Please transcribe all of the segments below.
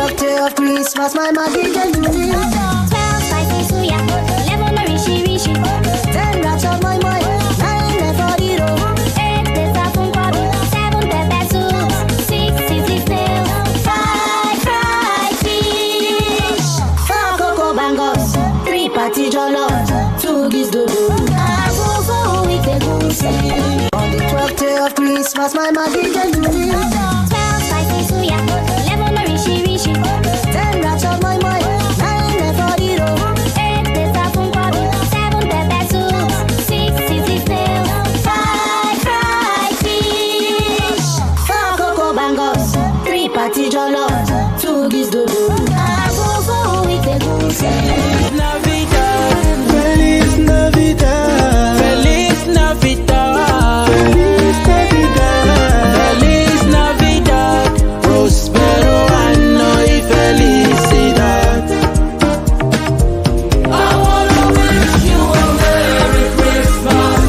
12th day of Christmas, my Maggie can do me. 12 spicy suya, 11 rishi. 10 rats on my mind, 9 left for the road. 8 days of Kwabi, 7 pepper soup, 6 sisig snails, 5 fried fish, 4 cocoa bangos, 3 patty jollof, 2 giz dodo. Agogo with the goose. On the 12th day of Christmas, my Maggie can do me. 12 spicy suya, 11 rishi. 10 rats on my mind, 9 left for the road. 8 days of Kwabi, 7 pepper soup, 6 sisig snails, 5 fried fish, 4 cocoa bangos, 3 patty jollof, 2 giz dodo. Agogo with the goose. Navidad, Feliz Navidad, Feliz Navidad, Feliz Navidad, Feliz Navidad, Prospero anno y felicidad. I wanna wish you a Merry Christmas.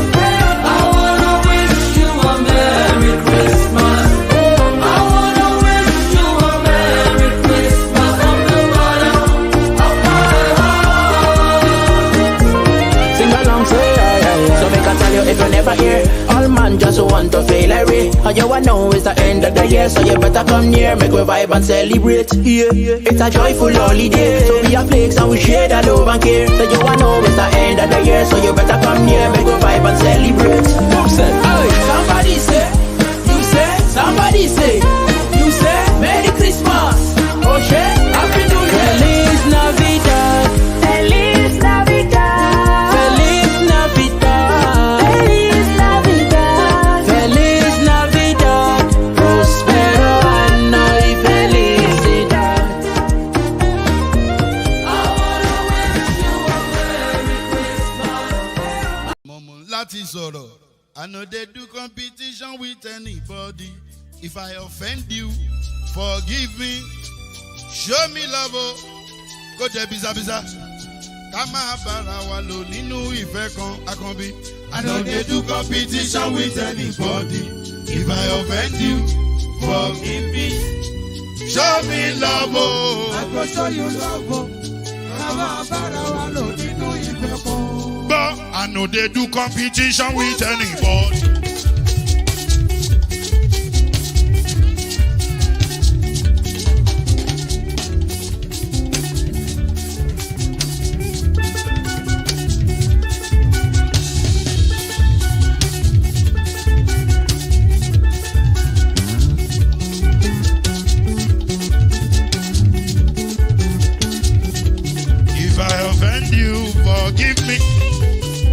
I wanna wish you a Merry Christmas. I wanna wish you a Merry Christmas from the bottom of my heart. Sing along, say so make I tell you if you never hear. All man just want to feel Larry. All you want know is the end of the year, so you better come near, make we vibe and celebrate. Yeah, it's a joyful holiday, so we are flakes and we share that love and care. So you want know it's the end of the year, so you better come near, make we vibe and celebrate. Who said? Hey, somebody say, you say, somebody say, you say, Merry Christmas. Oh shit, Happy New Year. Feliz Navidad, Feliz Navidad, Feliz Navidad, Feliz Navidad, Feliz Navidad, Prospero anno y felicidad. I wanna wish you a Merry Christmas. Momo láti sọ̀rọ̀. I no dey do competition with anybody. If I offend you, forgive me. Show me love, oh. Kó jẹ́ bizabiza. Ká máa bára wa lò nínú ìfẹ́ kan akànbí. I no dey do competition with anybody. If I offend you, forgive me. Show me love, oh. I go show you love, oh. Ká máa bára wa lò nínú ìfẹ́ kan. But I no dey do competition with anybody. If I offend you, forgive me.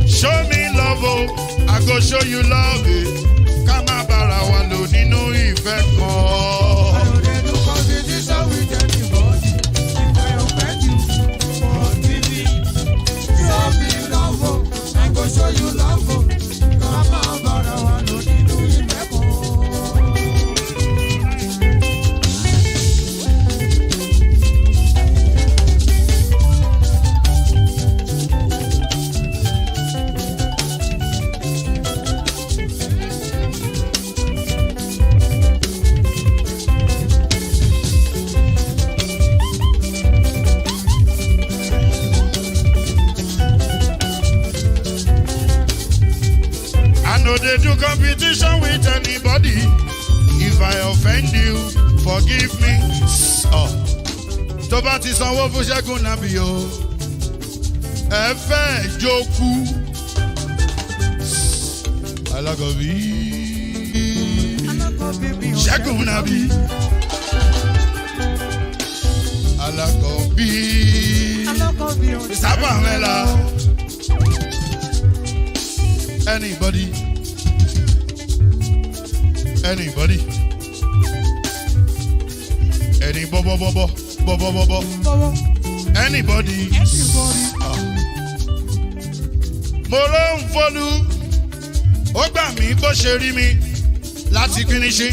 Show me love, oh. I go show you love, eh. Ká má bára wa lò nínú ìfẹ́ I kan. no dey do competition with anybody. If I offend you, forgive me. Show me love, oh. I go show you love, oh. Ká máa bára wa lò nínú ìfẹ́ kan. I no dey do competition with anybody. If I offend you, forgive me. Oh. Tó bá ti sanwó fún Ṣẹ́gun nàbí o. Ẹ fẹ́ jókù. Alákọ̀bí. Ṣẹ́gun nàbí. Alákọ̀bí. Sábà mẹ́la. Anybody. Anybody. Any bobo. Anybody. Ah. Mo ló ń fọlú. Ó gbà mí bó ṣe rí mi láti finishi.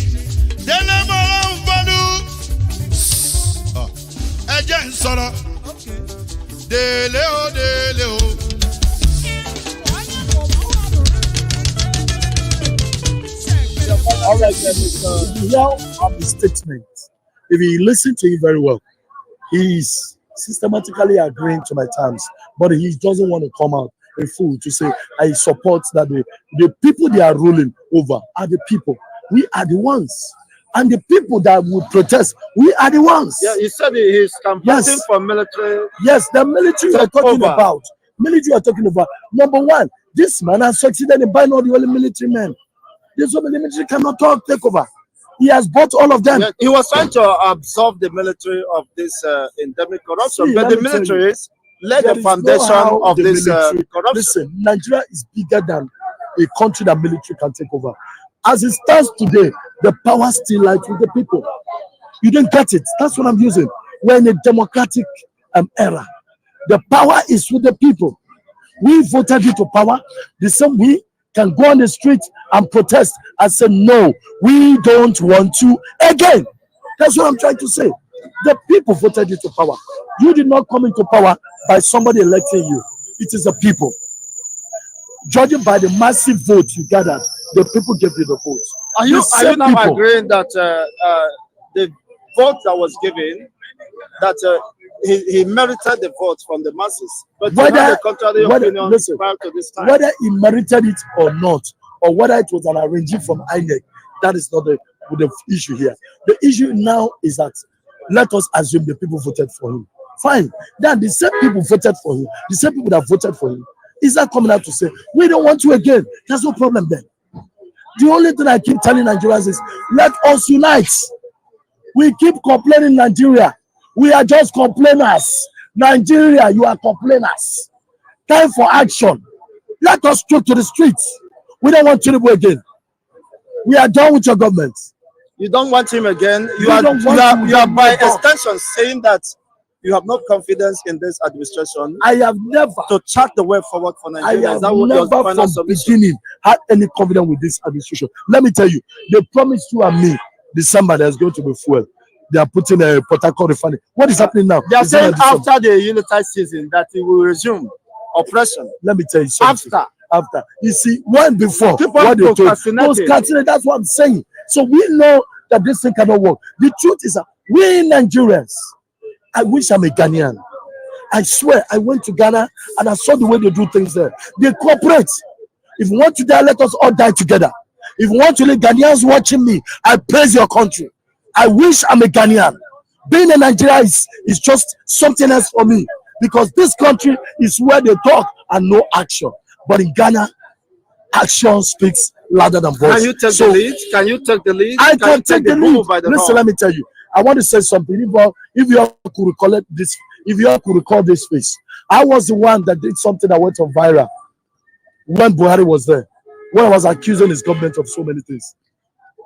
Délé mo ló ń fọlú. Ah. Ẹ jẹ́ ń sọ̀rọ̀. Délé o, délé o. All right, then, if you hear of the statement, if you listen to it very well, he is systematically agreeing to my terms, but he doesn't want to come out a fool to say I support that the people they are ruling over are the people. We are the ones. And the people that would protest, we are the ones. Yeah, he said he's campaigning for military. Yes, the military are talking about. Military are talking about. Number one, this man has succeeded in buying all the only military men. This one, the military cannot take over. He has bought all of them. Yeah, he was trying to absolve the military of this endemic corruption, but the militaries led the foundation of this corruption. Listen, Nigeria is bigger than a country that military can take over. As it stands today, the power still lies with the people. You didn't get it. That's what I'm using. We're in a democratic era. The power is with the people. We voted you to power. The same we can go on the street and protest and say, no, we don't want to again. That's what I'm trying to say. The people voted you to power. You did not come into power by somebody electing you. It is the people. Judging by the massive vote you gathered, the people gave you the votes. Are you now agreeing that the vote that was given, that he merited the vote from the masses? But whether he merited it or not, or whether it was an arrangement from INEC, that is not the issue here. The issue now is that let us assume the people voted for him. Fine. Then the same people voted for him, the same people that voted for him, is that coming out to say, we don't want you again? There's no problem then. The only thing I keep telling Nigerians is, let us unite. We keep complaining Nigeria. We are just complainers. Nigeria, you are complainers. Time for action. Let us go to the streets. We don't want Tinubu again. We are done with your government. You don't want him again. You are by extension saying that you have no confidence in this administration. I have never to chart the way forward for Nigeria. I have never from beginning had any confidence with this administration. Let me tell you, they promised you and me December there's going to be fuel. They are putting a Port Harcourt refinery. What is happening now? They are saying after the unitized season that it will resume operation. Let me tell you something. After. You see, one before, what they told, that's what I'm saying. So we know that this thing cannot work. The truth is that we Nigerians, I wish I'm a Ghanaian. I swear, I went to Ghana and I saw the way they do things there. They cooperate. If you want to die, let us all die together. If you want to leave Ghanaians watching me, I praise your country. I wish I'm a Ghanaian. Being a Nigerian is just something else for me, because this country is where they talk and no action. But in Ghana, action speaks louder than voice. Can you take the lead? Can you take the lead? I can take the lead. Listen, let me tell you. I want to say something. If you all could recall this, if you all could recall this face, I was the one that did something that went on viral when Buhari was there, when I was accusing his government of so many things.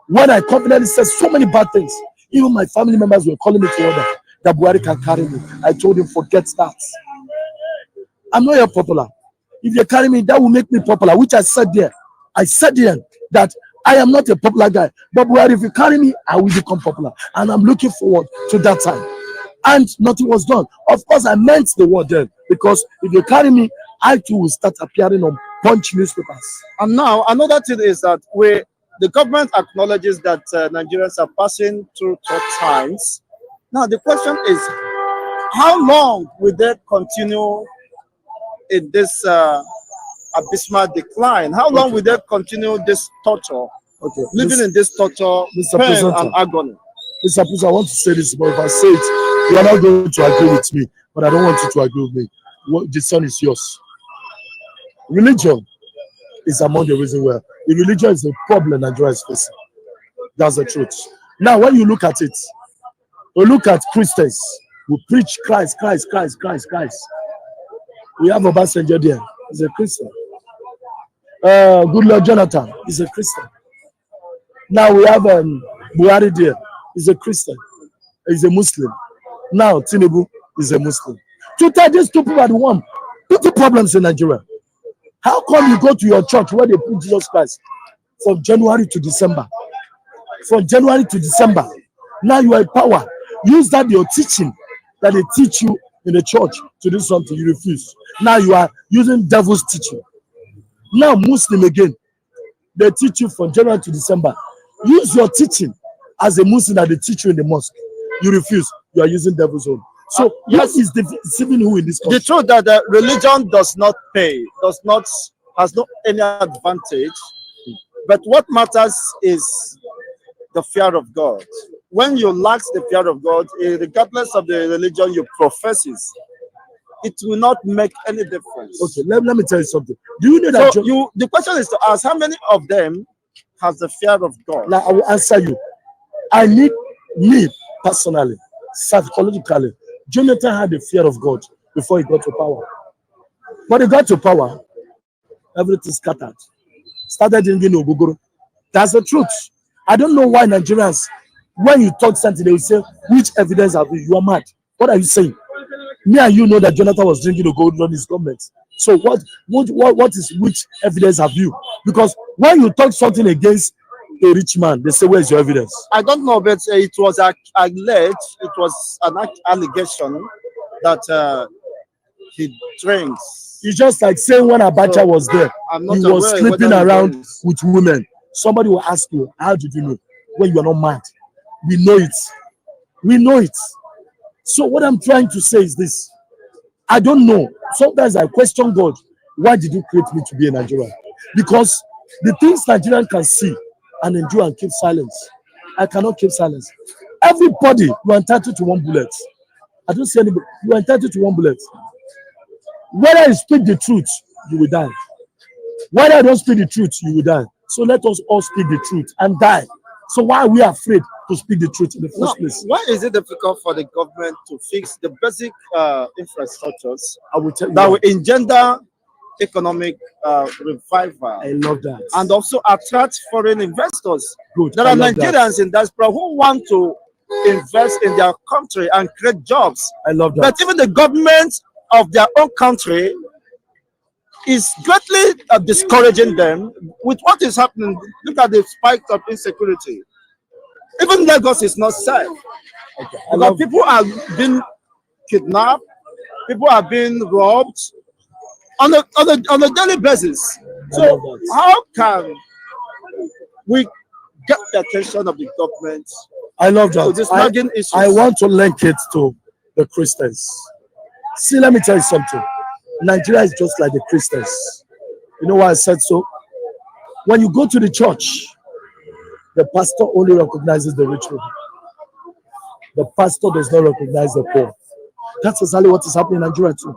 When I confidently said so many bad things, even my family members were calling me to order that Buhari can carry me. I told him, forget that. I'm not your popular. If you carry me, that will make me popular, which I said there. I said there that I am not a popular guy. But Buhari, if you carry me, I will become popular. And I'm looking forward to that time. And nothing was done. Of course, I meant the word then. Because if you carry me, I too will start appearing on Punch newspapers. And now, another thing is that the government acknowledges that Nigerians are passing through tough times. Now, the question is, how long will they continue in this abysmal decline? How long will they continue this torture? Living in this torture, pain and agony. Mr. President, I want to say this, but if I say it, you are not going to agree with me. But I don't want you to agree with me. The son is yours. Religion is among the reasons where the religion is the problem Nigeria is facing. That's the truth. Now, when you look at it, we look at Christians who preach Christ, Christ, Christ, Christ, Christ. We have Obasanjo there. He's a Christian. Good Lord Jonathan is a Christian. Now we have Buhari there. He's a Christian. He's a Muslim. Now Tinubu is a Muslim. To tell these two people are the one. Two problems in Nigeria. How come you go to your church where they preach Jesus Christ from January to December? From January to December. Now you are in power. Use that your teaching that they teach you in the church to do something. You refuse. Now you are using devil's teaching. Now Muslim again. They teach you from January to December. Use your teaching as a Muslim that they teach you in the mosque. You refuse. You are using devil's own. So yes. what is deceiving who in this The country? truth that the religion does not pay, has no any advantage. But what matters is the fear of God. When you lack the fear of God, regardless of the religion you professes, it will not make any difference. Okay, let me tell you something. Do you know that? So the question is to ask, how many of them has the fear of God? Now I will answer you. I need me personally, psychologically. Jonathan had the fear of God before he got to power. But he got to power, everything scattered. Started drinking Ogogoro. That's the truth. I don't know why Nigerians, when you talk something, they will say, which evidence have you? You are mad. What are you saying? Me and you know that Jonathan was drinking Ogogoro in his government. So what is which evidence have you? Because when you talk something against a rich man, they say, where's your evidence? I don't know, but it was alleged, it was an allegation that he drinks. It's just like saying when Abacha was there, he was sleeping around with women. Somebody will ask you, how did you know? When you are not mad. We know it. We know it. So what I'm trying to say is this. I don't know. Sometimes I question God. Why did you create me to be a Nigerian? Because the things Nigerian can see and endure and keep silence, I cannot keep silence. Everybody, you are entitled to one bullet. I don't see anybody. You are entitled to one bullet. Whether you speak the truth, you will die. Whether you don't speak the truth, you will die. So let us all speak the truth and die. So why are we afraid to speak the truth in the first place? Why is it difficult for the government to fix the basic infrastructures I will tell you that will engender economic revival? I love that. And also attract foreign investors. Good. There are Nigerians in diaspora who want to invest in their country and create jobs. I love that. But even the government of their own country is greatly discouraging them with what is happening. Look at the spike of insecurity. Even Lagos is not safe. Okay. Because people are being kidnapped, people are being robbed on a daily basis. So how can we get the attention of the government? I love that. I want to link it to the Christians. See, let me tell you something. Nigeria is just like the Christians. You know why I said so? When you go to the church, the pastor only recognizes the rich people. The pastor does not recognize the poor. That's exactly what is happening in Nigeria too.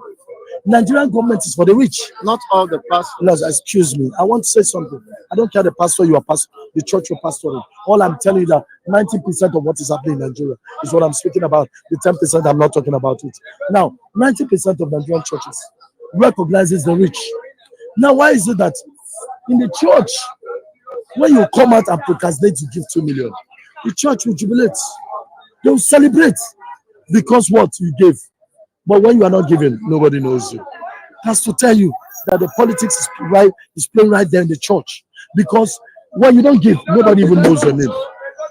Nigerian government is for the rich. Not all the pastors. No, excuse me. I want to say something. I don't care the pastor you are pastor, the church you're pastoring. All I'm telling you that 90% of what is happening in Nigeria is what I'm speaking about. The 10% I'm not talking about it. Now, 90% of Nigerian churches recognizes the rich. Now, why is it that in the church, when you come out and procrastinate to give 2 million, the church will jubilate. They will celebrate because what you gave. But when you are not giving, nobody knows you. That's to tell you that the politics is playing right there in the church. Because when you don't give, nobody even knows your name.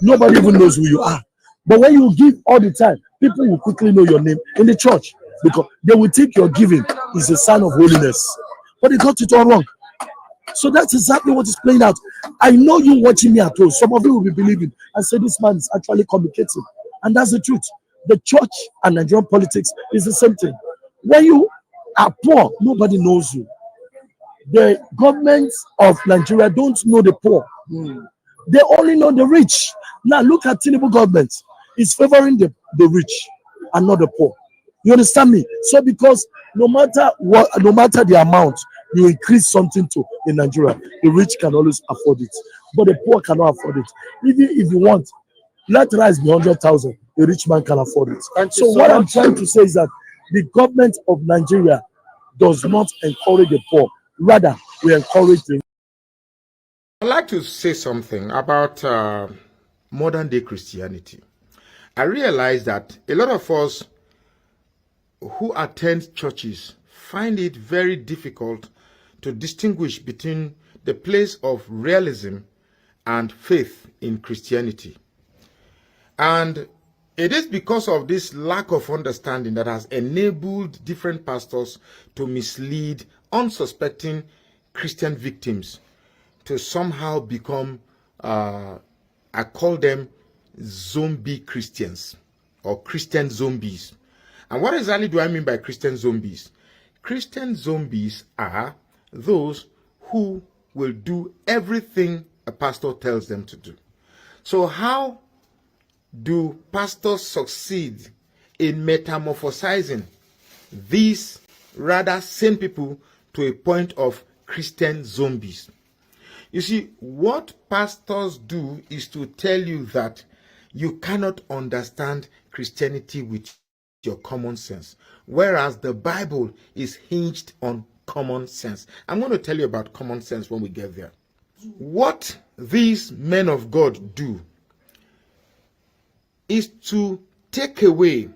Nobody even knows who you are. But when you give all the time, people will quickly know your name in the church. Because they will think your giving is a sign of holiness. But they got it all wrong. So that's exactly what is playing out. I know you watching me at home. Some of you will be believing and say this man is actually communicating. And that's the truth. The church and Nigerian politics is the same thing. When you are poor, nobody knows you. The governments of Nigeria don't know the poor. They only know the rich. Now look at Tinubu government. It's favoring the rich and not the poor. You understand me? So because no matter the amount you increase something to in Nigeria, the rich can always afford it. But the poor cannot afford it. Even if you want, let rice be 100,000. The rich man can afford it. So what I'm trying to say is that the government of Nigeria does not encourage the poor. Rather, we encourage the. I'd like to say something about modern day Christianity. I realize that a lot of us who attend churches find it very difficult to distinguish between the place of realism and faith in Christianity. And it is because of this lack of understanding that has enabled different pastors to mislead unsuspecting Christian victims to somehow become, I call them zombie Christians or Christian zombies. And what exactly do I mean by Christian zombies? Christian zombies are those who will do everything a pastor tells them to do. So how do pastors succeed in metamorphosizing these rather sane people to a point of Christian zombies? You see, what pastors do is to tell you that you cannot understand Christianity with your common sense, whereas the Bible is hinged on common sense. I'm going to tell you about common sense when we get there. What these men of God do is to take away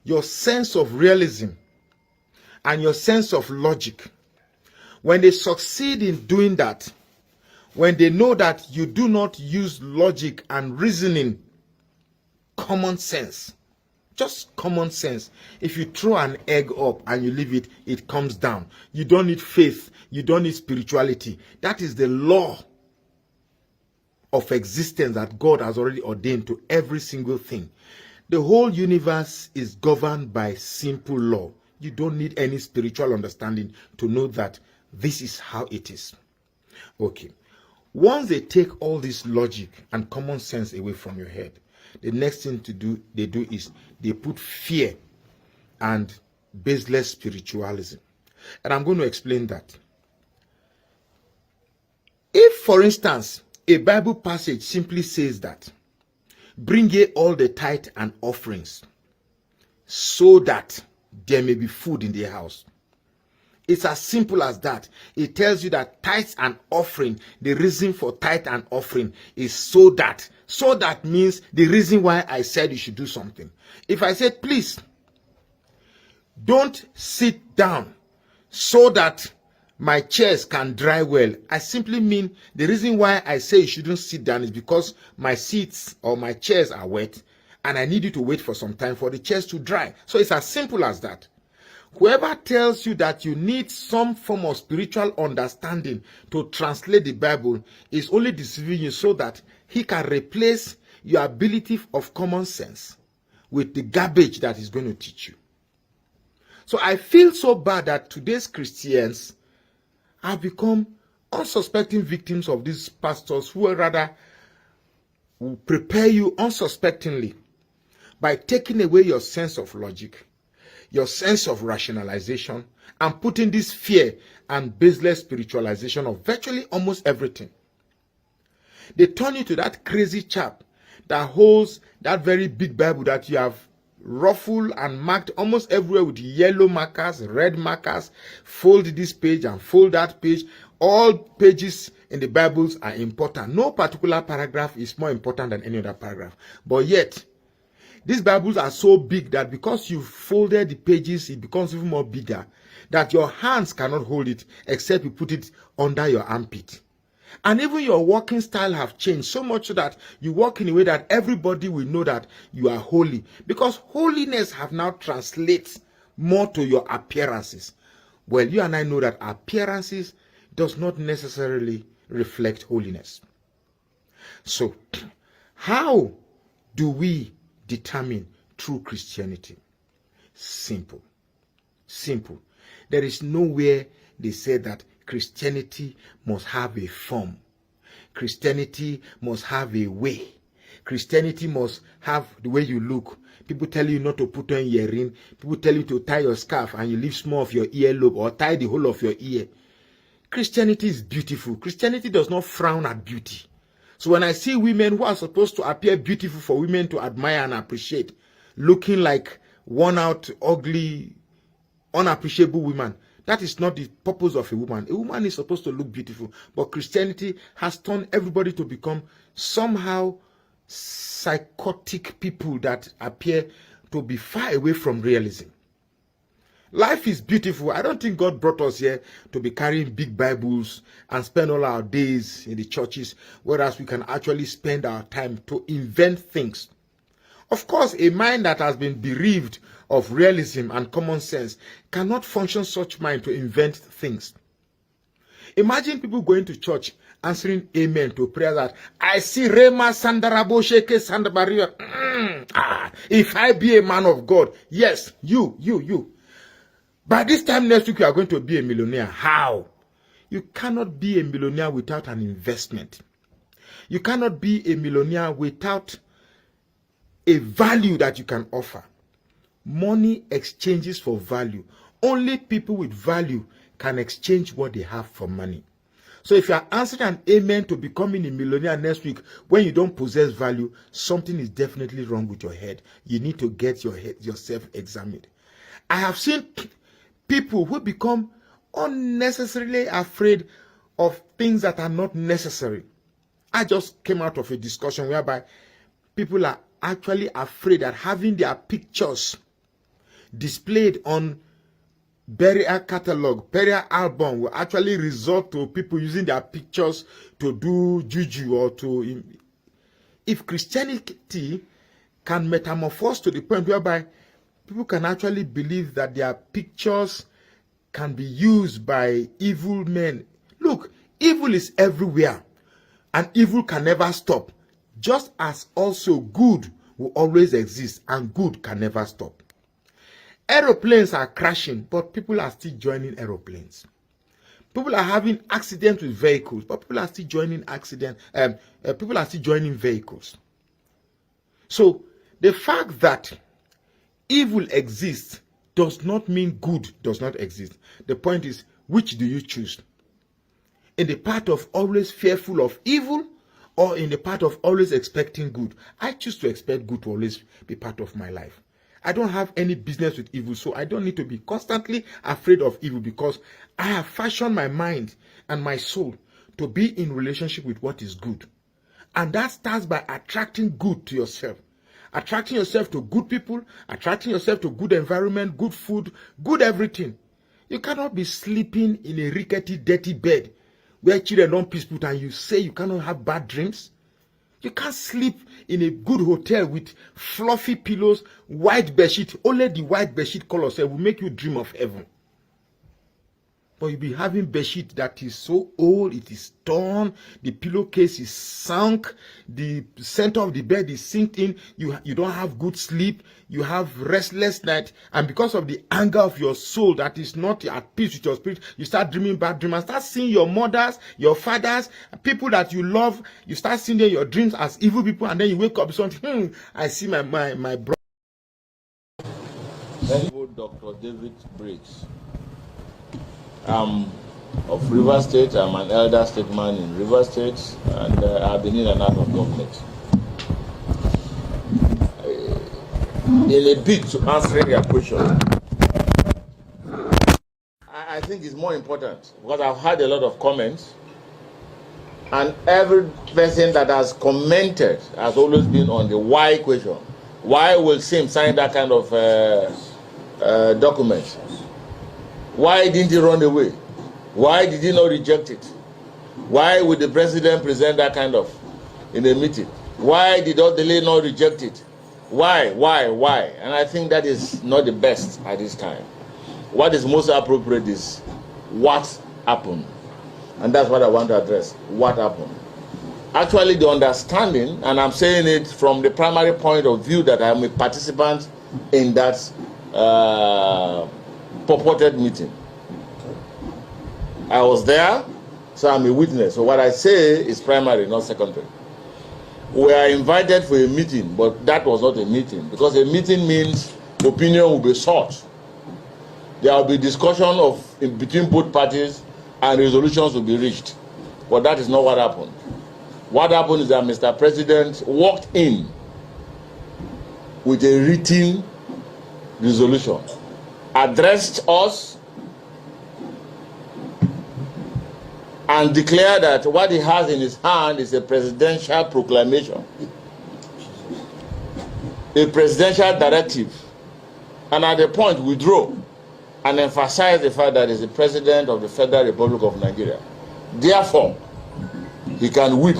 your sense of realism and your sense of logic. When they succeed in doing that, when they know that you do not use logic and reasoning, common sense, just common sense. If you throw an egg up and you leave it, it comes down. You don't need faith. You don't need spirituality. That is the law of existence that God has already ordained to every single thing. The whole universe is governed by simple law. You don't need any spiritual understanding to know that this is how it is. Okay. Once they take all this logic and common sense away from your head, the next thing they do is they put fear and baseless spiritualism. And I'm going to explain that. If, for instance, a Bible passage simply says that, bring ye all the tithe and offerings, so that there may be food in the house. It's as simple as that. It tells you that tithes and offering, the reason for tithe and offering is so that. So that means the reason why I said you should do something. If I said, please, don't sit down so that my chairs can dry well, I simply mean the reason why I say you shouldn't sit down is because my seats or my chairs are wet and I need you to wait for some time for the chairs to dry. So it's as simple as that. Whoever tells you that you need some form of spiritual understanding to translate the Bible is only deceiving you so that he can replace your ability of common sense with the garbage that he's going to teach you. So I feel so bad that today's Christians have become unsuspecting victims of these pastors who rather will prepare you unsuspectingly by taking away your sense of logic, your sense of rationalization, and putting this fear and baseless spiritualization of virtually almost everything. They turn you to that crazy chap that holds that very big Bible that you have ruffled and marked almost everywhere with yellow markers, red markers. Fold this page and fold that page. All pages in the Bibles are important. No particular paragraph is more important than any other paragraph. But yet, these Bibles are so big that because you folded the pages, it becomes even more bigger, that your hands cannot hold it except you put it under your armpit. And even your walking style have changed so much so that you walk in a way that everybody will know that you are holy. Because holiness have now translated more to your appearances. Well, you and I know that appearances does not necessarily reflect holiness. So, how do we determine true Christianity? Simple. Simple. There is nowhere they say that Christianity must have a form. Christianity must have a way. Christianity must have the way you look. People tell you not to put on earring. People tell you to tie your scarf and you leave small of your earlobe or tie the whole of your ear. Christianity is beautiful. Christianity does not frown at beauty. So when I see women who are supposed to appear beautiful for women to admire and appreciate, looking like worn out, ugly, unappreciable women, that is not the purpose of a woman. A woman is supposed to look beautiful. But Christianity has turned everybody to become somehow psychotic people that appear to be far away from realism. Life is beautiful. I don't think God brought us here to be carrying big Bibles and spend all our days in the churches, whereas we can actually spend our time to invent things. Of course, a mind that has been bereaved of realism and common sense cannot function such mind to invent things. Imagine people going to church answering amen to prayer that I see Rema Sandarabo Sheke Sandabaria. If I be a man of God, yes, you. By this time next week, you are going to be a millionaire. How? You cannot be a millionaire without an investment. You cannot be a millionaire without a value that you can offer. Money exchanges for value. Only people with value can exchange what they have for money. So if you are answering an amen to becoming a millionaire next week when you don't possess value, something is definitely wrong with your head. You need to get yourself examined. I have seen people who become unnecessarily afraid of things that are not necessary. I just came out of a discussion whereby people are actually afraid that having their pictures displayed on burial catalog, burial album will actually result to people using their pictures to do juju or to... If Christianity can metamorphose to the point whereby people can actually believe that their pictures can be used by evil men. Look, evil is everywhere and evil can never stop. Just as also good will always exist and good can never stop. Aeroplanes are crashing, but people are still joining aeroplanes. People are having accidents with vehicles, but people are still joining people are still joining vehicles. So the fact that evil exists does not mean good does not exist. The point is, which do you choose? In the part of always fearful of evil, or in the part of always expecting good? I choose to expect good to always be part of my life. I don't have any business with evil, so I don't need to be constantly afraid of evil because I have fashioned my mind and my soul to be in relationship with what is good. And that starts by attracting good to yourself. Attracting yourself to good people, attracting yourself to good environment, good food, good everything. You cannot be sleeping in a rickety, dirty bed where children don't peace put and you say you cannot have bad dreams. You can't sleep in a good hotel with fluffy pillows, white bedsheet. Only the white bedsheet color will make you dream of heaven. But you'll be having bedsheet that is so old, it is torn, the pillowcase is sunk, the center of the bed is sinked in, you don't have good sleep, you have restless night, and because of the anger of your soul that is not at peace with your spirit, you start dreaming bad dreams and start seeing your mothers, your fathers, people that you love, you start seeing your dreams as evil people, and then you wake up with something, I see my brother. Dr. David Briggs. I'm of River State. I'm an elder statesman in River State, and I've been in and out of government. In a bid to answer your question, I think it's more important because I've had a lot of comments, and every person that has commented has always been on the why question. Why will Sim sign that kind of document? Why didn't he run away? Why did he not reject it? Why would the president present that kind of in a meeting? Why did Odele not reject it? Why? And I think that is not the best at this time. What is most appropriate is what happened. And that's what I want to address. What happened? Actually, the understanding, and I'm saying it from the primary point of view that I'm a participant in that purported meeting. I was there, so I'm a witness. So what I say is primary, not secondary. We are invited for a meeting, but that was not a meeting, because a meeting means opinion will be sought. There will be discussion between both parties and resolutions will be reached. But that is not what happened. What happened is that Mr. President walked in with a written resolution, addressed us, and declared that what he has in his hand is a presidential proclamation, a presidential directive, and at the point withdraw and emphasize the fact that he is the president of the Federal Republic of Nigeria. Therefore, he can whip,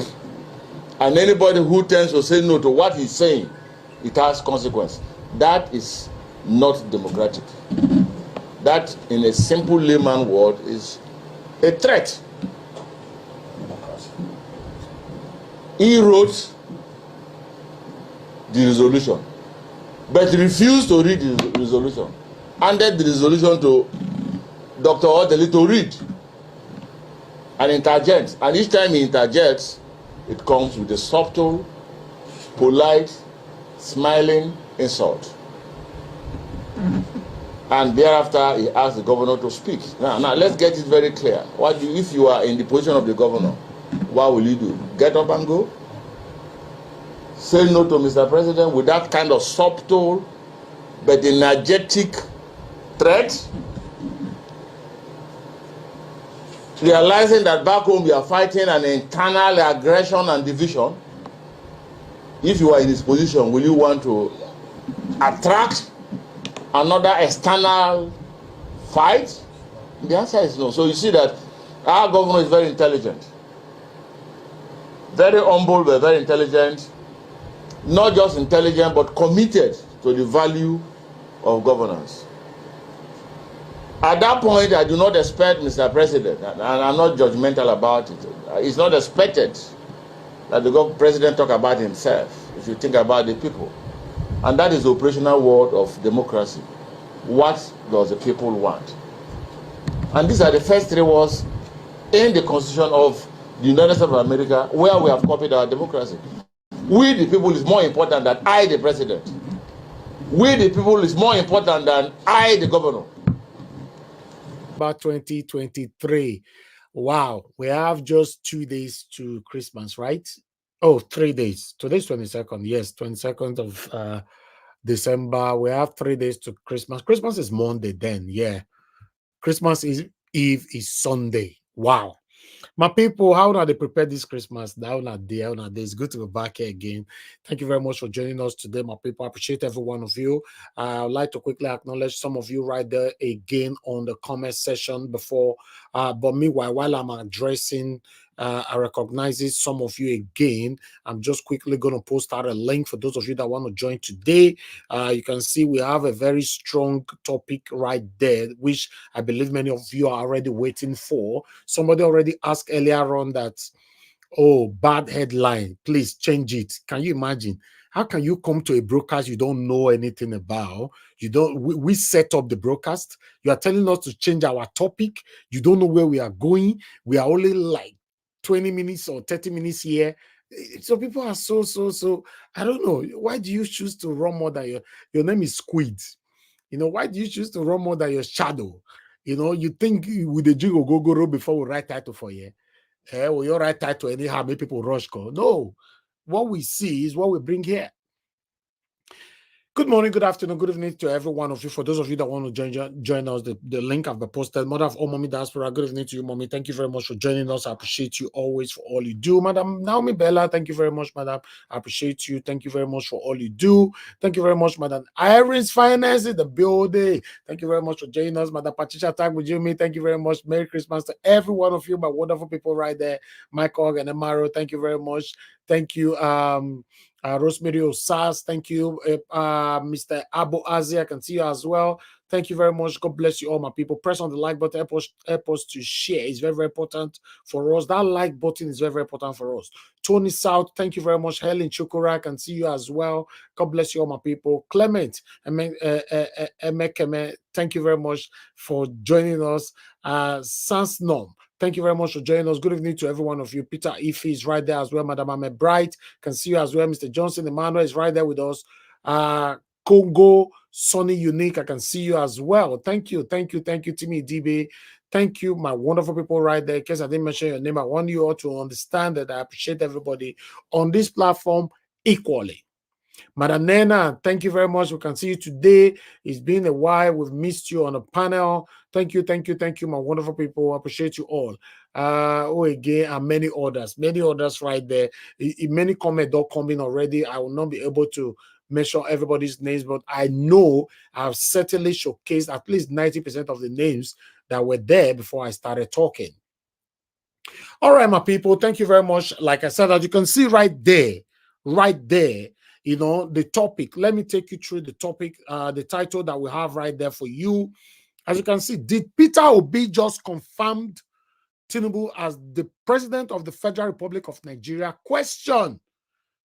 and anybody who tends to say no to what he's saying, it has consequence. That is not democratic. That, in a simple layman word, is a threat. he wrote the resolution, but refused to read the resolution. Handed the resolution to Dr. Odeli to read and interject. And each time he interjects, it comes with a subtle, polite, smiling insult. And thereafter, he asked the governor to speak. Now let's get it very clear. If you are in the position of the governor, what will you do? Get up and go? Say no to Mr. President with that kind of subtle but energetic threat? Realizing that back home we are fighting an internal aggression and division. If you are in this position, will you want to attract another external fight? The answer is no. So you see that our governor is very intelligent, very humble but very intelligent, not just intelligent but committed to the value of governance. At that point, I do not expect, Mr. President, and I'm not judgmental about it, it's not expected that the president talk about himself. If you think about the people, and that is the operational word of democracy. What does the people want? And these are the first three words in the Constitution of the United States of America, where we have copied our democracy. We the people is more important than I the president. We the people is more important than I the governor. About 2023. Wow, we have just 2 days to Christmas, right? Oh, 3 days. Today's 22nd. Yes, 22nd of December. We have 3 days to Christmas. Christmas is Monday then. Yeah. Christmas Eve is Sunday. Wow. My people, how are they prepared this Christmas? Down at there, it's good to be back here again. Thank you very much for joining us today, my people. I appreciate every one of you. I would like to quickly acknowledge some of you right there again on the comment section before. But meanwhile, while I'm addressing, I recognize some of you again. I'm just quickly going to post out a link for those of you that want to join today. You can see we have a very strong topic right there, which I believe many of you are already waiting for. Somebody already asked earlier on that, oh, bad headline, please change it. Can you imagine? How can you come to a broadcast you don't know anything about? We set up the broadcast. You are telling us to change our topic. You don't know where we are going. We are only like 20 minutes or 30 minutes here. So people are so I don't know. Why do you choose to run more than your name is Squid? Why do you choose to run more than your shadow? You think with the jig go before we write title for you. Well, you write title anyhow, make people rush go. No. What we see is what we bring here. Good morning, good afternoon, good evening to every one of you. For those of you that want to join us, the link I've posted. Mother of all Mommy Diaspora, good evening to you, Mommy. Thank you very much for joining us. I appreciate you always for all you do. Madam Naomi Bella, thank you very much, Madam. I appreciate you. Thank you very much for all you do. Thank you very much, Madam Iris Finance in the building. Thank you very much for joining us. Madam Patricia Tag with Jimmy. Thank you very much. Merry Christmas to every one of you, my wonderful people right there. Michael and Amaro, thank you very much. Thank you, Rosemary Osas, thank you, Mr. Abu Azi, I can see you as well. Thank you very much. God bless you all, my people. Press on the like button, help us to share. It's very, very important for us. That like button is very, very important for us. Tony South, thank you very much. Helen Chukura, I can see you as well. God bless you all, my people. Clement, Emekeme, thank you very much for joining us. Sansnom, thank you very much for joining us. Good evening to every one of you. Peter Ife is right there as well. Madam Ahmed Bright, can see you as well. Mr. Johnson Emmanuel is right there with us. Congo, Sonny Unique, I can see you as well. Thank you, Timmy DB. Thank you, my wonderful people right there. In case I didn't mention your name, I want you all to understand that I appreciate everybody on this platform equally. Madam Nena, thank you very much. We can see you today. It's been a while. We've missed you on the panel. Thank you, my wonderful people. I appreciate you all. Again, and many others right there. Many comments don't come in already. I will not be able to mention everybody's names, but I know I've certainly showcased at least 90% of the names that were there before I started talking. All right, my people, thank you very much. Like I said, as you can see right there, the topic. Let me take you through the topic, the title that we have right there for you. As you can see, did Peter Obi just confirmed Tinubu as the President of the Federal Republic of Nigeria? Question.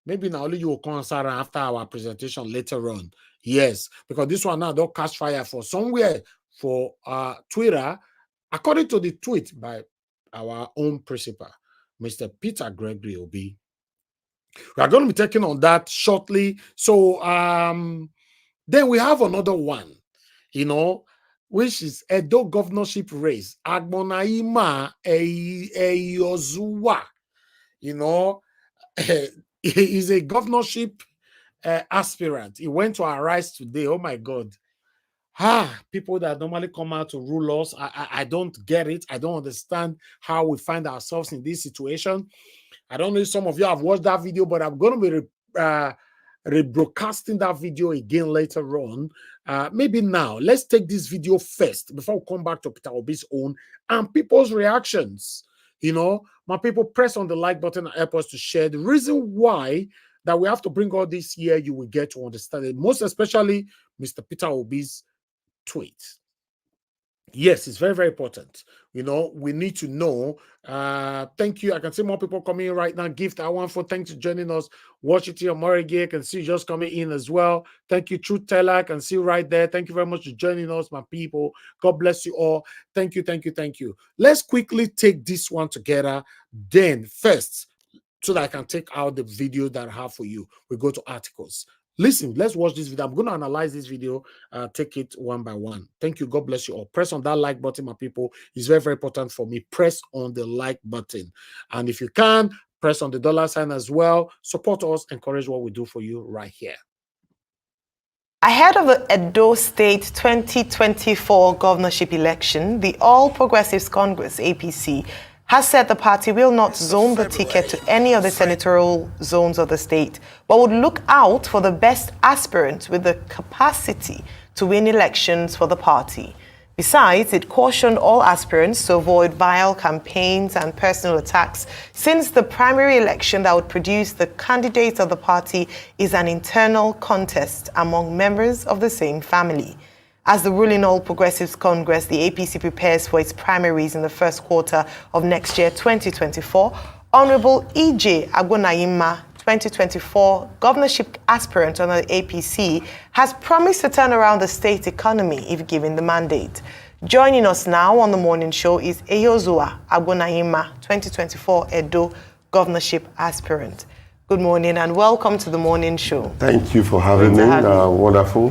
Maybe now only you will answer after our presentation later on. Yes, because this one now don't catch fire for somewhere for Twitter, according to the tweet by our own principal, Mr. Peter Gregory Obi. We are going to be taking on that shortly. So then we have another one, which is Edo governorship race. Agbonayinma Eyozua, he's a governorship aspirant. He went to Arise today. Oh my God. People that normally come out to rule us, I don't get it. I don't understand how we find ourselves in this situation. I don't know if some of you have watched that video, but I'm going to be rebroadcasting that video again later on. Maybe now, let's take this video first before we come back to Peter Obi's own and people's reactions. My people, press on the like button and help us to share. The reason why that we have to bring all this here, you will get to understand it, most especially Mr. Peter Obi's tweet. Yes, it's very, very important. We need to know. Thank you. I can see more people coming in right now. Gift I want for thanks for joining us. Watch it here, Morigi. I can see you just coming in as well. Thank you, Truth Teller. I can see you right there. Thank you very much for joining us, my people. God bless you all. Thank you, thank you, thank you. Let's quickly take this one together. Then first, so that I can take out the video that I have for you, we go to articles. Listen, let's watch this video. I'm going to analyze this video, take it one by one. Thank you. God bless you all. Press on that like button, my people. It's very, very important for me. Press on the like button. And if you can, press on the $ as well. Support us. Encourage what we do for you right here. Ahead of the Edo State 2024 governorship election, the All Progressives Congress, APC, has said the party will not zone the ticket to any of the senatorial zones of the state, but would look out for the best aspirants with the capacity to win elections for the party. Besides, it cautioned all aspirants to avoid vile campaigns and personal attacks, since the primary election that would produce the candidates of the party is an internal contest among members of the same family. As the ruling All Progressives Congress, the APC prepares for its primaries in the first quarter of next year, 2024, Honorable E.J. Agbonayinma, 2024 governorship aspirant on the APC, has promised to turn around the state economy if given the mandate. Joining us now on the morning show is Eyozua Agbonayinma, 2024 Edo governorship aspirant. Good morning and welcome to the morning show. Thank you for having me. Wonderful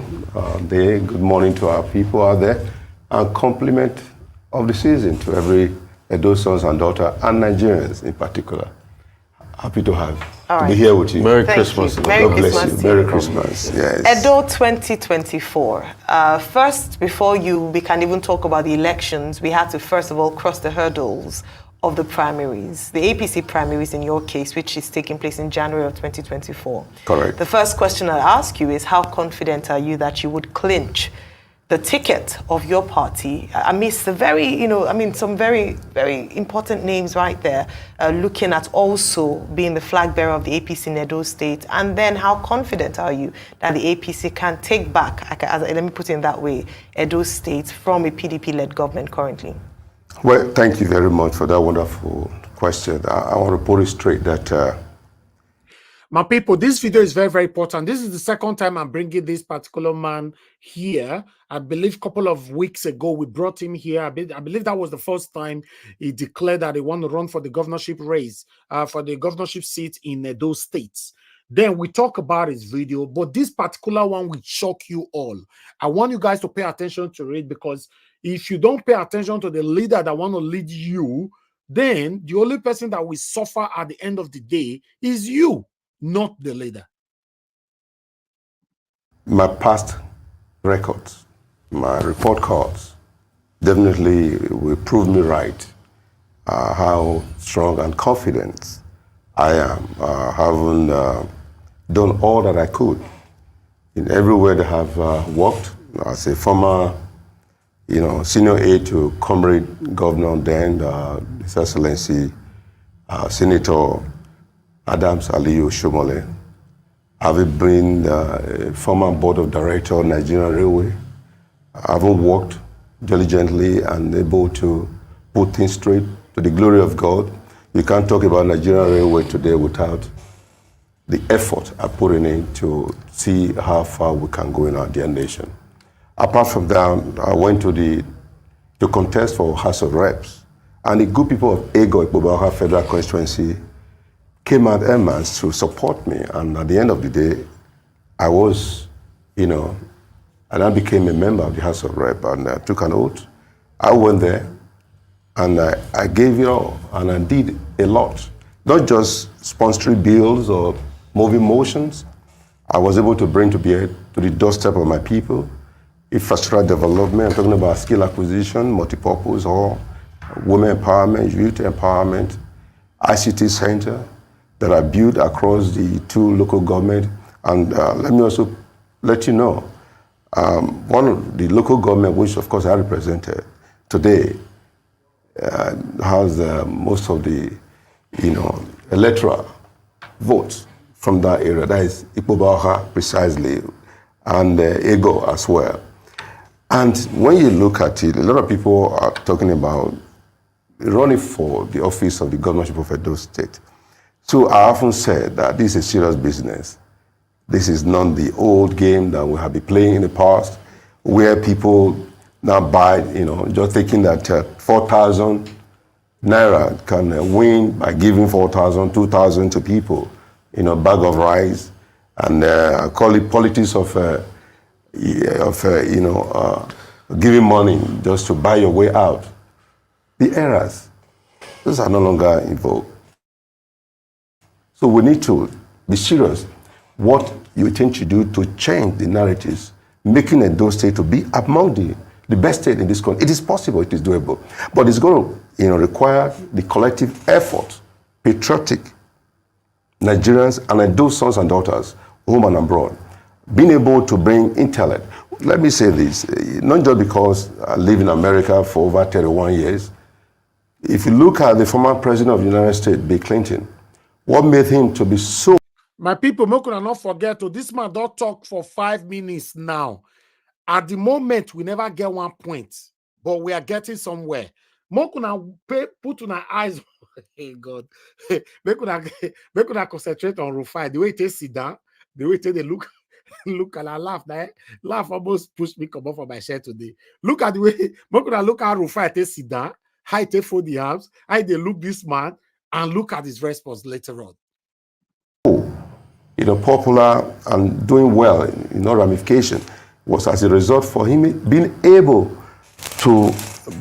day. Good morning to our people out there. And compliment of the season to every Edo sons and daughter and Nigerians in particular. Happy to be here with you. Merry Christmas. Merry Christmas. Merry Christmas. Yes. Edo 2024. First, before we can even talk about the elections, we had to first of all cross the hurdles of the primaries, the APC primaries in your case, which is taking place in January of 2024. Correct. The first question I'll ask you is, how confident are you that you would clinch the ticket of your party amidst the very, some very, very important names right there, looking at also being the flag bearer of the APC in Edo State? And then how confident are you that the APC can take back, let me put it in that way, Edo State from a PDP-led government currently? Well, thank you very much for that wonderful question. I want to put it straight that... My people, this video is very, very important. This is the second time I'm bringing this particular man here. I believe a couple of weeks ago, we brought him here. I believe that was the first time he declared that he wanted to run for the governorship race, for the governorship seat in Edo State. Then we talk about his video, but this particular one will shock you all. I want you guys to pay attention to it, because if you don't pay attention to the leader that want to lead you, then the only person that will suffer at the end of the day is you, not the leader. My past records, my report cards, definitely will prove me right, how strong and confident I am, having done all that I could in everywhere that I have worked as a former senior aide to Comrade Governor then, His Excellency Senator Adams Aliyu Shomole. Having been a former board of director of Nigerian Railway, having worked diligently and able to put things straight to the glory of God. You can't talk about Nigerian Railway today without the effort I put in to see how far we can go in our dear nation. Apart from that, I went to contest for House of Reps, and the good people of Ego Federal Constituency came out en masse to support me, and at the end of the day, I was, and I became a member of the House of Reps, and I took an oath. I went there, and I gave it all, and I did a lot. Not just sponsoring bills or moving motions. I was able to bring to bear to the doorstep of my people infrastructure development. I'm talking about skill acquisition, multipurpose hall, women empowerment, youth empowerment, ICT center that are built across the 2 local governments. And let me also let you know, one of the local government, which of course I represented today, has most of the, electoral votes from that area. That is Ikpobaha precisely, and Ego as well. And when you look at it, a lot of people are talking about running for the office of the governorship of Edo State. So I often said that this is serious business. This is not the old game that we have been playing in the past, where people now buy, just thinking that 4,000 naira can win by giving 4,000, 2,000 to people, bag of rice, and call it politics of giving money just to buy your way out. The errors, those are no longer in vogue. So we need to be serious what you intend to do to change the narratives, making Edo State to be among the best state in this country. It is possible, it is doable, but it's going to require the collective effort, patriotic Nigerians and Edo sons and daughters, home and abroad, being able to bring intellect. Let me say this, not just because I live in America for over 31 years. If you look at the former president of the United States, Bill Clinton, what made him to be so... My people, make una not forget, this man don't talk for 5 minutes now. At the moment, we never get 1 point, but we are getting somewhere. Make una put una eyes... Hey God, make una concentrate on Rufai. The way they sit down, the way they look and I laugh. Laugh almost pushed me come off of my chair today. Look at the way, make una look at Rufai they sit down, how they fold the arms, how they look this man, and look at his response later on. Popular and doing well in no ramification was as a result for him being able to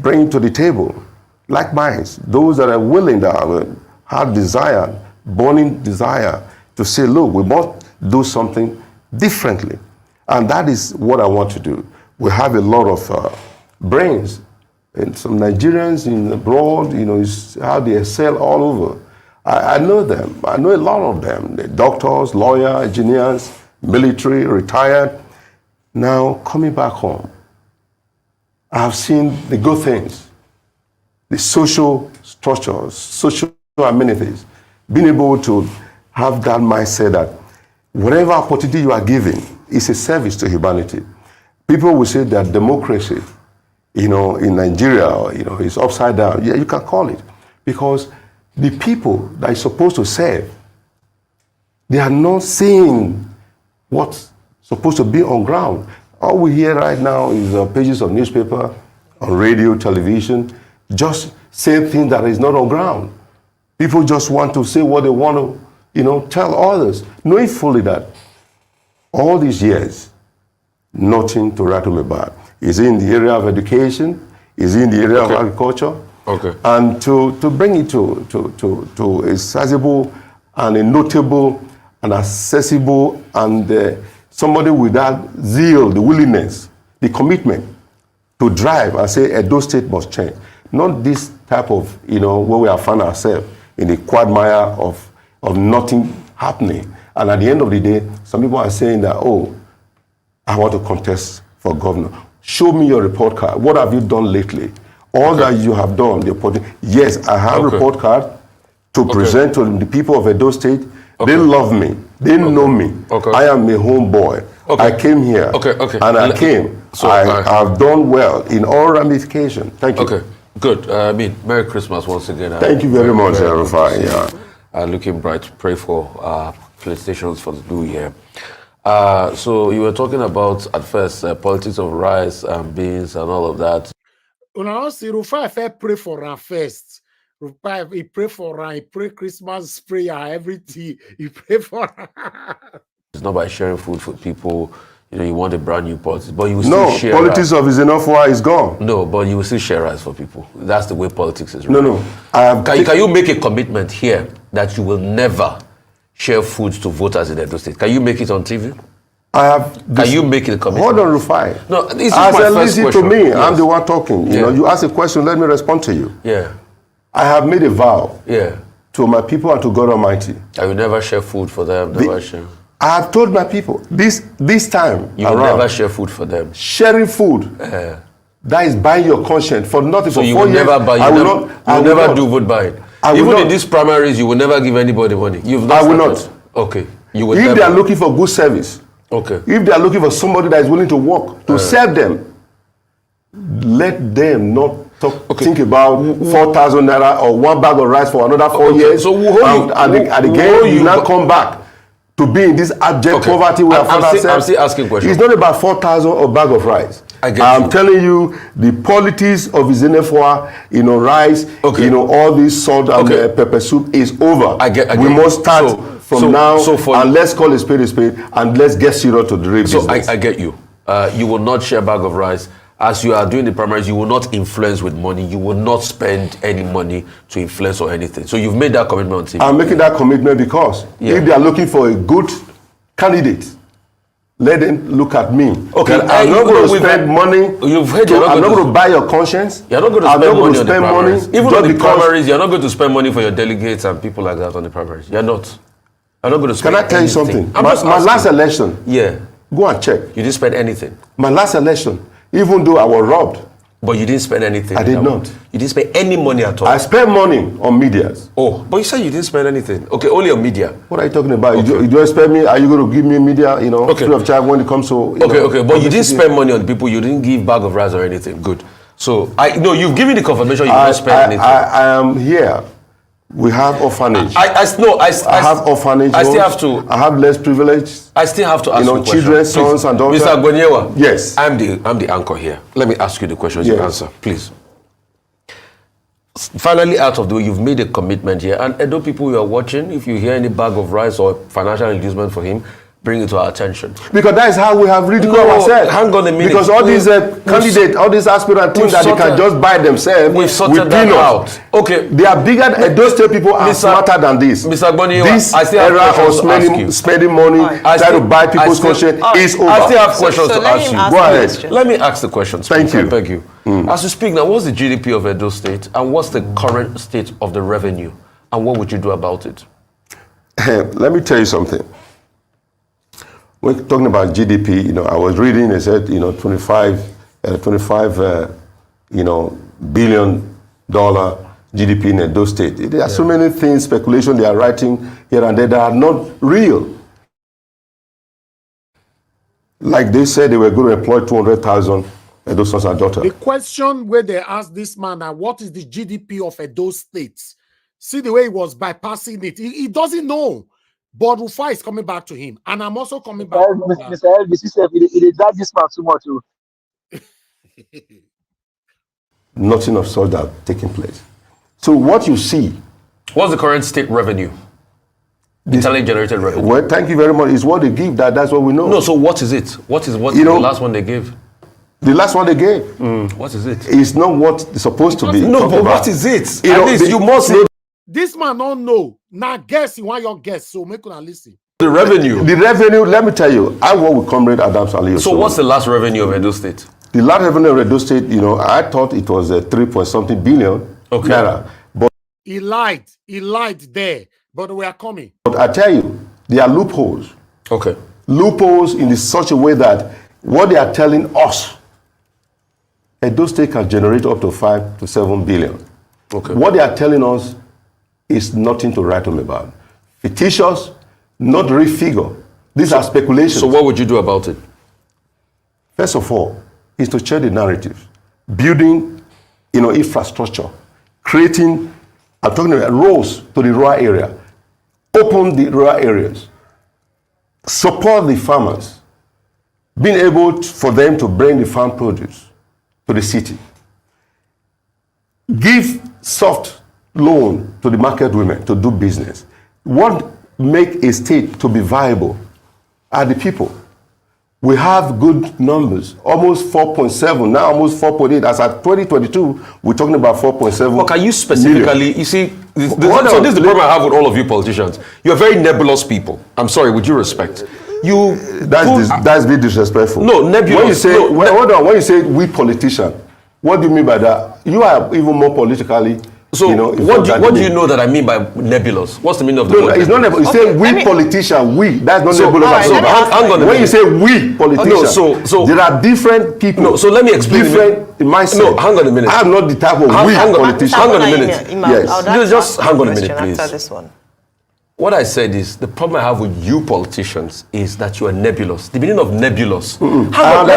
bring to the table like minds, those that are willing, that have desire, burning desire to say, look, we must do something differently. And that is what I want to do. We have a lot of brains, and some Nigerians in abroad, it's how they excel all over. I know them. I know a lot of them. They're doctors, lawyers, engineers, military, retired. Now, coming back home, I've seen the good things, the social structures, social amenities, being able to have that mindset that whatever opportunity you are given is a service to humanity. People will say that democracy, in Nigeria, is upside down. Yeah, you can call it, because the people that are supposed to serve, they are not seeing what's supposed to be on ground. All we hear right now is pages of newspaper, on radio, television, just saying things that is not on ground. People just want to say what they want to, tell others, knowing fully that all these years, nothing to rattle me about. Is it in the area of education? Is it in the area of agriculture? Okay. And to bring it to a sizable and a notable and accessible and somebody with that zeal, the willingness, the commitment to drive and say Edo State must change. Not this type of, where we have found ourselves in the quagmire of nothing happening. And at the end of the day, some people are saying that, oh, I want to contest for governor. Show me your report card. What have you done lately? All that you have done, yes, I have a report card to present to the people of Edo State. They love me. They know me. I am a homeboy. I came here and I came. So I have done well in all ramifications. Thank you. Good. Merry Christmas once again. Thank you very much, Rufai. Yeah. Looking bright. Pray for felicitations for the new year. So you were talking about at first politics of rice and beans and all of that. When I see Rufai, if I pray for her first, Rufai, he pray for her, he pray Christmas prayer, everything, he pray for her. It's not by sharing food for people. You want a brand new politics, but you will still share. No, politics of is enough for is gone. No, but you will still share rice for people. That's the way politics is. Right? No. Can you make a commitment here that you will never share food to voters in Edo State? Can you make it on TV? Can you make it a commitment? Hold on, Rufai. No, this is my first question. Listen to me. Yes. I'm the one talking. You ask a question, let me respond to you. Yeah. I have made a vow. Yeah. To my people and to God Almighty. I will never share food for them. Never share. I have told my people this time you will never share food for them. Sharing food. That is buying your conscience for nothing. So for you 4 will years. Never buy. You will never do vote buying. Even in these primaries, you will never give anybody money. I will not. Okay. You will. If they are looking for good service. Okay. If they are looking for somebody that is willing to work to serve them, let them not think about 4,000 naira or one bag of rice for another 4 years. So and again, you now come back to be in this abject poverty we have found ourselves. I'm still asking questions. It's not about 4,000 or bag of rice. I'm telling you, the politics of Izenefwa, rice, all this salt and pepper soup is over. We must start from now and let's call a spade and let's get serious to the real business. So I get you. You will not share a bag of rice. As you are doing the primaries, you will not influence with money. You will not spend any money to influence or anything. So you've made that commitment on TV. I'm making that commitment because if they are looking for a good candidate, let them look at me. Okay, I'm not going to spend money. I'm not going to buy your conscience. You're not going to spend money on the primaries. Even on the primaries, you're not going to spend money for your delegates and people like that on the primaries. You're not. I'm not going to spend. Can I tell you something? My last election. Yeah. Go and check. You didn't spend anything. My last election, even though I was robbed. But you didn't spend anything. I did not. You didn't spend any money at all. I spent money on media. Oh, but you said you didn't spend anything. Okay, only on media. What are you talking about? Okay. You expect me? Are you going to give me media? Free of charge when it comes to. Okay. But you didn't spend money on people. You didn't give bag of rice or anything. Good. So you've given the confirmation you didn't spend anything. I am here. We have orphanage. I have orphanage. I still have to. I have less privilege. I still have to ask you a question. Children, sons, and daughters. Mr. Agbonayinma. Yes. I'm the anchor here. Let me ask you the questions you answer, please. Finally, out of the way, you've made a commitment here, and Edo people you are watching, if you hear any bag of rice or financial inducement for him, bring it to our attention. Because that is how we have ridiculed ourselves. Hang on a minute. Because all these candidates, all these aspirants think that they can just buy themselves. We've sorted that out. Okay. They are bigger. Those state people are smarter than this. Mr. Agbonayinma, this era of spending money, trying to buy people's conscience is over. I still have questions to ask you. Go ahead. Let me ask the questions. Thank you. Thank you. As you speak now, what's the GDP of Edo State, and what's the current state of the revenue, and what would you do about it? Let me tell you something. We're talking about GDP. I was reading. They said, 25 billion GDP in Edo State. There are so many things, speculation they are writing here and there that are not real. Like they said, they were going to employ 200,000 Edo sons and daughters. The question where they asked this man, what is the GDP of Edo State? See the way he was bypassing it. He doesn't know. But Rufai is coming back to him. And I'm also coming back to Mr. Elvis, it dragged this man too much. Nothing of sort that taking place. So what you see. What's the current state revenue? Internally generated revenue. Well, thank you very much. It's what they give. That's what we know. No, so what is it? What is the last one they gave? The last one they gave. What is it? It's not what it's supposed to be. No, but what is it? At least you must know. This man don't know. Now guess you want your guess, so make una listen. The revenue. The revenue, let me tell you, I work with Comrade Adams Ali. So what's the last revenue of Edo State? The last revenue of Edo State, I thought it was 3-point-something billion naira. But he lied there, but we are coming. But I tell you, there are loopholes. Okay. Loopholes in such a way that what they are telling us, Edo State can generate up to 5 to 7 billion. Okay. What they are telling us is nothing to write home about. Fictitious, not real figure. These are speculations. So what would you do about it? First of all, is to change the narrative. Building infrastructure, creating, I'm talking about roads to the rural area, open the rural areas, support the farmers, being able for them to bring the farm produce to the city, give soft loan to the market women to do business. What make a state to be viable are the people. We have good numbers, almost 4.7, now almost 4.8. As at 2022, we're talking about 4.7. But can you specifically, you see, this is the problem I have with all of you politicians. You're very nebulous people. I'm sorry, with due respect. That's being disrespectful. No, nebulous. When you say, hold on, when you say we politicians, what do you mean by that? You are even more politically. So what do you know that I mean by nebulous? What's the meaning of the word? It's not nebulous. You say we politicians, we. That's not nebulous at all. When you say we politicians, there are different people. No, so let me explain. Different mindset. No, hang on a minute. I'm not the type of we politicians. Hang on a minute. Yes. Just hang on a minute, please. After this one. What I said is, the problem I have with you politicians is that you are nebulous. The meaning of nebulous. Let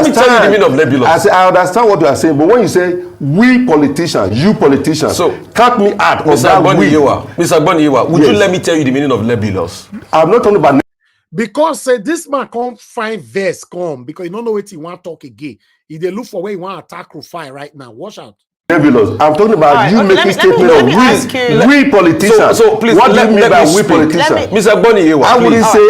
me tell you the meaning of nebulous. I understand what you are saying, but when you say we politicians, you politicians, so cut me out of that we. Mr. Agbonayinma, would you let me tell you the meaning of nebulous? I'm not talking about because this man can't find verse come because he don't know what he want to talk again. He they look for where he want to attack Rufai right now. Watch out. Nebulous. I'm talking about making statement of we politicians. So please, what do you mean by we politicians? Mr. Agbonayinma,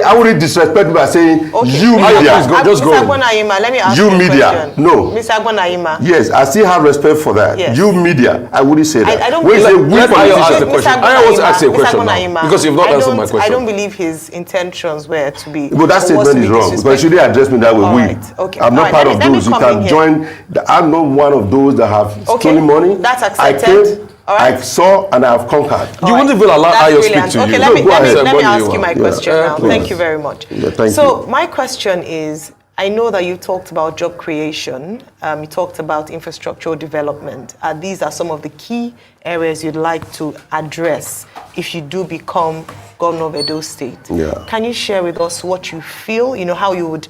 I wouldn't disrespect you by saying you media. Just go. Mr. Agbonayinma, let me ask you a media. question. No. Mr. Agbonayinma. Yes, I still have respect for that. Yes. You media. I wouldn't say that. I don't when you say we politicians, I want to ask you a question now, because you've not answered my question. I don't believe his intentions were to be. But that statement is wrong because you didn't address me that way. Okay. I'm not part of those. You can join. I'm not one of those that have stolen money. That's accepted. I came, I saw, and I have conquered. You wouldn't even allow Ayo speak to you. Okay, let me ask you my question now. Thank you very much. So my question is, I know that you talked about job creation, you talked about infrastructural development. These are some of the key areas you'd like to address if you do become governor of Edo State. Yeah. Can you share with us what you feel, how you would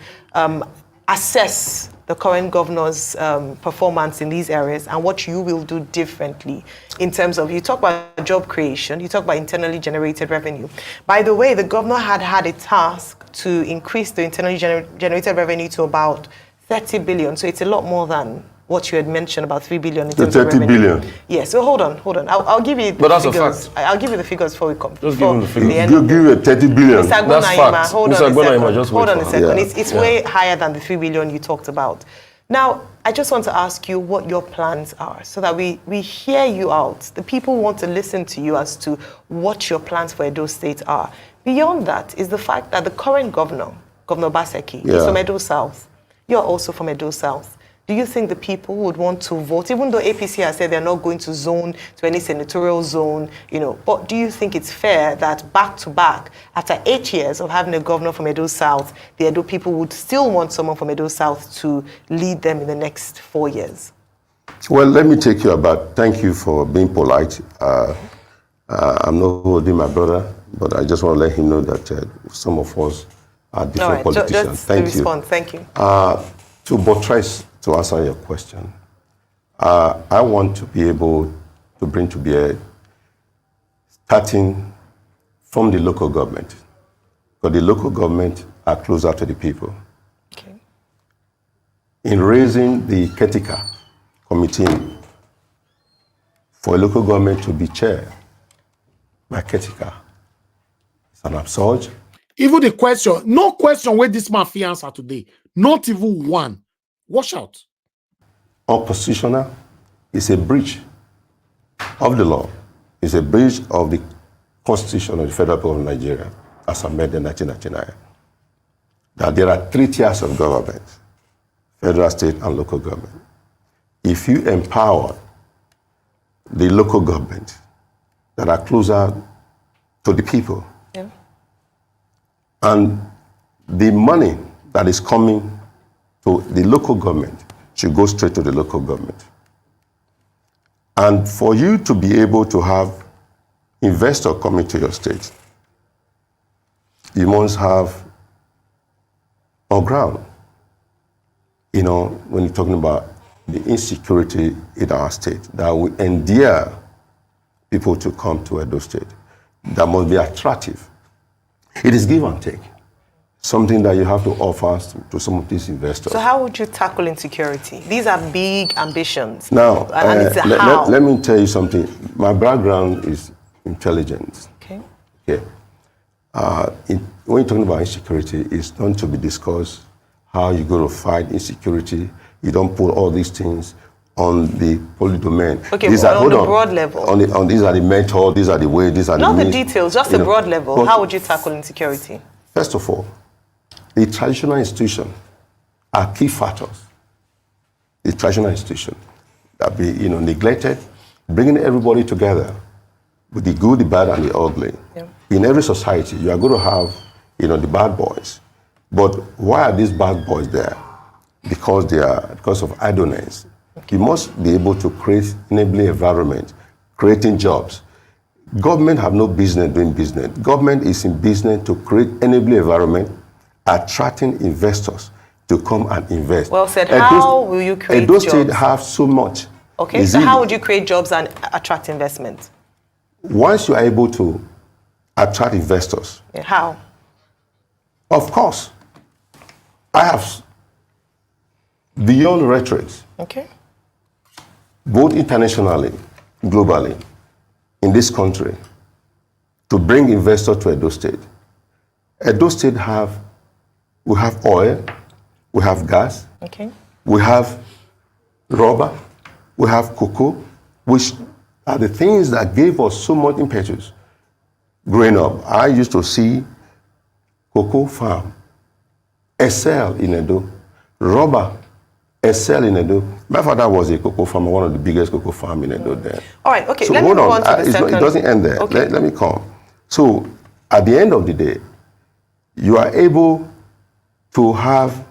assess the current governor's performance in these areas and what you will do differently in terms of, you talk about job creation, you talk about internally generated revenue. By the way, the governor had a task to increase the internally generated revenue to about 30 billion. So it's a lot more than what you had mentioned, about 3 billion in terms of revenue. 30 billion. Yes, so hold on. I'll give you the but that's figures. A fact. I'll give you the figures before we come. Just give him the figures. Give you 30 billion. Mr. Agbonayinma, hold on a second. Yeah. It's way higher than the 3 billion you talked about. Now, I just want to ask you what your plans are so that we hear you out. The people want to listen to you as to what your plans for Edo State are. Beyond that is the fact that the current governor, Governor Baseki, is from Edo South. You're also from Edo South. Do you think the people would want to vote, even though APC has said they're not going to zone to any senatorial zone, but do you think it's fair that back to back, after 8 years of having a governor from Edo South, the Edo people would still want someone from Edo South to lead them in the next 4 years? Well, let me take you aback. Thank you for being polite. I'm not holding my brother, but I just want to let him know that some of us are different politicians. Thank you. Thank you. To buttress, to answer your question, I want to be able to bring to bear, starting from the local government, because the local government are closer to the people. Okay. In raising the Ketika committee for a local government to be chaired by Ketika, it's an absurd. Even the question, no question where this man fi answer today, not even one. Watch out. Unconstitutional is a breach of the law. It's a breach of the Constitution of the Federal Republic of Nigeria as amended in 1999. That there are 3 tiers of government, federal, state, and local government. If you empower the local government that are closer to the people, and the money that is coming to the local government should go straight to the local government. And for you to be able to have investor coming to your state, you must have on ground. When you're talking about the insecurity in our state that will endear people to come to Edo State, that must be attractive. It is give and take, something that you have to offer to some of these investors. So how would you tackle insecurity? These are big ambitions. Now, and it's how. let me tell you something. My background is intelligence. Okay. Yeah. When you're talking about insecurity, it's not to be discussed how you're going to fight insecurity. You don't put all these things on the public domain. Okay, but on the broad level. On these are the mentors, these are the way, these are not the the details, just the broad level. How would you tackle insecurity? First of all, the traditional institutions are key factors. The traditional institution that be neglected, bringing everybody together with the good, the bad, and the ugly. Yeah. In every society, you are going to have the bad boys. But why are these bad boys there? Because of idleness. You must be able to create enabling environment, creating jobs. Government have no business doing business. Government is in business to create enabling environment, attracting investors to come and invest. Well said. How will you create jobs? Edo State have so much. Okay, so how would you create jobs and attract investment? Once you are able to attract investors. Yeah, how? Of course. I have beyond rhetoric. Okay. Both internationally, globally, in this country, to bring investors to Edo State. Edo State we have oil, we have gas, okay. We have rubber, we have cocoa, which are the things that gave us so much impetus. Growing up, I used to see cocoa farm excel in Edo, rubber excel in Edo. My father was a cocoa farmer, one of the biggest cocoa farms in Edo there. All right, okay, so let me move on to the second. It doesn't end there. Okay. Let me come. So at the end of the day, you are able to have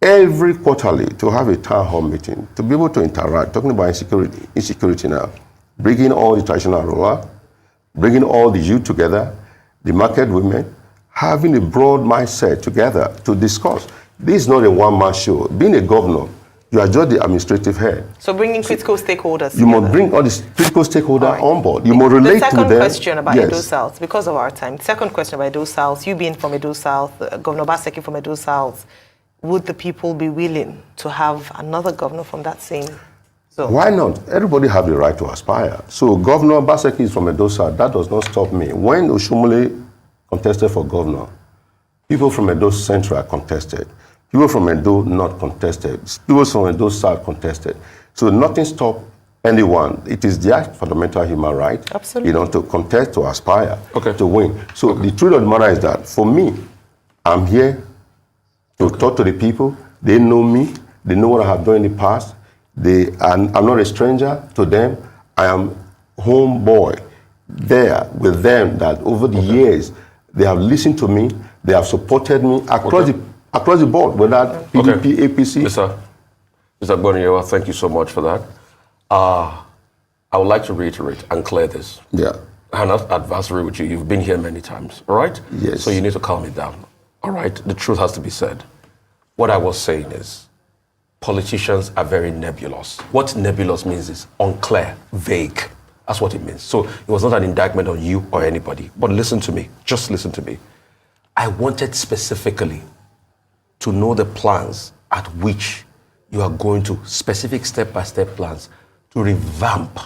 every quarterly, to have a town hall meeting, to be able to interact, talking about insecurity now, bringing all the traditional rulers, bringing all the youth together, the market women, having a broad mindset together to discuss. This is not a one-man show. Being a governor, you are just the administrative head. So bringing critical stakeholders You must bring all these critical stakeholders on board. You must relate to them. The second question about Edo South, because of our time. Second question about Edo South, you being from Edo South, Governor Obaseki from Edo South, would the people be willing to have another governor from that same zone? Why not? Everybody have the right to aspire. So Governor Obaseki is from Edo South. That does not stop me. When Oshomole contested for governor, people from Edo Central contested. People from Edo North contested. People from Edo South contested. So nothing stopped anyone. It is their fundamental human right, absolutely, to contest, to aspire, to win. So the truth of the matter is that for me, I'm here to talk to the people. They know me. They know what I have done in the past. I'm not a stranger to them. I am homeboy there with them that over the years, they have listened to me. They have supported me across the board, whether PDP, APC. Mr. Agbonayinma, thank you so much for that. I would like to reiterate and clear this. Yeah. I'm not adversary with you. You've been here many times, all right? Yes. So you need to calm it down, all right? The truth has to be said. What I was saying is, politicians are very nebulous. What nebulous means is unclear, vague. That's what it means. So it was not an indictment on you or anybody. But listen to me. Just listen to me. I wanted specifically to know the plans at which you are going to, specific step-by-step plans to revamp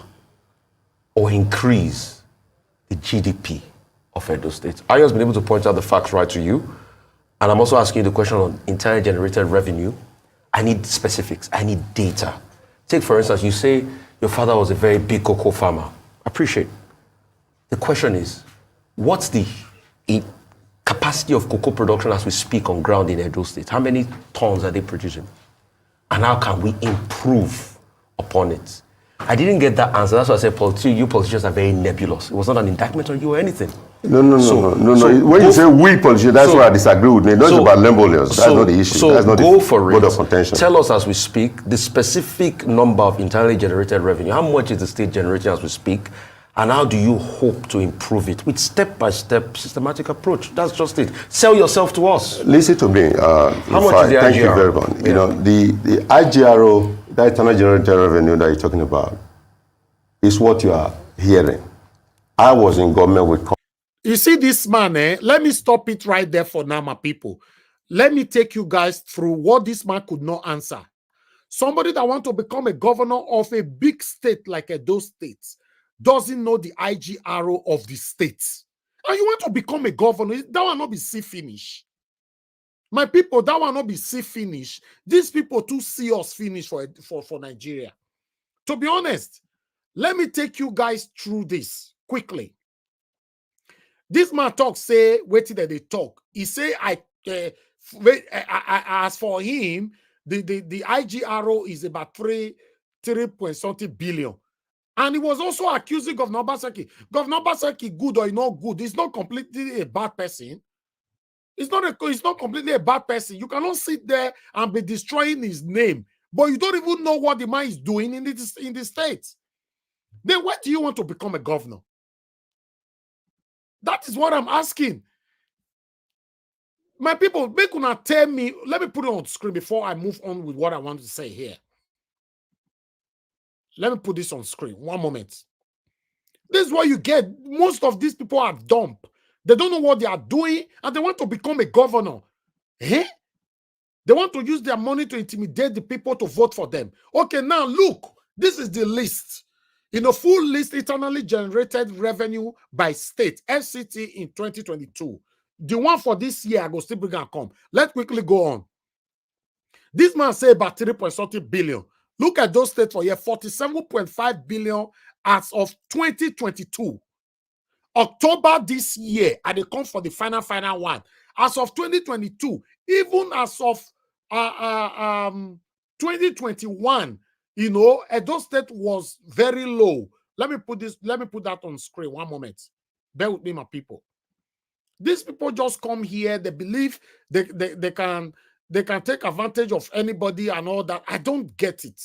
or increase the GDP of Edo State. I have been able to point out the facts right to you. And I'm also asking you the question on internally generated revenue. I need specifics. I need data. Take, for instance, you say your father was a very big cocoa farmer. Appreciate. The question is, what's the capacity of cocoa production as we speak on ground in Edo State? How many tons are they producing? And how can we improve upon it? I didn't get that answer. That's why I said, you politicians are very nebulous. It was not an indictment on you or anything. No. When you say we politicians, that's why I disagree with me. It's not about nebulous. That's not the issue. So that's not go the for board it. of contention. Tell us as we speak the specific number of internally generated revenue. How much is the state generating as we speak? And how do you hope to improve it with step-by-step systematic approach? That's just it. Sell yourself to us. Listen to me. How much is the IGRO? Thank you very much. Yeah. The IGRO that internal generated revenue that you're talking about is what you are hearing. I was in government with... You see this man, let me stop it right there for now, my people. Let me take you guys through what this man could not answer. Somebody that wants to become a governor of a big state like Edo State doesn't know the IGRO of the state. And you want to become a governor, that will not be see finish. My people, that will not be see finish. These people too see us finish for Nigeria. To be honest, let me take you guys through this quickly. This man talk say, wait till they talk. He say, as for him, the IGRO is about 3 point something billion. And he was also accusing Governor Obaseki. Governor Obaseki, good or not good, he's not completely a bad person. It's not completely a bad person. You cannot sit there and be destroying his name, but you don't even know what the man is doing in the States. Then why do you want to become a governor? That is what I'm asking. My people, make una tell me, let me put it on the screen before I move on with what I want to say here. Let me put this on screen. One moment. This is what you get. Most of these people are dumb. They don't know what they are doing, and they want to become a governor. Eh? They want to use their money to intimidate the people to vote for them. Okay, now look. This is the list. In a full list, internally generated revenue by state, FCT in 2022. The one for this year, I go still bring and come. Let's quickly go on. This man say about 3 point something billion. Look at those states for here, 47.5 billion as of 2022. October this year, and they come for the final one. As of 2022, even as of 2021, you know, Edo State was very low. Let me put that on screen. One moment. Bear with me, my people. These people just come here. They believe they can take advantage of anybody and all that. I don't get it.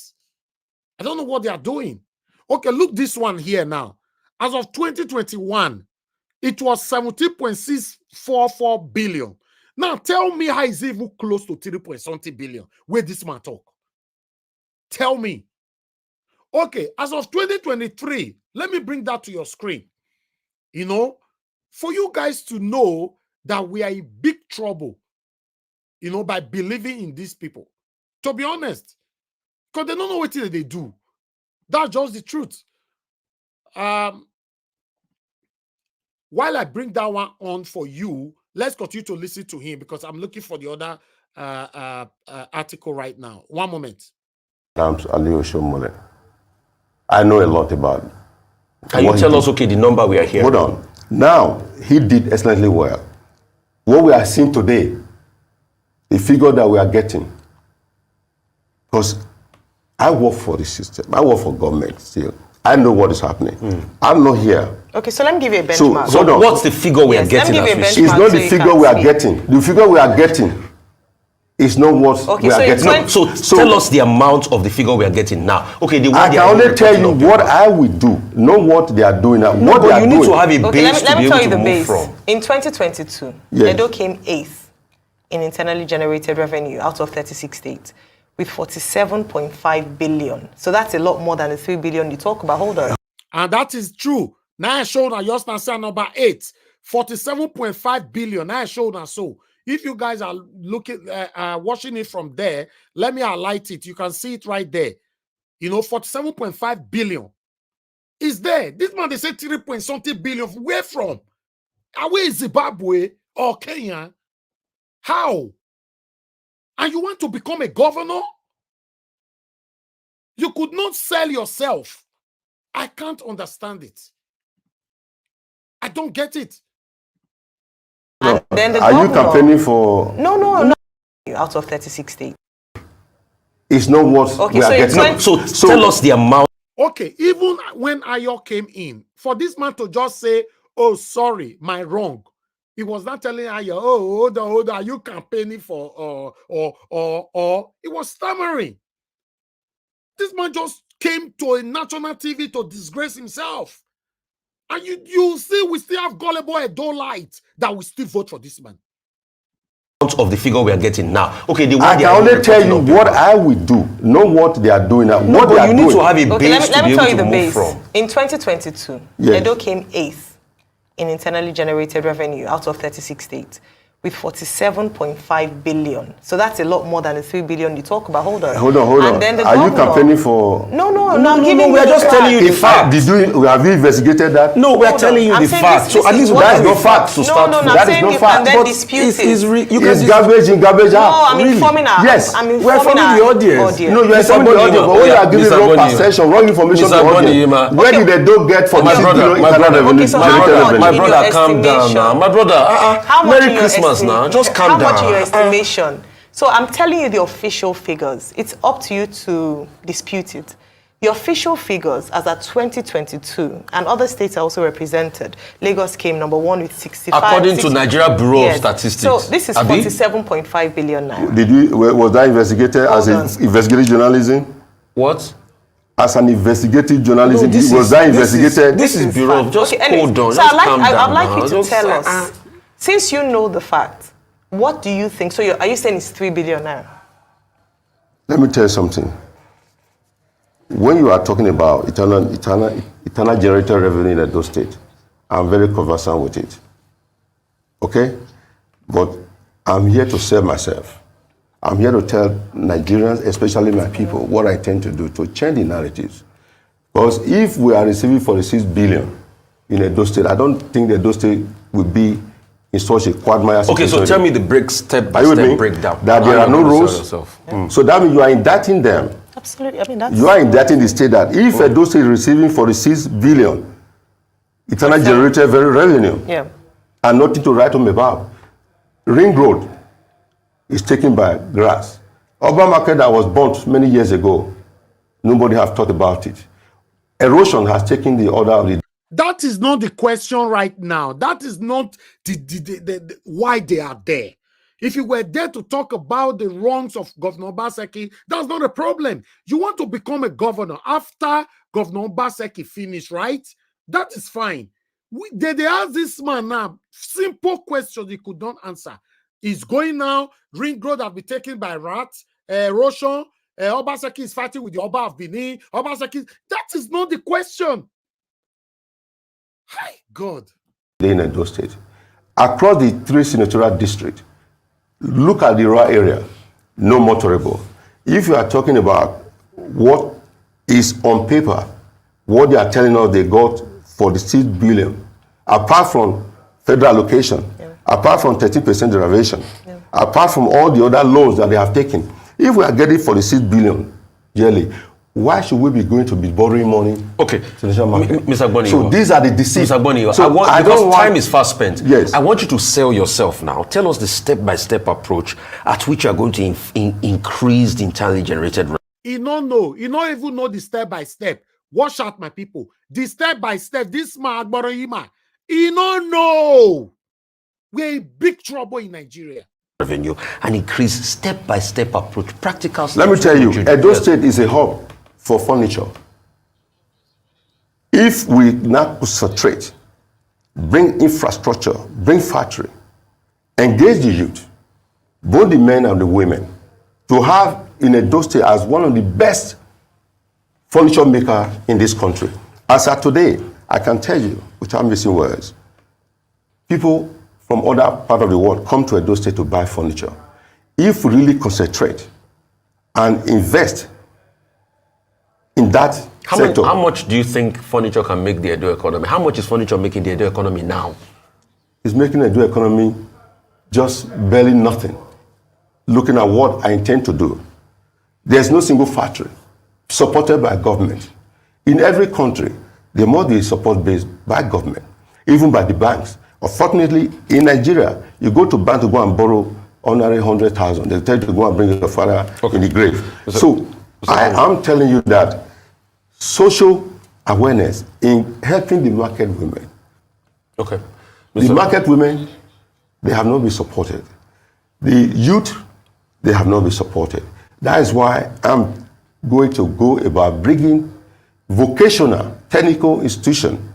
I don't know what they are doing. Okay, look this one here now. As of 2021, it was 17.644 billion. Now tell me how is it even close to 3 point something billion where this man talk. Tell me. Okay, as of 2023, let me bring that to your screen. You know, for you guys to know that we are in big trouble, you know, by believing in these people. To be honest, because they don't know what they do. That's just the truth. While I bring that one on for you, let's continue to listen to him because I'm looking for the other article right now. One moment. I know a lot about it. Can you tell us, okay, the number we are hearing? Hold on. Now, he did excellently well. What we are seeing today, the figure that we are getting, because I work for the system, I work for government still. I know what is happening. I'm not here. Okay, so let me give you a benchmark. So what's the figure we are getting? It's not the figure we are getting. The figure we are getting is not what we are getting. No, so tell us the amount of the figure we are getting now. Okay, I can only tell you what I will do, not what they are doing now. No, but you need to have a base to be able to move from. In 2022, Edo came 8th in internally generated revenue out of 36 states with 47.5 billion. So that's a lot more than the 3 billion you talk about. Hold on. And that is true. Now I showed on your number 8, 47.5 billion. Now I showed on so. If you guys are looking, watching it from there, let me highlight it. You can see it right there. You know, 47.5 billion is there. This man, they say 3 point something billion. Where from? Away in Zimbabwe or Kenya? How? And you want to become a governor? You could not sell yourself. I can't understand it. I don't get it. No. Then are you campaigning for? No. Out of 36 states. It's not what we are getting. So tell us the amount. Okay, even when Ayo came in, for this man to just say, oh, sorry, my wrong. He was not telling Ayo, oh, hold on, are you campaigning for, or he was stammering. This man just came to a national TV to disgrace himself. And you see, we still have gullible Edo light that will still vote for this man. of the figure we are getting now. Okay, the one I can only tell you what I will do, not what they are doing now. No, what but they you are need doing. to have a Okay, base let to me be tell able you to the move base. from. In 2022, Yes. Edo came 8th in internally generated revenue out of 36 states with 47.5 billion. So that's a lot more than the 3 billion you talk about. Hold on. Hold on. And then the Are you governor- campaigning for? No, we are just telling you the facts. Have you investigated that? No, we are Hold telling on. you I'm the saying facts. this So at is least what that is we- no facts to start with. I'm That is saying no you fact. can then But dispute It's it. It's garbage in, garbage out. No, I'm Really? informing our Yes. I'm We're informing informing our the audience. No, you are Mr. informing the Agbonayinma, audience, but when you are giving Mr. wrong Agbonayinma. perception, wrong information to Mr. the audience, Agbonayinma. where did they don't get for My the brother, internal revenue? Okay, so how generated much revenue? My in your brother, calm down estimation? now. My brother, How much Merry in your Christmas now. Just calm How down. much in your estimation? So I'm telling you the official figures. It's up to you to dispute it. The official figures as at 2022, and other states are also represented. Lagos came number 1 with 65. According to Nigeria Bureau Yes. of Statistics. So this is Abi? 47.5 billion naira. Was that investigated as Hold an on. investigative journalism? What? As an investigative journalism, No, this was is- that this is- investigated? this is Bureau. Just Okay, anyways, hold on. So Just I'd like, calm I'd down like now. you to Just- tell us, since you know the fact, what do you think? So are you saying it's 3 billion naira? Let me tell you something. When you are talking about eternal generated revenue in those states, I'm very conversant with it. Okay? But I'm here to save myself. I'm here to tell Nigerians, especially my people, what I intend to do to change the narratives. Because if we are receiving 46 billion in Edo State, I don't think that Edo State will be in such a quagmire Okay, situation. so tell me the step by Are you with me? step breakdown. That there How are you no gonna rules. sell yourself? So that means you are indicting them. Absolutely. I mean, that's... You are indicting the state that if Edo State is receiving 46 billion eternal generated revenue Yeah. and nothing to write home about, Ring Road is taken by grass. Urban market that was burnt many years ago, nobody have thought about it. Erosion has taken the order of the That is not the question right now. That is not the why they are there. If you were there to talk about the wrongs of Governor Obaseki, that's not a problem. You want to become a governor after Governor Obaseki finished, right? That is fine. They asked this man now, simple question he could not answer. He's going now, Ring Road have been taken by rats, erosion, Obaseki is fighting with the Oba of Benin, Obaseki, that is not the question. Hi, God. in Edo State. Across the 3 senatorial districts, look at the rural area, no motorable. If you are talking about what is on paper, what they are telling us they got for the 6 billion, apart from federal allocation, apart from 30% derivation, apart from all the other loans that they have taken, if we are getting 46 billion yearly, why should we be going to be borrowing money? Okay, Mr. Agbonayinma. So these are the deceits. Mr. Agbonayinma, So because time is fast spent. Yes. I want you to sell yourself now. Tell us the step-by-step approach at which you are going to increase the internally generated revenue. He don't know. He don't even know the step-by-step. Watch out, my people. The step-by-step, this man, Agbonayinma, he don't know. We're in big trouble in Nigeria. Revenue and increase step-by-step approach, practical steps. Let me tell you, Edo Yes. State is a hub for furniture. If we now concentrate, bring infrastructure, bring factory, engage the youth, both the men and the women, to have in Edo State as one of the best furniture maker in this country. As of today, I can tell you, without missing words, people from other parts of the world come to Edo State to buy furniture. If we really concentrate and invest in that sector. How much do you think furniture can make the Edo economy? How much is furniture making the Edo economy now? It's making the Edo economy just barely nothing. Looking at what I intend to do. There's no single factory supported by government. In every country, there must be support based by government, even by the banks. Unfortunately, in Nigeria, you go to bank to go and borrow ordinary 100,000. They tell you to go and bring your father in the grave. So I am telling you that social awareness in helping the market women. Okay. The market women, they have not been supported. The youth, they have not been supported. That is why I'm going to go about bringing vocational, technical institution,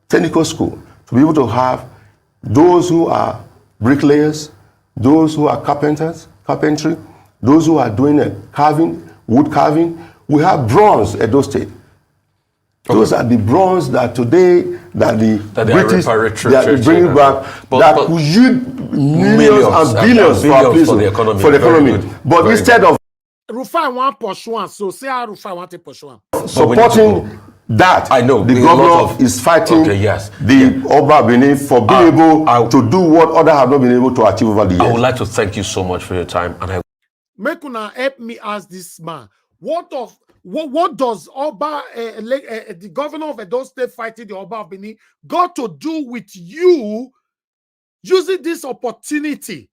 technical school, to be able to have those who are bricklayers, those who are carpentry, those who are doing carving, wood carving. We have bronze at those State. Those are the bronze that today that British they are bringing back that could yield millions and billions for the economy. But instead of Rufai want Poshwan, so say how Rufai want to Poshwan. supporting that, I know the governor is fighting the Oba Benin for being able to do what others have not been able to achieve over the years. I would like to thank you so much for your time, and Make una help me ask this man. What does Oba, the governor of Edo State fighting the Oba of Benin, got to do with you using this opportunity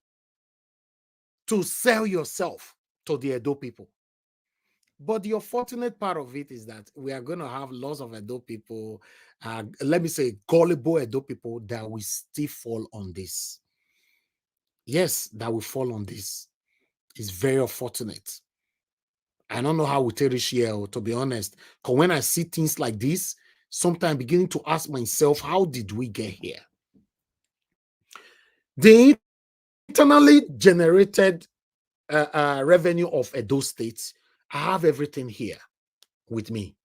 to sell yourself to the Edo people? But the unfortunate part of it is that we are going to have lots of Edo people, let me say gullible Edo people that will still fall on this. Yes, that will fall on this. It's very unfortunate. I don't know how we take this here, to be honest. Because when I see things like this, sometimes I'm beginning to ask myself, how did we get here? The internally generated revenue of Edo State, I have everything here with me.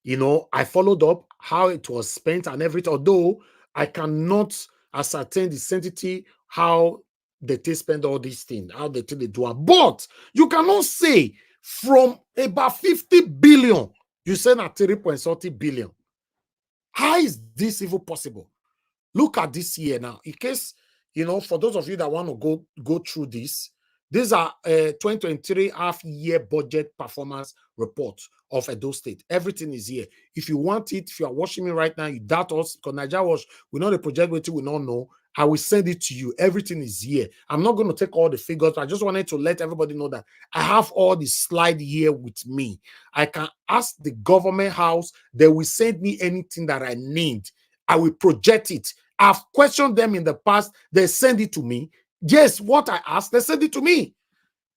You know, I followed up how it was spent and everything, although I cannot ascertain the sanctity, how they spend all these things, how they do it. But you cannot say from about 50 billion, you send at 3.30 billion. How is this even possible? Look at this year now. In case, you know, for those of you that want to go through this, these are 2023 half-year budget performance report of Edo State. Everything is here. If you want it, if you are watching me right now, you doubt us, because Nigeria Watch, we know the project which we don't know. I will send it to you. Everything is here. I'm not going to take all the figures. I just wanted to let everybody know that I have all the slide here with me. I can ask the government house. They will send me anything that I need. I will project it. I've questioned them in the past. They send it to me. Yes, what I asked, they send it to me.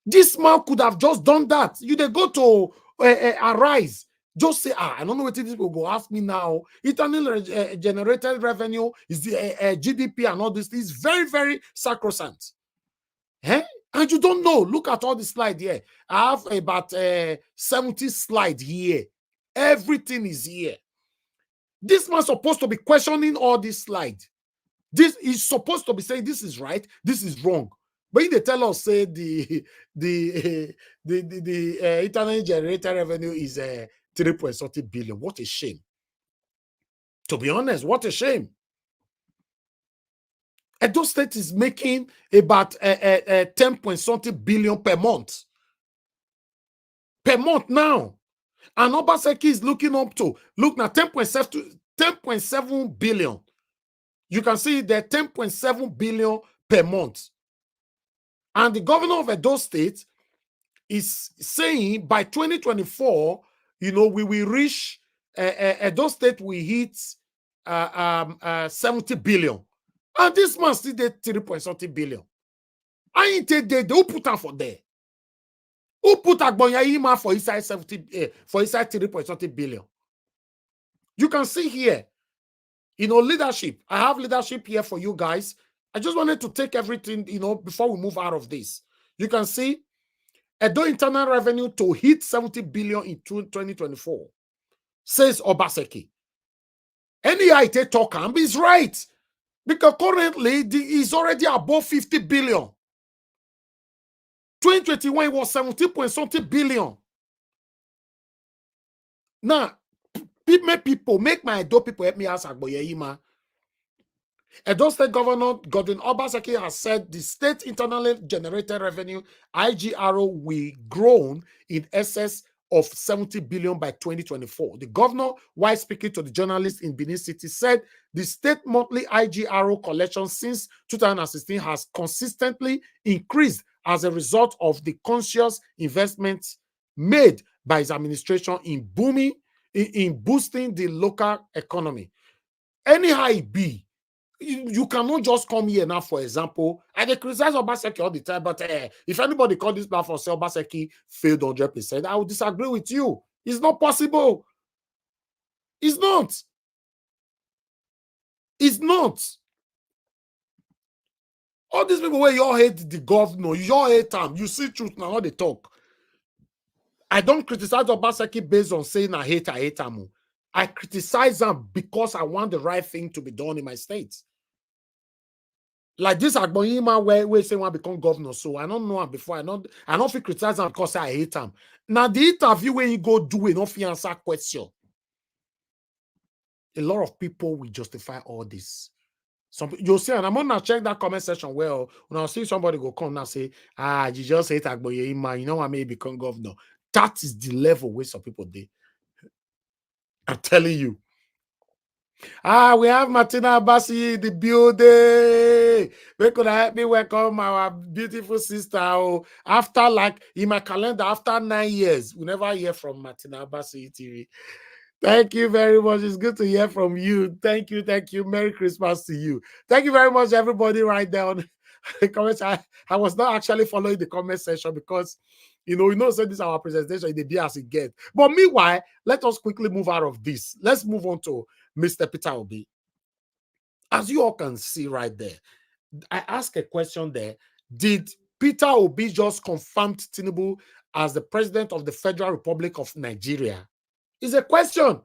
This man could have just done that. You they go to Arise. Just say, I don't know what this will go ask me now. Internally generated revenue is the GDP and all this is very, very sacrosanct. Eh? And you don't know. Look at all the slides here. I have about 70 slides here. Everything is here. This man's supposed to be questioning all these slides. This is supposed to be saying this is right, this is wrong. But if they tell us, say the internally generated revenue is 3.30 billion. What a shame. To be honest, what a shame. Edo State is making about 10.something billion per month. Per month now. And Obaseki is looking up to, look now, 10.7 billion. You can see that 10.7 billion per month. And the governor of Edo State is saying by 2024, you know, we will reach, Edo State will hit 70 billion. And this man still did 3.something billion. I ain't take they who put her for there. Who put Agbonayinma for inside 3.something billion? You can see here, you know, leadership. I have leadership here for you guys. I just wanted to take everything, you know, before we move out of this. You can see Edo internal revenue to hit 70 billion in 2024, says Obaseki. Any IT talk is right. Because currently, it's already above 50 billion. 2021 was 17.something billion. Now, make my Edo people help me ask Agbonayinma. Edo State Governor Godwin Obaseki has said the state internally generated revenue, IGRO, will grow in excess of 70 billion by 2024. The governor, while speaking to the journalists in Benin City, said the state monthly IGRO collection since 2016 has consistently increased as a result of the conscious investments made by his administration in boosting the local economy. Anyhow it be, you cannot just come here now, for example, and they criticize Obaseki all the time, but if anybody call this platform say Obaseki failed 100%, I would disagree with you. It's not possible. It's not. It's not. All these people where you all hate the governor, you all hate him. You see truth now, what they talk. I don't criticize Obaseki based on saying I hate him. I criticize them because I want the right thing to be done in my state. Like this Agbonayinma where say want become governor. So I don't know him before. I don't feel criticize him because I hate him. Now the interview when you go do it, don't answer question. A lot of people will justify all this. You'll see, and I'm gonna check that comment section. Well, when I see somebody go come and say, you just hate Agbonayinma, you know I may become governor. That is the level where some people did. I'm telling you. We have Martina Abasi in the building. They could help me welcome our beautiful sister. Oh, after like in my calendar, after 9 years, we never hear from Martina Abasi TV. Thank you very much. It's good to hear from you. Thank you. Thank you. Merry Christmas to you. Thank you very much, everybody, right there on the comments. I was not actually following the comment section because so this is our presentation in the day as it gets. But meanwhile, let us quickly move out of this. Let's move on to Mr. Peter Obi. As you all can see right there, I asked a question there. Did Peter Obi just confirm Tinubu as the president of the Federal Republic of Nigeria? It's a question.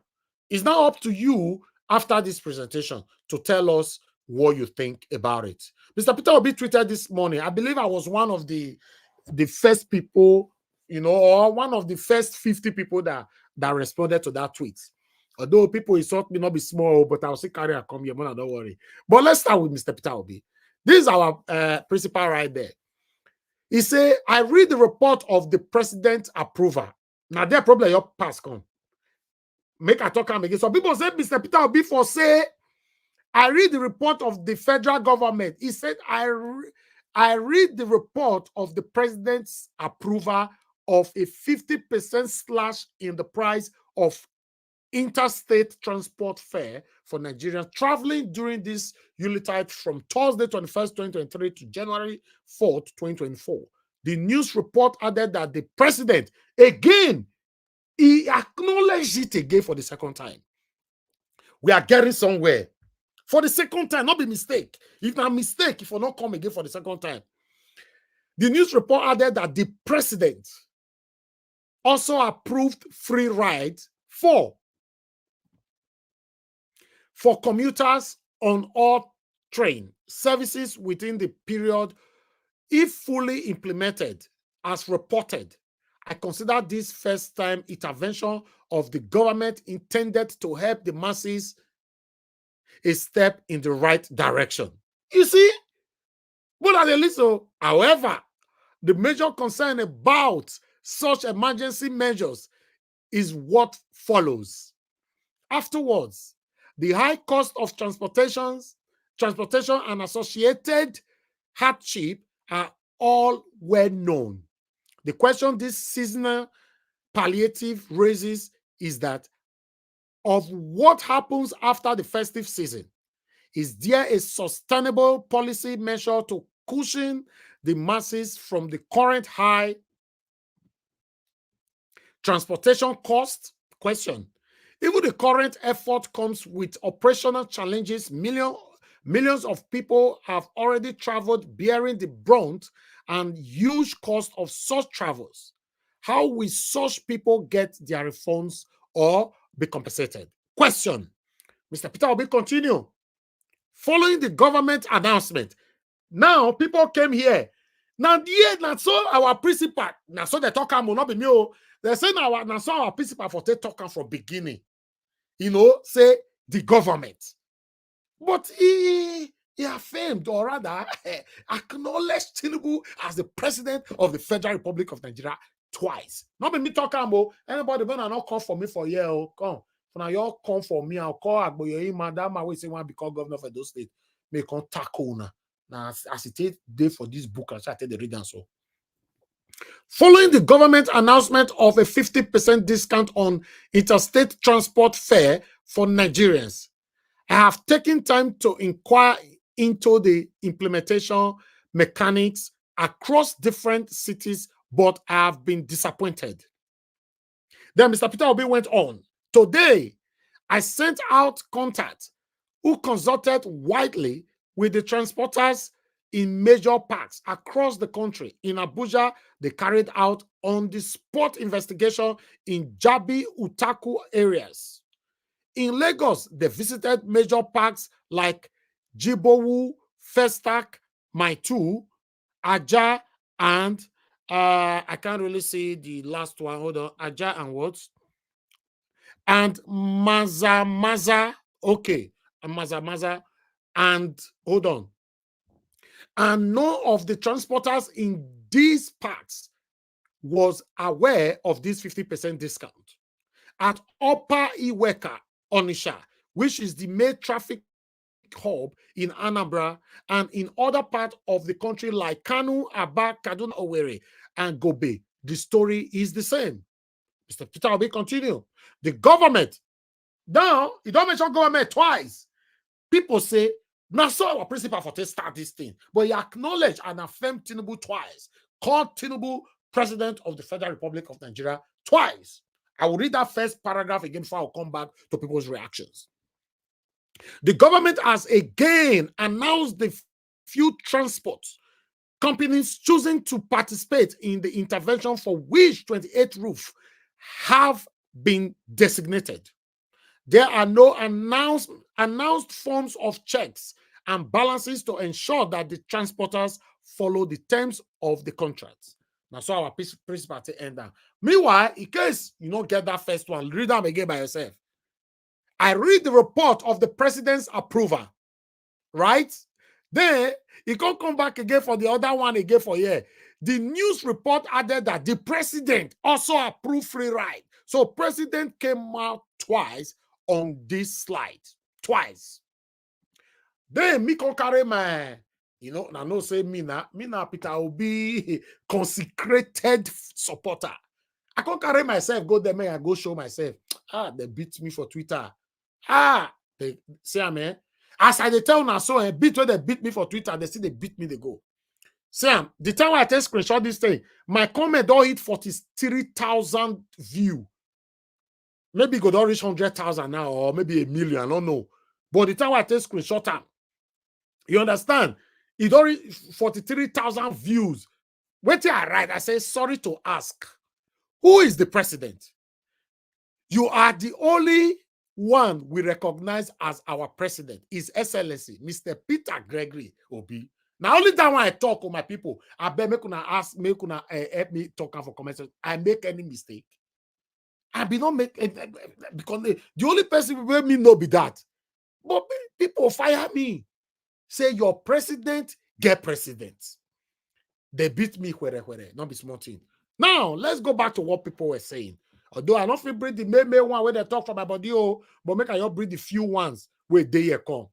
It's now up to you after this presentation to tell us what you think about it. Mr. Peter Obi tweeted this morning. I believe I was one of the first people, or one of the first 50 people that responded to that tweet. Although people insult me not be small, but I'll see carry a come here, man, don't worry. But let's start with Mr. Peter Obi. This is our principal right there. He said, I read the report of the president's approval. Now, their problem, your pass come. Make a talk again. So people say, Mr. Peter Obi for say, I read the report of the federal government. He said, I read the report of the president's approval of a 50% slash in the price of interstate transport fare for Nigerians traveling during this Yuletide from Thursday 21st, 2023 to January 4th, 2024. The news report added that the president, again, he acknowledged it again for the second time. We are getting somewhere. For the second time, not be mistake. If not mistake, if will not come again for the second time. The news report added that the president also approved free rides for commuters on all train services within the period, if fully implemented as reported. I consider this first-time intervention of the government intended to help the masses a step in the right direction. You see? But at the little, however, the major concern about such emergency measures is what follows. Afterwards, the high cost of transportation and associated hardship are all well known. The question this seasonal palliative raises is that of what happens after the festive season. Is there a sustainable policy measure to cushion the masses from the current high transportation cost? Question. Even the current effort comes with operational challenges. Millions of people have already traveled bearing the brunt and huge cost of such travels. How will such people get their refunds or be compensated? Question. Mr. Peter Obi continue. Following the government announcement, now people came here. Now, so our principal, now so they talk will not be me. They say now so our principal for they talk from beginning. Say the government. But he affirmed, or rather, acknowledged Tinubu as the president of the Federal Republic of Nigeria twice. Not be me talking about anybody when I not come for me for year. Come. Now you all come for me. I'll call Agbonayinma. That man will say want to become governor of those states. May come tackle now. As it is day for this book, I started the reading so. Following the government announcement of a 50% discount on interstate transport fare for Nigerians, I have taken time to inquire into the implementation mechanics across different cities, but I have been disappointed. Then Mr. Peter Obi went on. Today, I sent out contacts who consulted widely with the transporters in major parks across the country. In Abuja, they carried out on-the-spot investigation in Jabi, Utaku areas. In Lagos, they visited major parks like Jibowu, Festac, Maitu, Aja, and I can't really see the last one. Hold on. Aja and what? And Maza. Okay. And Maza. And hold on. And none of the transporters in these parks was aware of this 50% discount. At Upper Iweka, Onisha, which is the main traffic hub in Anambra, and in other parts of the country like Kanu, Aba, Kaduna, Owerri, and Gobe, the story is the same. Mr. Peter Obi continue. The government, now, you don't mention government twice. People say, now so our principal for to start this thing, but he acknowledged and affirmed Tinubu twice, called Tinubu President of the Federal Republic of Nigeria twice. I will read that first paragraph again before I'll come back to people's reactions. The government has again announced the few transport companies choosing to participate in the intervention for which 28 roofs have been designated. There are no announced forms of checks and balances to ensure that the transporters follow the terms of the contract. Now, so our principal to end that. Meanwhile, in case you don't get that first one, read them again by yourself. I read the report of the president's approval, right? Then he can't come back again for the other one again for here. The news report added that the president also approved free ride. So president came out twice on this slide. Twice. Then me can carry my, I know say me now Peter will be consecrated supporter. I can't carry myself, go there, man, I go show myself. They beat me for Twitter. They say, man. As I tell now, so a bit where they beat me for Twitter, they see they beat me, they go. Sam, the time I take screenshot this thing, my comment don't hit 43,000 view. Maybe go don't reach 100,000 now, or maybe 1 million, I don't know. But the time I take screenshot them, you understand? It don't reach 43,000 views. Wait till I write, I say, sorry to ask. Who is the president? You are the only one we recognize as our president. His Excellency, Mr. Peter Gregory Obi. Now, only that when I talk with my people, I bet me kuna ask, me kuna help me talk for comments. I make any mistake. I be not make because the only person who will me know be that. But people fire me. Say your president get president. They beat me where, not be small thing. Now, let's go back to what people were saying. Although I don't feel bring the main one where they talk from my body, but make I not bring the few ones where they here come.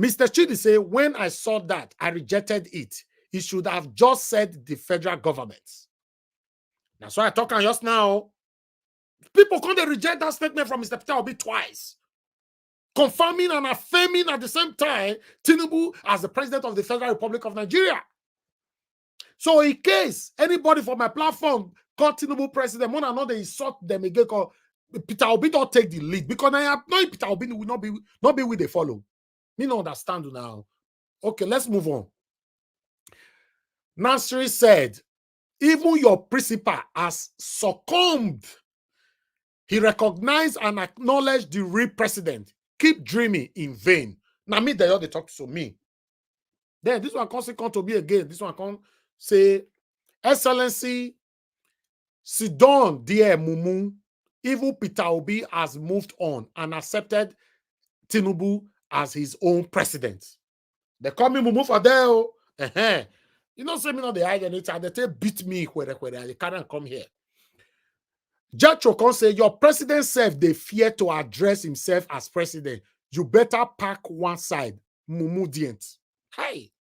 Mr. Chidi say, when I saw that, I rejected it. He should have just said the federal government. That's why I talk on just now. People can't reject that statement from Mr. Peter Obi twice. Confirming and affirming at the same time Tinubu as the president of the Federal Republic of Nigeria. So in case anybody from my platform called Tinubu president, one another insult them again, call Peter Obi don't take the lead because I am not Peter Obi will not be with the follow. Me not understand now. Okay, let's move on. Nasri said, even your principal has succumbed. He recognized and acknowledged the real president. Keep dreaming in vain. Now me they talk to me. Then this one can't come to me again. This one can't say, Excellency, sit down, dear Mumu. Even Peter Obi has moved on and accepted Tinubu as his own president. They call me Mumu for there. You know, say me not the hide anytime. They say beat me where they can't come here. Jethro can say your president self they fear to address himself as president. You better pack one side. Mumu didn't. Hey,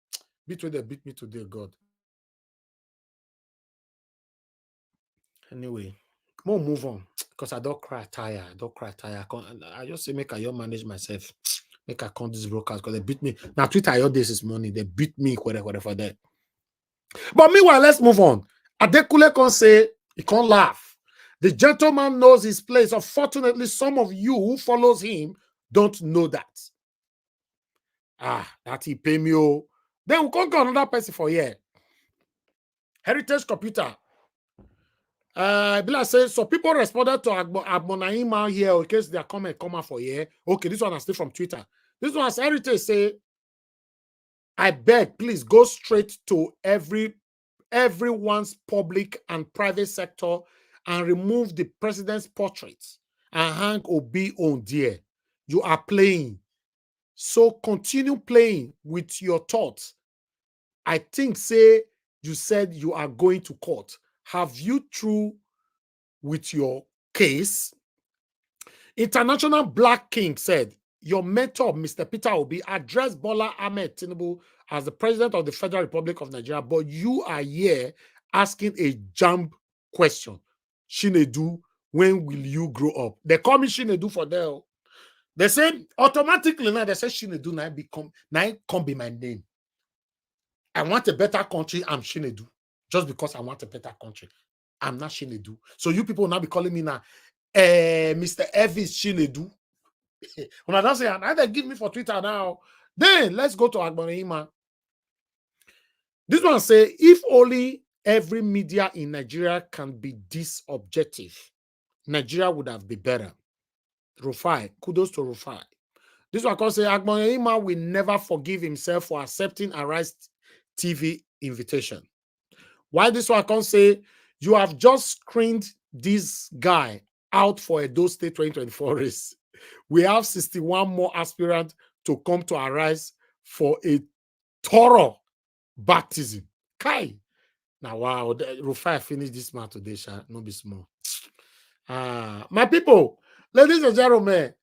beat where they beat me today, God. Anyway, more move on because I don't cry tire. I just say make I manage myself. Make I count these brokers because they beat me. Now Twitter I heard this morning. They beat me whatever for that. But meanwhile, let's move on. Adekule can say he can't laugh. The gentleman knows his place. Unfortunately, some of you who follows him don't know that. That he pay me. Then we'll conquer another person for here. Heritage Computer. Bila says, so people responded to Agbonayinma here in case their comment come out for here. Okay, this one is still from Twitter. This one has Heritage say, I beg, please go straight to everyone's public and private sector and remove the president's portraits and hang Obi on there. You are playing. So continue playing with your thoughts. I think, say, you said you are going to court. Have you through with your case? International Black King said, your mentor, Mr. Peter Obi, addressed Bola Ahmed Tinubu as the president of the Federal Republic of Nigeria, but you are here asking a jump question. Shinedu, when will you grow up? They call me Shinedu for them. They say automatically now, they say Shinedu now come be my name. I want a better country, I'm Shinedu. Just because I want a better country. I'm not Shinedu. So you people now be calling me now, Mr. Evis Shinedu. When I don't say, either give me for Twitter now. Then let's go to Agbonayinma. This one say, if only every media in Nigeria can be this objective, Nigeria would have been better. Rufai, kudos to Rufai. This one can say, Agbonayinma will never forgive himself for accepting Arise TV invitation. Why this one can say, you have just screened this guy out for Edo State 2024 race. We have 61 more aspirants to come to Arise for a thorough baptism. Kai. Now, wow, Rufai finished this man today, no be small. My people, ladies and gentlemen,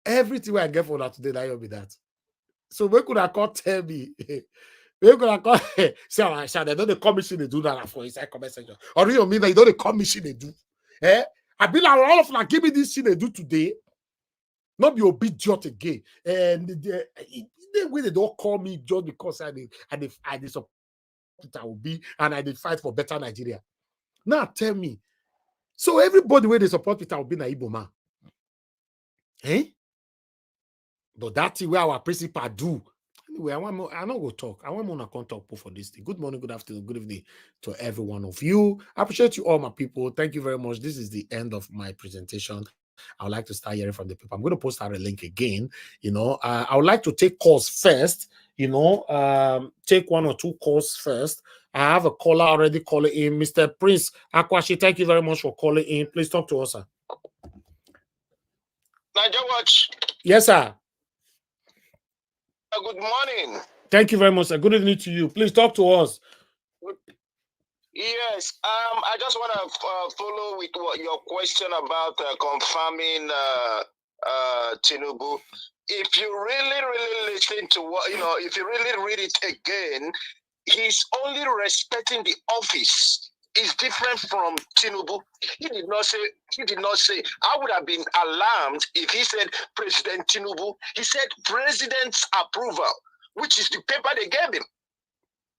everything I get for that today, that will be that. So where could I call tell me? Where could I call say, they don't commission they do that for inside comment section. Or you mean they don't commission they do? I be like all of them give me this shit they do today. Not be obedient again. And the way they don't call me just because I support I will be and I did fight for better Nigeria. Now tell me. So everybody where they support Peter will be na Igbo man. But that's where our principal do. Anyway, I don't go talk. I want more to talk for this thing. Good morning, good afternoon, good evening to every one of you. I appreciate you all, my people. Thank you very much. This is the end of my presentation. I would like to start hearing from the people. I'm going to post out a link again. I would like to take calls first. Take one or two calls first. I have a caller already calling in. Mr. Prince Akwashi, thank you very much for calling in. Please talk to us, sir. Niger Watch. Yes, sir. Good morning. Thank you very much, sir. Good evening to you. Please talk to us. Yes, I just want to follow with your question about confirming Tinubu. If you really listen to what, if you really read it again, he's only respecting the office. Is different from Tinubu. He did not say, I would have been alarmed if he said President Tinubu. He said President's approval, which is the paper they gave him,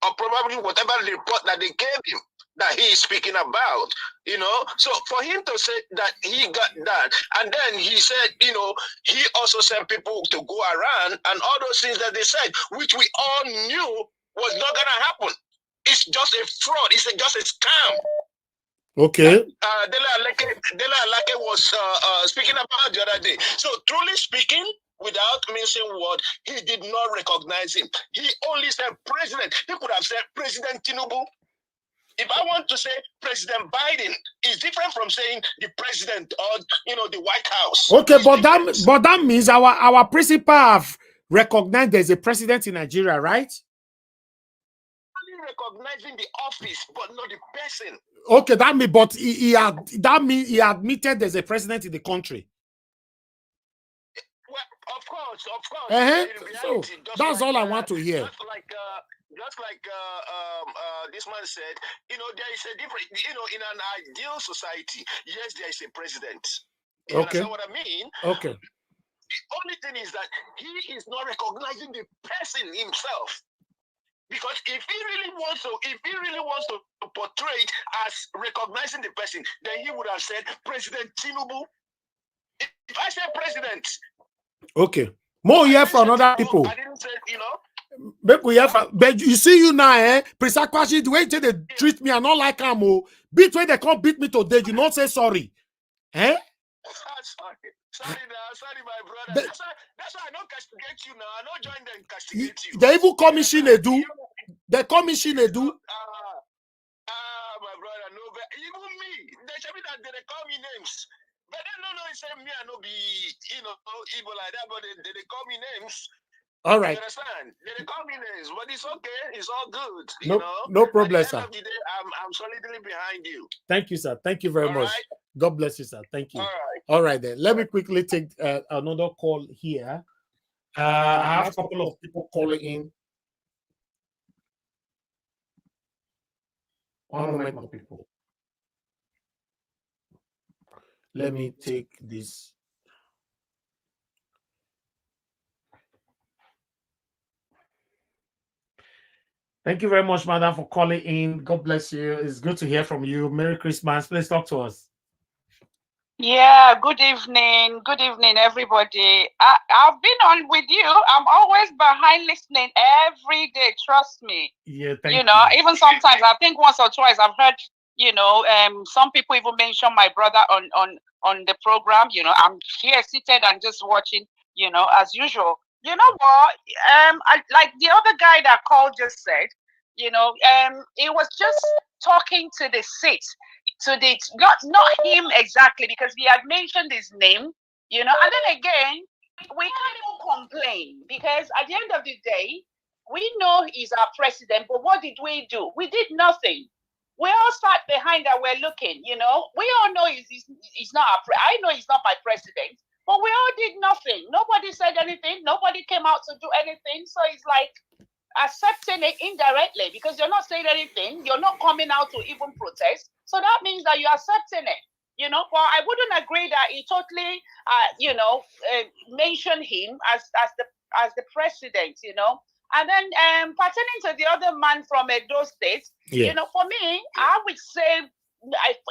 or probably whatever report that they gave him that he is speaking about, So for him to say that he got that, and then he said, he also sent people to go around and all those things that they said, which we all knew was not going to happen. It's just a fraud. It's just a scam. Okay. Dele Alake was speaking about the other day. So truly speaking, without mentioning word, he did not recognize him. He only said president. He could have said President Tinubu. If I want to say President Biden, is different from saying the president or the White House. Okay, but that means our principal have recognized there's a president in Nigeria, right? Recognizing the office, but not the person. Okay, that means he admitted there's a president in the country. Well, of course. Reality, so that's all I want to hear. Just like this man said, there is a difference. In an ideal society, yes, there is a president. You understand what I mean? Okay. The only thing is that he is not recognizing the person himself. Because if he really wants to portray it as recognizing the person, then he would have said President Tinubu. If I say president, okay, more here for other people. I didn't say, But you see you now, Prisakwashi, the way they treat me, I not like Amo. Beat when they can't beat me today, you not say sorry. Sorry, my brother. That's why I don't castigate you now. I don't join them castigate you. They even call me Shinedu. They call me Shinedu. My brother, no, but even me, they tell me that they call me names. But they don't know, it's me, I know be, evil like that, but they call me names. All right. You understand? They call me names, but it's okay. It's all good. No problem, sir. At the end of the day, I'm solidly behind you. Thank you, sir. Thank you very much. Right? God bless you, sir. Thank you. All right, then. Let me quickly take another call here. I have a couple of people calling in. One moment, my people. Let me take this. Thank you very much, madam, for calling in. God bless you. It's good to hear from you. Merry Christmas. Please talk to us. Yeah, good evening. Good evening, everybody. I've been on with you. I'm always behind listening every day. Trust me. Yeah, thank you. Even sometimes, I think once or twice I've heard, some people even mention my brother on the program. I'm here seated and just watching, as usual. You know what? Like the other guy that called just said, he was just talking to the seat, to the not him exactly, because he had mentioned his name, and then again, we can't even complain because at the end of the day, we know he's our president, but what did we do? We did nothing. We all sat behind and we're looking, we all know he's not I know he's not my president. But we all did nothing. Nobody said anything. Nobody came out to do anything. So it's like accepting it indirectly because you're not saying anything. You're not coming out to even protest. So that means that you're accepting it. But I wouldn't agree that he totally, mentioned him as the president. And then pertaining to the other man from Edo State, for me, I would say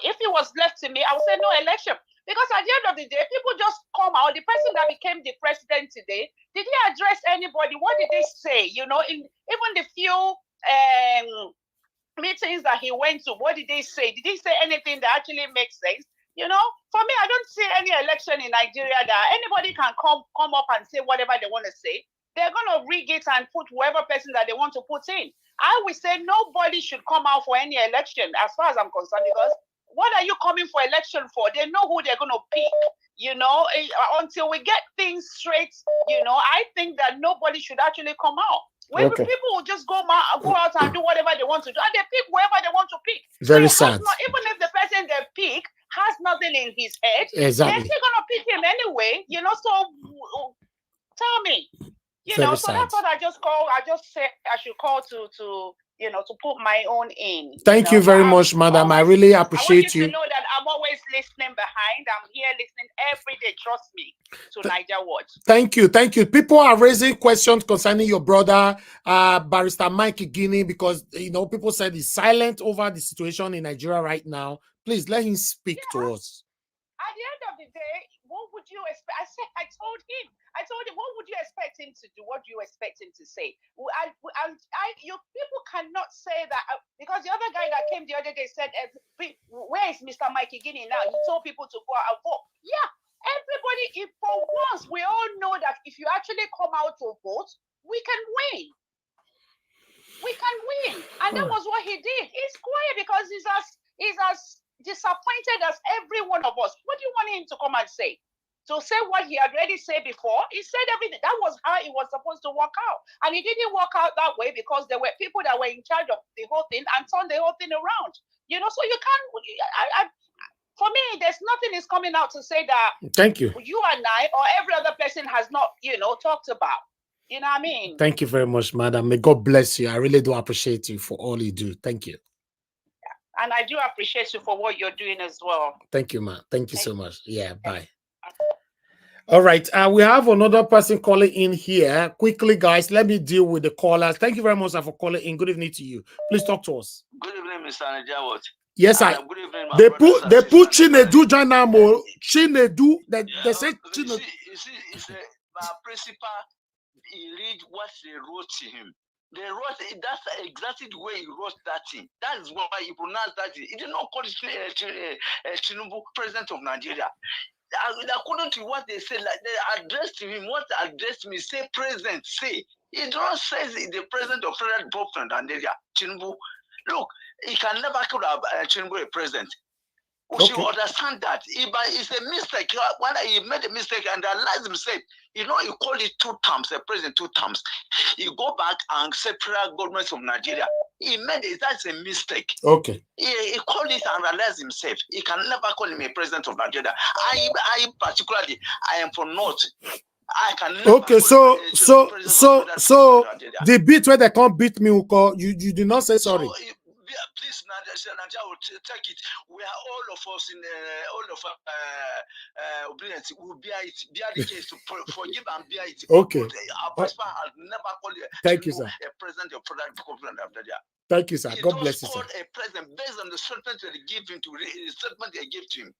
if it was left to me, I would say no election. Because at the end of the day, people just come out. The person that became the president today, did he address anybody? What did they say? In even the few meetings that he went to, what did they say? Did he say anything that actually makes sense? For me, I don't see any election in Nigeria that anybody can come up and say whatever they want to say. They're going to rig it and put whoever person that they want to put in. I would say nobody should come out for any election as far as I'm concerned, because what are you coming for election for? They know who they're going to pick, until we get things straight, I think that nobody should actually come out. People will just go out and do whatever they want to do, and they pick whoever they want to pick. Very sad. Even if the person they pick has nothing in his head, exactly, they're still going to pick him anyway, so tell me, so that's what I just said I should call to put my own in. Thank you very much, madam. I really appreciate you. I want you to know that I'm always listening behind. I'm here listening every day. Trust me. To Niger Watch. Thank you. Thank you. People are raising questions concerning your brother, Barrister Mike Guinea, because people said he's silent over the situation in Nigeria right now. Please let him speak to us. At the end of the day, what would you expect? I told him, what would you expect him to do? What do you expect him to say? You people cannot say that because the other guy that came the other day said, where is Mr. Mikey Guinea now? He told people to go out and vote. Yeah, everybody, for once, we all know that if you actually come out to vote, we can win. We can win. And that was what he did. He's quiet because he's as disappointed as every one of us. What do you want him to come and say? To say what he had already said before? He said everything. That was how it was supposed to work out. And it didn't work out that way because there were people that were in charge of the whole thing and turned the whole thing around. So you can't, for me, there's nothing is coming out to say that thank you, you and I or every other person has not, talked about. You know what I mean? Thank you very much, madam. May God bless you. I really do appreciate you for all you do. Thank you. Yeah. And I do appreciate you for what you're doing as well. Thank you, man. Thank you so much. Yeah, bye. All right. We have another person calling in here. Quickly, guys, let me deal with the callers. Thank you very much for calling in. Good evening to you. Please talk to us. Good evening, Mr. Najawat. Yes, sir. Good evening, they put Chinedu Janamo. Chinedu. They say Chinedu. You see, it's a principal. he read what they wrote to him. They wrote, that's exactly the way he wrote that thing. That is why he pronounced that thing. He did not call it Tinubu, president of Nigeria. According to what they said, like they addressed to him, what addressed me, say president, say. He don't say the president of Federal Republic of Nigeria, Tinubu. Look, he can never call Tinubu a president. We should understand that. It's a mistake. When he made a mistake and realized himself, he called it 2 terms, a president 2 terms. He go back and say federal government of Nigeria. He made it, that's a mistake. Okay. He called it and realized himself. He can never call him a president of Nigeria. I particularly, I am from North. I can never okay, so the beat where they can't beat me, you did not say sorry. So, please, Nigeria will take it. We are all of us in obedience. We will bear the case to forgive and bear it. Okay. Our pastor has never called thank you, sir. A president of Federal Government of Nigeria. Thank you, sir. God bless you, sir. A president based on the statement they give him statement they give to him.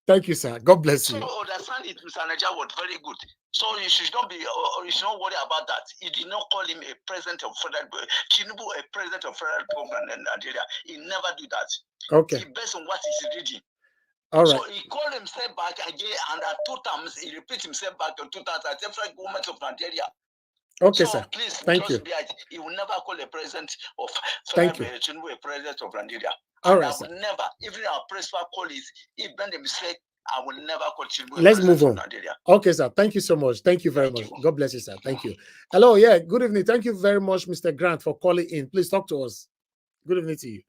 Thank you, sir. God bless you. So understand it, Mr. Nigeria was very good. So you should not worry about that. He did not call him a president of Federal Tinubu, a president of Federal Government in Nigeria. He never do that. Okay. He based on what he's reading. All right. So he called himself back again, and at 2 times he repeats himself back to 2 times as the Federal Government of Nigeria. Okay, so sir. Please, thank you. He will never call a president of Tinubu a president of Nigeria. All and right, I would never, even our principal call it, if made a mistake, I will never call Tinubu. Let's move on. Okay, sir. Thank you so much. Thank you very much. God bless you, sir. Thank you. Hello. Yeah. Good evening. Thank you very much, Mr. Grant, for calling in. Please talk to us. Good evening to you.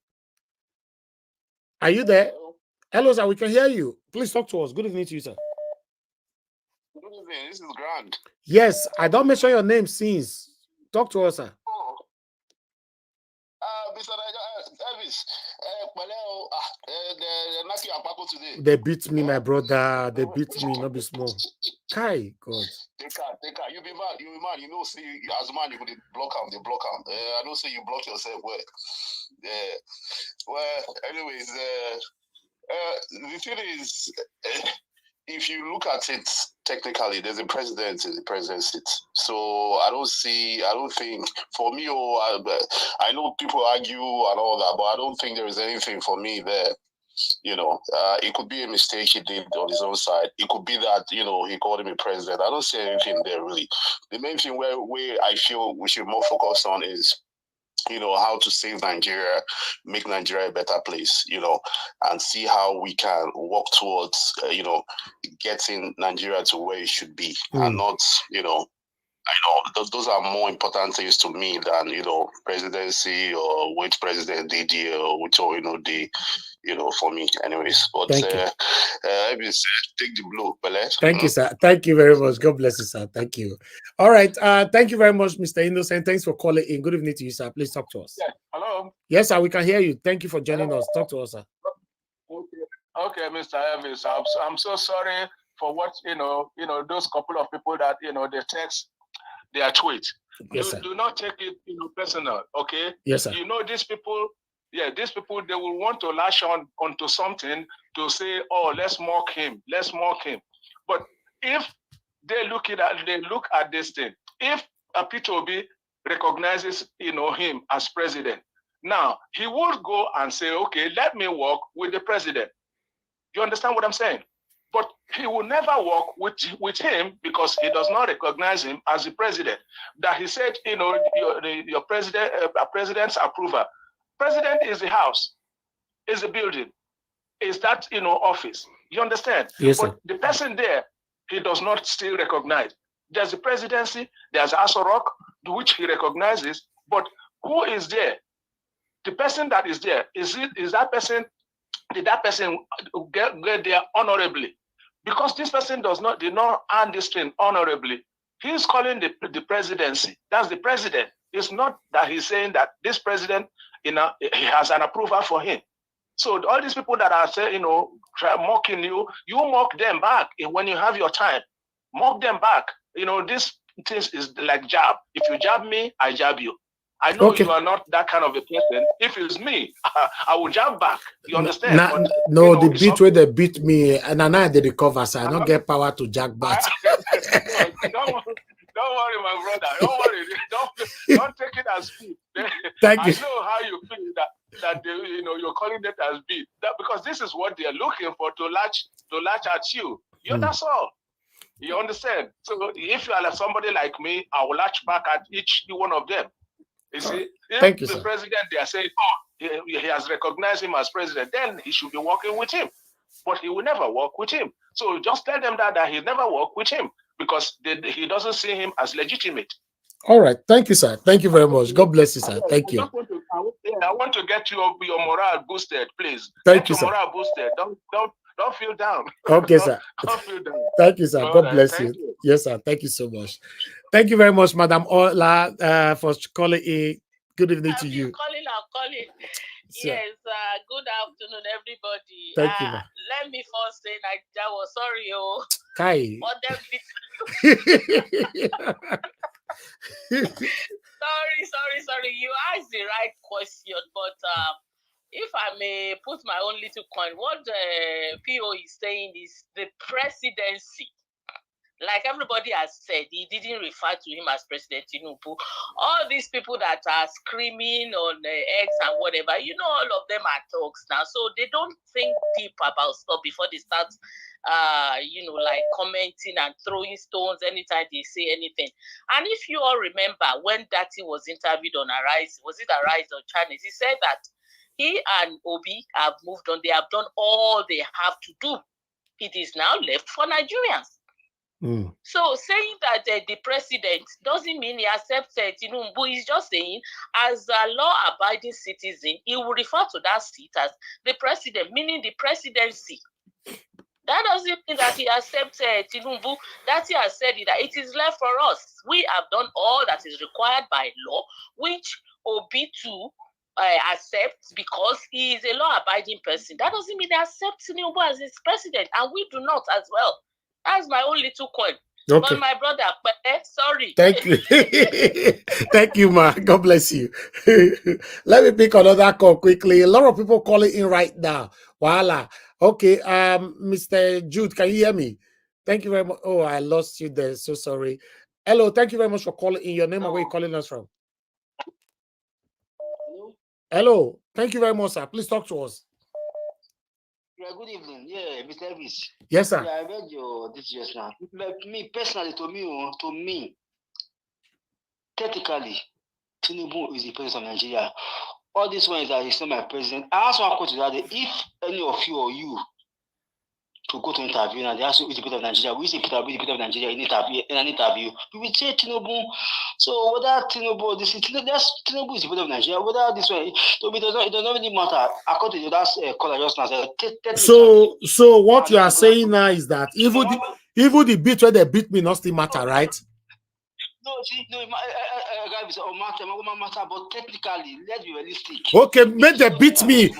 Are you there? Hello, sir. We can hear you. Please talk to us. Good evening to you, sir. Good evening. This is Grant. Yes. I don't mention your name since. Talk to us, sir. Mr. Elvis, they beat me, my brother. They beat me, not be small. Kai, God. Take her. You be mad. You know, see, as a man, you could block him. They block him. I don't say you block yourself. Well, well, anyways, the thing is, if you look at it technically, there's a president in the presidency. So I don't think, for me, I know people argue and all that, but I don't think there is anything for me there. You know, it could be a mistake he did on his own side. It could be that, you know, he called him a president. I don't see anything there, really. The main thing where I feel we should more focus on is, you know, how to save Nigeria, make Nigeria a better place, you know, and see how we can work towards, you know, getting Nigeria to where it should be, and not, you know, I know those are more important things to me than, you know, presidency or which president did here or which, you know, for me, anyways. But take the blow, Bele. Thank you, sir. Thank you very much. God bless you, sir. Thank you. All right. Thank you very much, Mr. Innocent. Thanks for calling in. Good evening to you, sir. Please talk to us. Yeah. Hello. Yes, sir. We can hear you. Thank you for joining us. Talk to us, sir. Okay, Mr. Elvis. I'm so sorry for what those couple of people that they text their tweet. Yes, do not take it personal. Okay. Yes, sir. You know these people. Yeah, these people, they will want to lash onto something to say, oh, let's mock him. But if they look at this thing, if P2B recognizes him as president, now he would go and say, okay, let me work with the president. You understand what I'm saying? But he will never work with him because he does not recognize him as the president. That he said, your president's approval. President is the house, is the building, is that office. You understand? Yes, but sir. the person there, he does not still recognize. There's the presidency, there's Aso Rock, which he recognizes, but who is there? The person that is there, did that person get there honorably? Because this person did not earn this thing honorably. He's calling the presidency. That's the president. It's not that he's saying that this president, he has an approval for him. So all these people that are saying, mocking you, you mock them back when you have your time. Mock them back. This is like jab. If you jab me, I jab you. I know you are not that kind of a person. If it's me, I will jab back. You understand? The beat where they beat me, and now they recover, so I don't get power to jab back. Don't worry, my brother. Don't worry. Don't take it as beef. Thank you. I know how you feel that they, you're calling it as beef. Because this is what they're looking for to latch at you. That's all. You understand? So if you are like somebody like me, I will latch back at each one of them. You see, Thank if you, the sir. president, they are saying, oh, he has recognized him as president, then he should be working with him. But he will never work with him. So just tell them that he never work with him because he doesn't see him as legitimate. All right. Thank you, sir. Thank you very much. God bless you, sir. Thank you. I want to get your morale boosted, please. Thank Get you, your sir. morale boosted. Don't feel down. Okay, sir. Don't feel down. Thank you, sir. All God right, bless thank you. Yes, sir. Thank you so much. Thank you very much, Madam Ola, for calling in. Good evening to you. Calling. Yes, good afternoon, everybody. Thank you, ma. Let me first say that I was sorry, Kai. Sorry. You asked the right question, but if I may put my own little coin, what PO is saying is the presidency. Like everybody has said, he didn't refer to him as President Tinubu. All these people that are screaming on X and whatever, all of them are talks now. So they don't think deep about stuff before they start, like commenting and throwing stones anytime they say anything. And if you all remember when Dati was interviewed on Arise, was it Arise or Channels? He said that he and Obi have moved on. They have done all they have to do. It is now left for Nigerians. So saying that the president doesn't mean he accepts Tinubu. He's just saying, as a law-abiding citizen, he will refer to that seat as the president, meaning the presidency. That doesn't mean that he accepts Tinubu. That he has said that it is left for us. We have done all that is required by law, which Obi2 accepts because he is a law-abiding person. That doesn't mean he accepts Tinubu as his president, and we do not as well. That's my own little coin. Okay. But my brother, sorry. Thank you. Thank you, ma. God bless you. Let me pick another call quickly. A lot of people calling in right now. Voila. Okay. Mr. Jude, can you hear me? Thank you very much. Oh, I lost you there. So sorry. Hello. Thank you very much for calling in. Your name and where you're calling us from. Hello. Thank you very much, sir. Please talk to us. Yeah, good evening. Yeah, Mr. Elvis. Yes, sir. Yeah, I read your this just now. Me personally, to me, technically, Tinubu is the president of Nigeria. All this one is that he's not my president. I asked one question that if any of you or you to go to interview and they ask you who is the president of Nigeria, who is the president of Nigeria in an interview, you will say Tinubu. So whether Tinubu, Tinubu is the president of Nigeria, whether this way, it does not really matter. According to that caller just now, so what you are saying now is that even the beat where they beat me not still matter, right? No, matter, but technically, let's be realistic. Okay, may they beat me.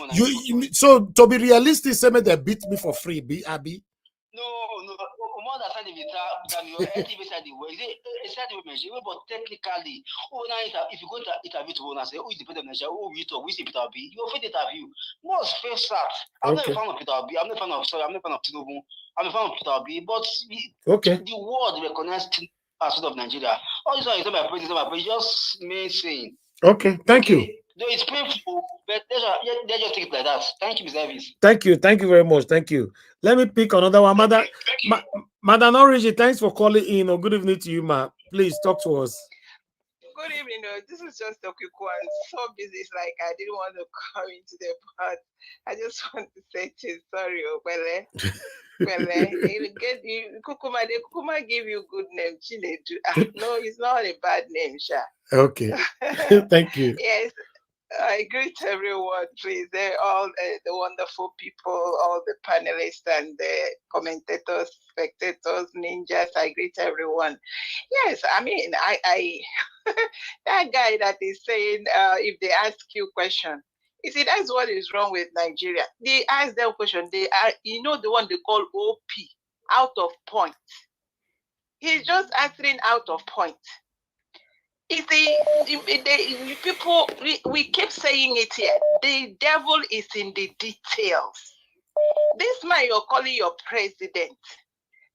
So to be realistic, say may they beat me for free, Abi. No, more than that you activate the way. But technically, if you go to interview to and say, who is the president of Nigeria, who is the Peter B, you will fit interview. Most face that. I'm not a fan of Peter B. I'm not a fan of Tinubu. I'm a fan of Peter B. But the world recognized as of Nigeria. All this is not my president, just me saying. Okay, thank you. No, it's painful, but let's just take it like that. Thank you, Mr. Elvis. Thank you very much. Thank you. Let me pick another one. Madam Origi, thanks for calling in. Or good evening to you, ma. Please talk to us. Good evening. This is just a quick one. So busy, it's like I didn't want to come into the part. I just want to say sorry, they Kukuma give you good name, Chinedu. No, it's not a bad name, Sha. Okay. Thank you. Yes. I greet everyone, please. They're all the wonderful people, all the panelists and the commentators, spectators, ninjas. I greet everyone. Yes, I mean, I that guy that is saying if they ask you a question, you see, that's what is wrong with Nigeria. They ask them question. They are, the one they call OP, out of point. He's just answering out of point. You see, people, we keep saying it here. The devil is in the details. This man you're calling your president,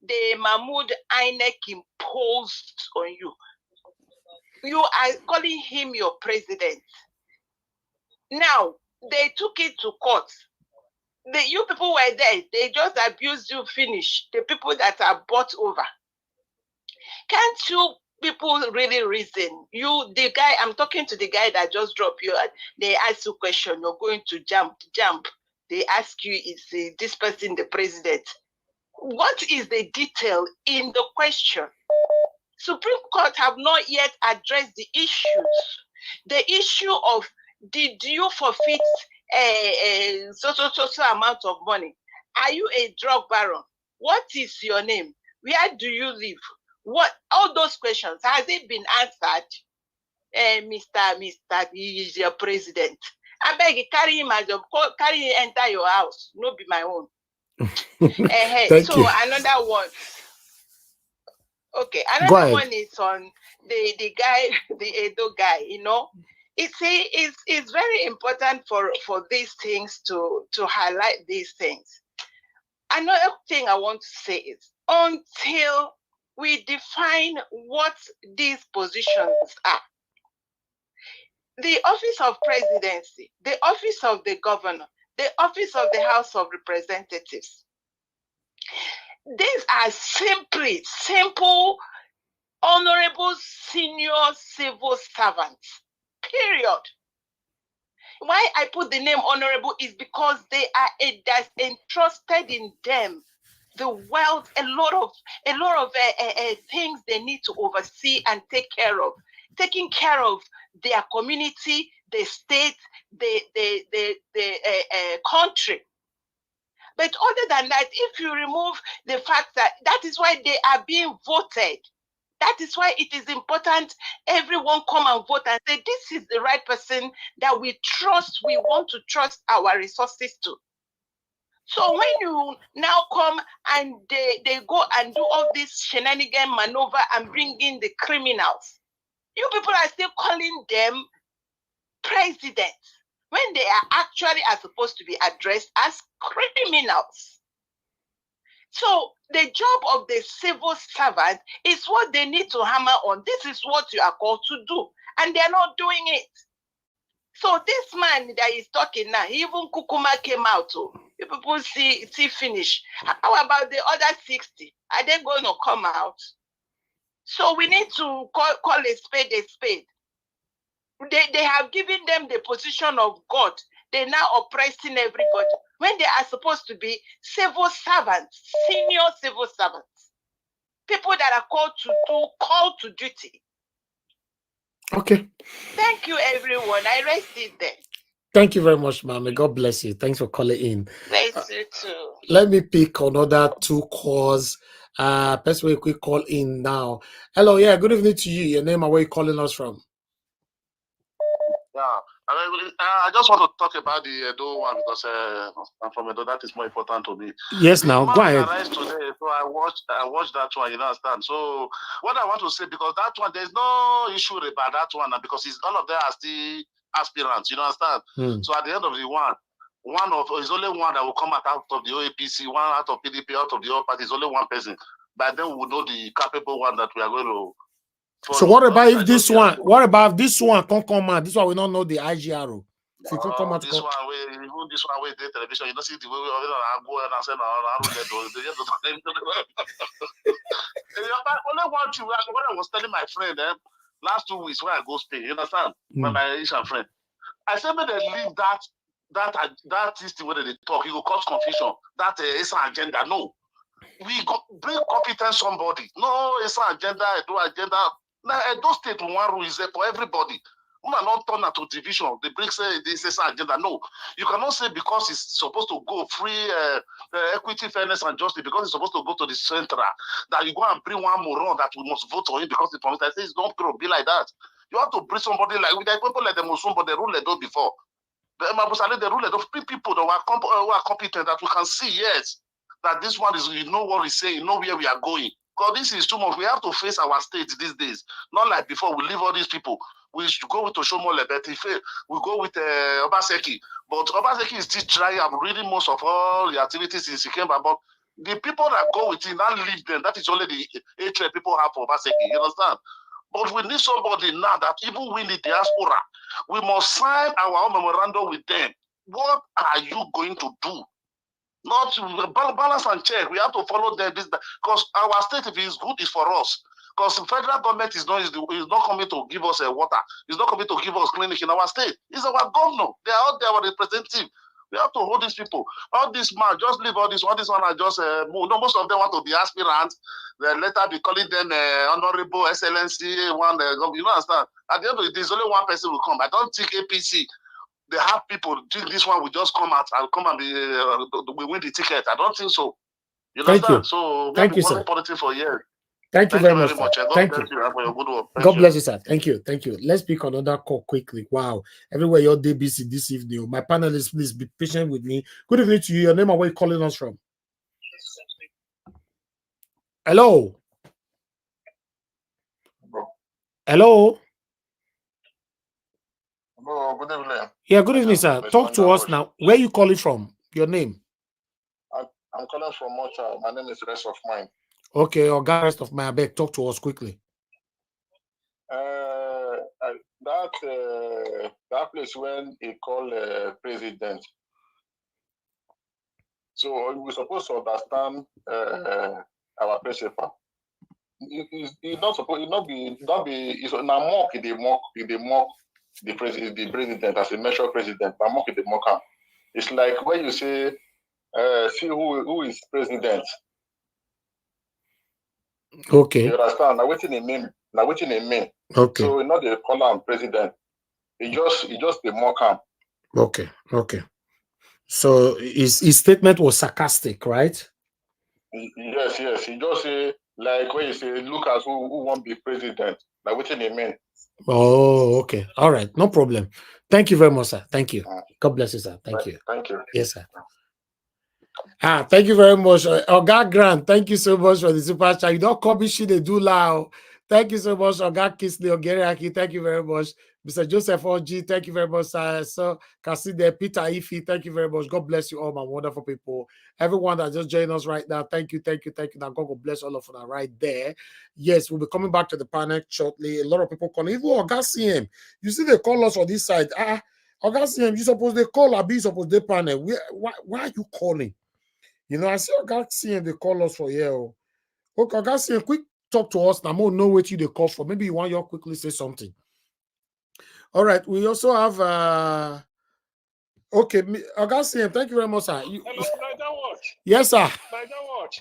the Mahmoud INEC imposed on you. You are calling him your president. Now, they took it to court. You people were there. They just abused you, finish. The people that are bought over. Can't you people really reason? You, the guy, I'm talking to the guy that just dropped you. They ask you a question. You're going to jump. They ask you, is this person the president? What is the detail in the question? Supreme Court have not yet addressed the issues. The issue of, did you forfeit so amount of money? Are you a drug baron? What is your name? Where do you live? What, all those questions, has it been answered? Mr. He is your president. I beg you, carry him as your, carry him enter your house. No be my own. Thank so you. another one. Okay, Go another ahead. one is on the guy, the Edo guy, you know. It's very important for these things to highlight these things. Another thing I want to say is, until we define what these positions are, the office of presidency, the office of the governor, the office of the House of Representatives, these are simple, honorable senior civil servants, period. Why I put the name honorable is because they are that's entrusted in them the wealth, a lot of things they need to oversee and take care of, taking care of their community, the state, the country. But other than that, if you remove the fact that is why they are being voted, that is why it is important everyone come and vote and say, this is the right person that we trust, we want to trust our resources to. So when you now come and they go and do all this shenanigan maneuver and bring in the criminals, you people are still calling them presidents when they are supposed to be addressed as criminals. So the job of the civil servant is what they need to hammer on. This is what you are called to do, and they're not doing it. So this man that is talking now, even Kukuma came out. You people see finish. How about the other 60? Are they going to come out? So we need to call a spade a spade. They have given them the position of God. They're now oppressing everybody when they are supposed to be civil servants, senior civil servants, people that are called to duty. Okay. Thank you, everyone. I rest it there. Thank you very much, ma'am. God bless you. Thanks for calling in. Bless you too. Let me pick another two calls. Person will quick call in now. Hello, yeah, good evening to you. Your name and where you calling us from? Yeah, I just want to talk about the Edo one because I'm from Edo. That is more important to me. Yes, now go ahead. Today, so I watched that one. You understand? So what I want to say, because that one, there's no issue about that one, because all of them are still aspirants. You understand? So at the end of the there's only one that will come out of the OAPC, one out of PDP, out of the other party. There's only one person. But then we will know the capable one that we are going to. So what about if this one? What about this one can't come out? This one we don't know the IGRO. If you can't come out, this one way the television, you don't see the way we are going and saying, only one thing. What I was telling my friend last 2 weeks when I go Spain, you understand? My Asian friend, I said, when they leave that system where they talk, it will cause confusion. That is an agenda. No, we bring competent somebody. No, it's an agenda. Agenda. Now, those state one rule is there for everybody. We are not turn to division. They bring say this is agenda. No, you cannot say because it's supposed to go free, equity, fairness, and justice. Because it's supposed to go to the central, that you go and bring one moron that we must vote for him because the promise. I say it's not going to be like that. You have to bring somebody like with people like the Muslim, but they rule it before. The rule it people that are competent that we can see. Yes, that this one is, you know what he's saying, you know where we are going. Because this is too much. We have to face our state these days. Not like before, we leave all these people. We should go with Oshomole, but if we go with Obaseki. But Obaseki is still trying. I'm reading most of all the activities since he came about. The people that go with him, now leave them. That is only the hatred people have for Obaseki. You understand? But we need somebody now that even we the diaspora, we must sign our own memorandum with them. What are you going to do? Not balance and check. We have to follow them. Because our state, if it's good, is for us. Because the federal government is not coming to give us water. It's not coming to give us clinic in our state. It's our governor. They are out there, our representative. We have to hold these people. All this man, just leave all this one are just move. No, most of them want to be aspirants. They later be calling them honorable excellency. One, you know, understand? At the end of the day, there's only one person will come. I don't think APC. They have people think this one will just come out and come and be we win the ticket. I don't think so. You know Thank you. So we Thank have you, been sir. following politics for years. Thank you very much. God Thank bless you. you for your good work. God bless you, sir. Thank you. Thank you. Let's pick another call quickly. Wow. Everywhere you're busy this evening. My panelists, please be patient with me. Good evening to you. Your name and where you're calling us from. Hello. Hello. Hello, good evening. Yeah, good evening, sir. Talk to us now. Where are you calling from? Your name? I'm calling from Mocha. My name is Rest of Mind. Okay, or rest of my beg. Talk to us quickly. That place when he called president. So we're supposed to understand our principle. It's not supposed to not be it's not mock the president as a measure president. Now mock the mocker. It's like when you say see who is president. Okay. You understand? Now waiting in me. Now waiting in me. Okay. So not the color president. He just the mocker. Okay. Okay. So his statement was sarcastic, right? Yes. He just say like when you say look at who won't be president. Like waiting in me. Oh, okay. All right. No problem. Thank you very much, sir. Thank you. God bless you, sir. Thank you. Thank you. Yes, sir. Thank you very much. Oga Grant, thank you so much for the super chat. You don't call me shit, they do loud. Thank you so much, Oga Kisley Ogeriaki. Thank you very much. Mr. Joseph OG, thank you very much, sir. So, Kaside, Peter Ifi, thank you very much. God bless you all, my wonderful people. Everyone that just joined us right now, thank you. Now, God will bless all of us right there. Yes, we'll be coming back to the panel shortly. A lot of people calling. Even Oga CM, you see, they call us on this side. Oga CM, you suppose they call, or be supposed they panel. Why are you calling? You know, I see Oga CM, they call us for here. Okay, Oga CM, quick talk to us. Now, more know what you they call for. Maybe you want you quickly say something. All right, we also have okay, Oga CM, thank you very much, sir. Hello, Niger Watch. Yes, sir. Niger Watch.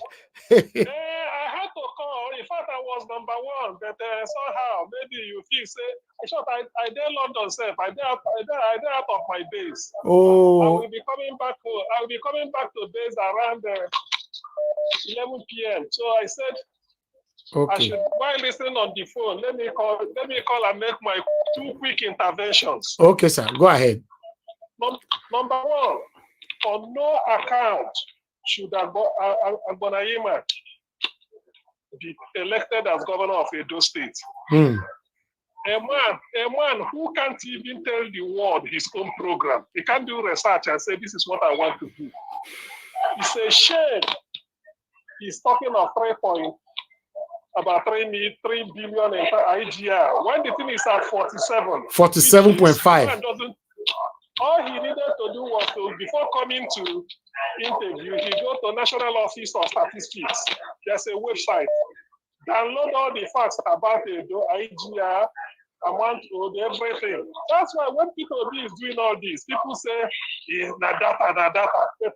I had to call. In fact, I was number one, but somehow maybe you feel say I did London self. I did out of my base. Oh. I will be coming back to base around 11 p.m. So I said, okay, I should, while listening on the phone, let me call and make my 2 quick interventions. Okay, sir. Go ahead. Number one, on no account should Agbonayinma be elected as governor of Edo State. A man who can't even tell the world his own program. He can't do research and say, this is what I want to do. It's a shame. He's talking of about 3 billion in IGR. When the thing is at 47. 47.5. All he needed to do was to, before coming to interview, he go to National Office of Statistics. There's a website. Download all the facts about the IGR, amount owed, everything. That's why when people is doing all this, people say, na data. But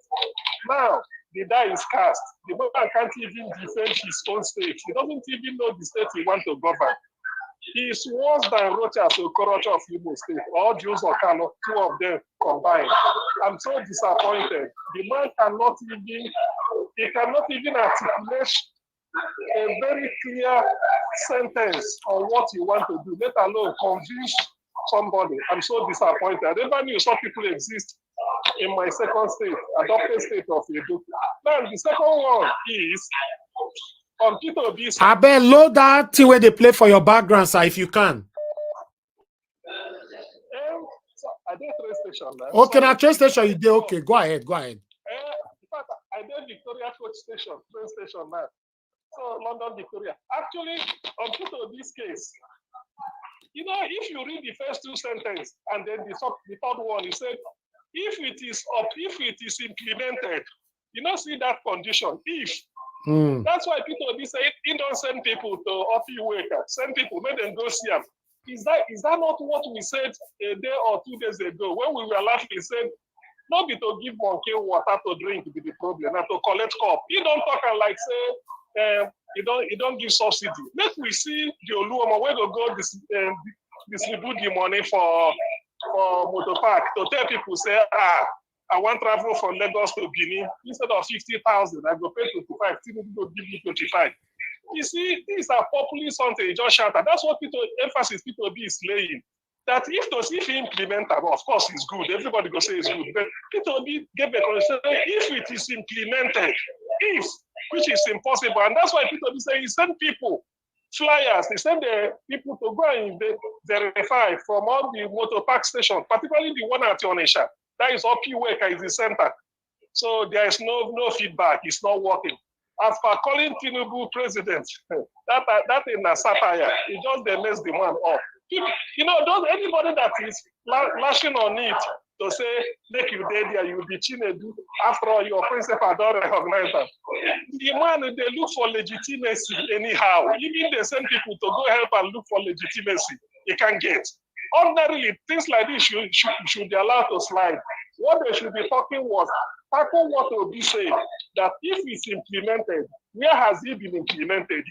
now, the die is cast. The man can't even defend his own state. He doesn't even know the state he wants to govern. He is worse than Rochas Okorocha of Imo State, or Jules Okano, 2 of them combined. I'm so disappointed. The man cannot even articulate a very clear sentence on what you want to do, let alone convince somebody. I'm so disappointed. I never knew some people exist in my second state, adopted state of Edo. Now, the second one is on Peter B. I bet load that thing where they play for your background, sir, if you can. So I did train station. Okay, now train station you did. Okay, go ahead. In fact, I did Victoria Coach station, train station now. So London, Victoria. Actually, on to this case, you know, if you read the first two sentences and then the third one, he said, if it is implemented, you know, see that condition. If that's why people be saying, he don't send people to office worker, send people, make them go see them. Is that not what we said a day or 2 days ago when we were laughing? He said, not be to give monkey water to drink be the problem, not to collect cup. You don't talk like say you don't give subsidy. Let we see the Oluoma where go distribute the money for motor park to tell people say I want travel from Lagos to Benin instead of 50,000. I go pay 25. Tinubu go give you 25. You see, these are populist something just shout. That's what people emphasis people be is laying. That if he implement them, of course it's good. Everybody go say it's good. But people be get better. If it is implemented, which is impossible, and that's why people be saying, send people flyers. They send the people to go and verify from all the motor park stations, particularly the one at Onisha. That is OP worker is the center. So there is no feedback. It's not working. As for calling Tinubu president, that is a satire. It just they mess the man up. You know, anybody that is lashing on it to say, make you dead there, you be Chinedu. After all, your principal don't recognize them. The man, they look for legitimacy anyhow. Even they send people to go help and look for legitimacy. You can't get. Ordinarily, things like this should be allowed to slide. What they should be talking was, tackle what will be said, that if it's implemented, where has it been implemented?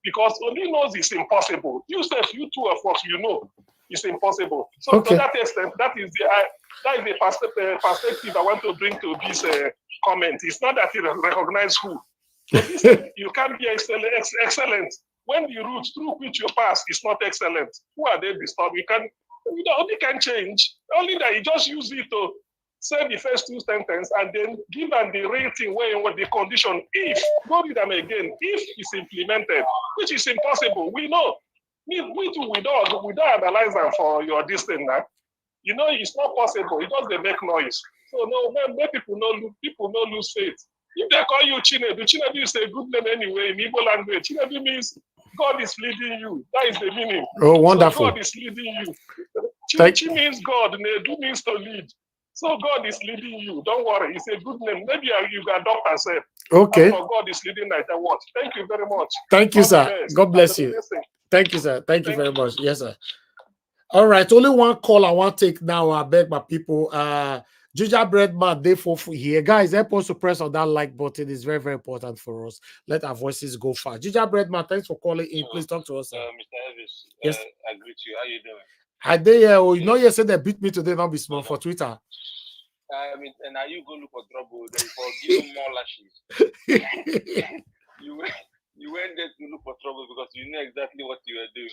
Because only knows it's impossible. You said you two of us, you know it's impossible. So to that extent, that is the perspective I want to bring to this comment. It's not that you recognize who. You can't be excellent when the route through which you pass is not excellent. Who are they disturbed? Only can change. Only that you just use it to say the first two sentences and then give them the rating where what the condition if go read them again if it's implemented, which is impossible. We know. We don't analyze them for your distance now. You know it's not possible. It just they make noise. So no, make people no lose faith. If they call you Chinedu, Chinedu is a good name anyway in Igbo language. Chinedu means God is leading you. That is the meaning. Oh, wonderful. So God is leading you. Chi means God, Nedu means to lead. So God is leading you. Don't worry. It's a good name. Maybe you can adopt and say, okay. God is leading like that. What? Thank you very much. Thank you, sir. God bless you. Thank you, sir. Thank you very much. Yes, sir. All right. Only one call I want to take now. I beg my people. Gingerbread man, they for here. Guys, help us to press on that like button. It's very, very important for us. Let our voices go far. Gingerbread man, thanks for calling in. Please talk to us, sir. Mr. Elvis, yes. I greet you. How you doing? I did. You know, you said they beat me today. Not be small for Twitter. I mean, and now you go look for trouble. They for give more lashes. you went there to look for trouble because you know exactly what you were doing.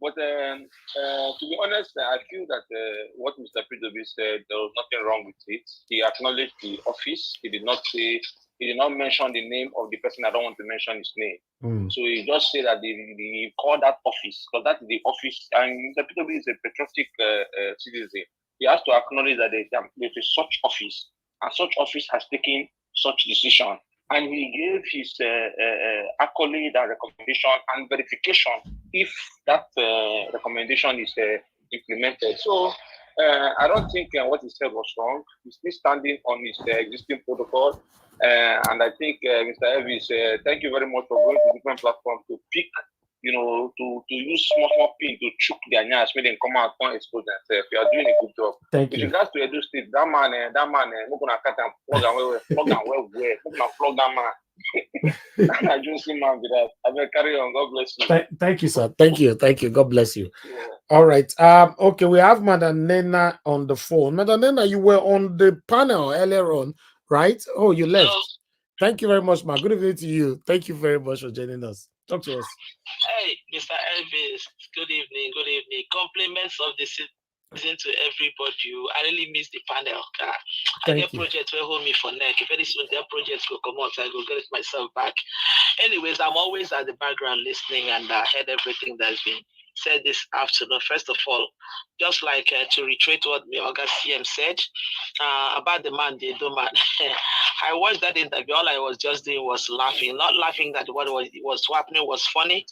But to be honest, I feel that what Mr. Pridobi said, there was nothing wrong with it. He acknowledged the office. He did not mention the name of the person. I don't want to mention his name. So he just said that he called that office because that is the office. And Mr. Pridobi is a patriotic citizen. He has to acknowledge that there's a such office, and such office has taken such decision. And he gave his accolade and recommendation and verification if that recommendation is implemented. So I don't think what he said was wrong. He's still standing on his existing protocol. And I think, Mr. Elvis, thank you very much for going to different platforms to pick, to use small pin to choke their nyas, make them come out and expose themselves. You are doing a good job. Thank you. With regards to Edo State, that man, we're going to cut and plug that man. I just see man with that. I will carry on. God bless you. Thank you, sir. Thank you. God bless you. Yeah. All right. Okay, we have Madam Nena on the phone. Madam Nena, you were on the panel earlier on, right? Oh, you left. Hello. Thank you very much, ma. Good evening to you. Thank you very much for joining us. Talk to us. Hey, Mr. Elvis. Good evening. Good evening. Compliments of the season to everybody. I really miss the panel. I get projects will hold me for neck. Very soon their projects will come out, I go get myself back. Anyways, I'm always at the background listening, and I heard everything that's been said this afternoon. First of all, just like to reiterate what the August CM said about the man, the man. I watched that interview. All I was just doing was laughing. Not laughing that what was happening was funny,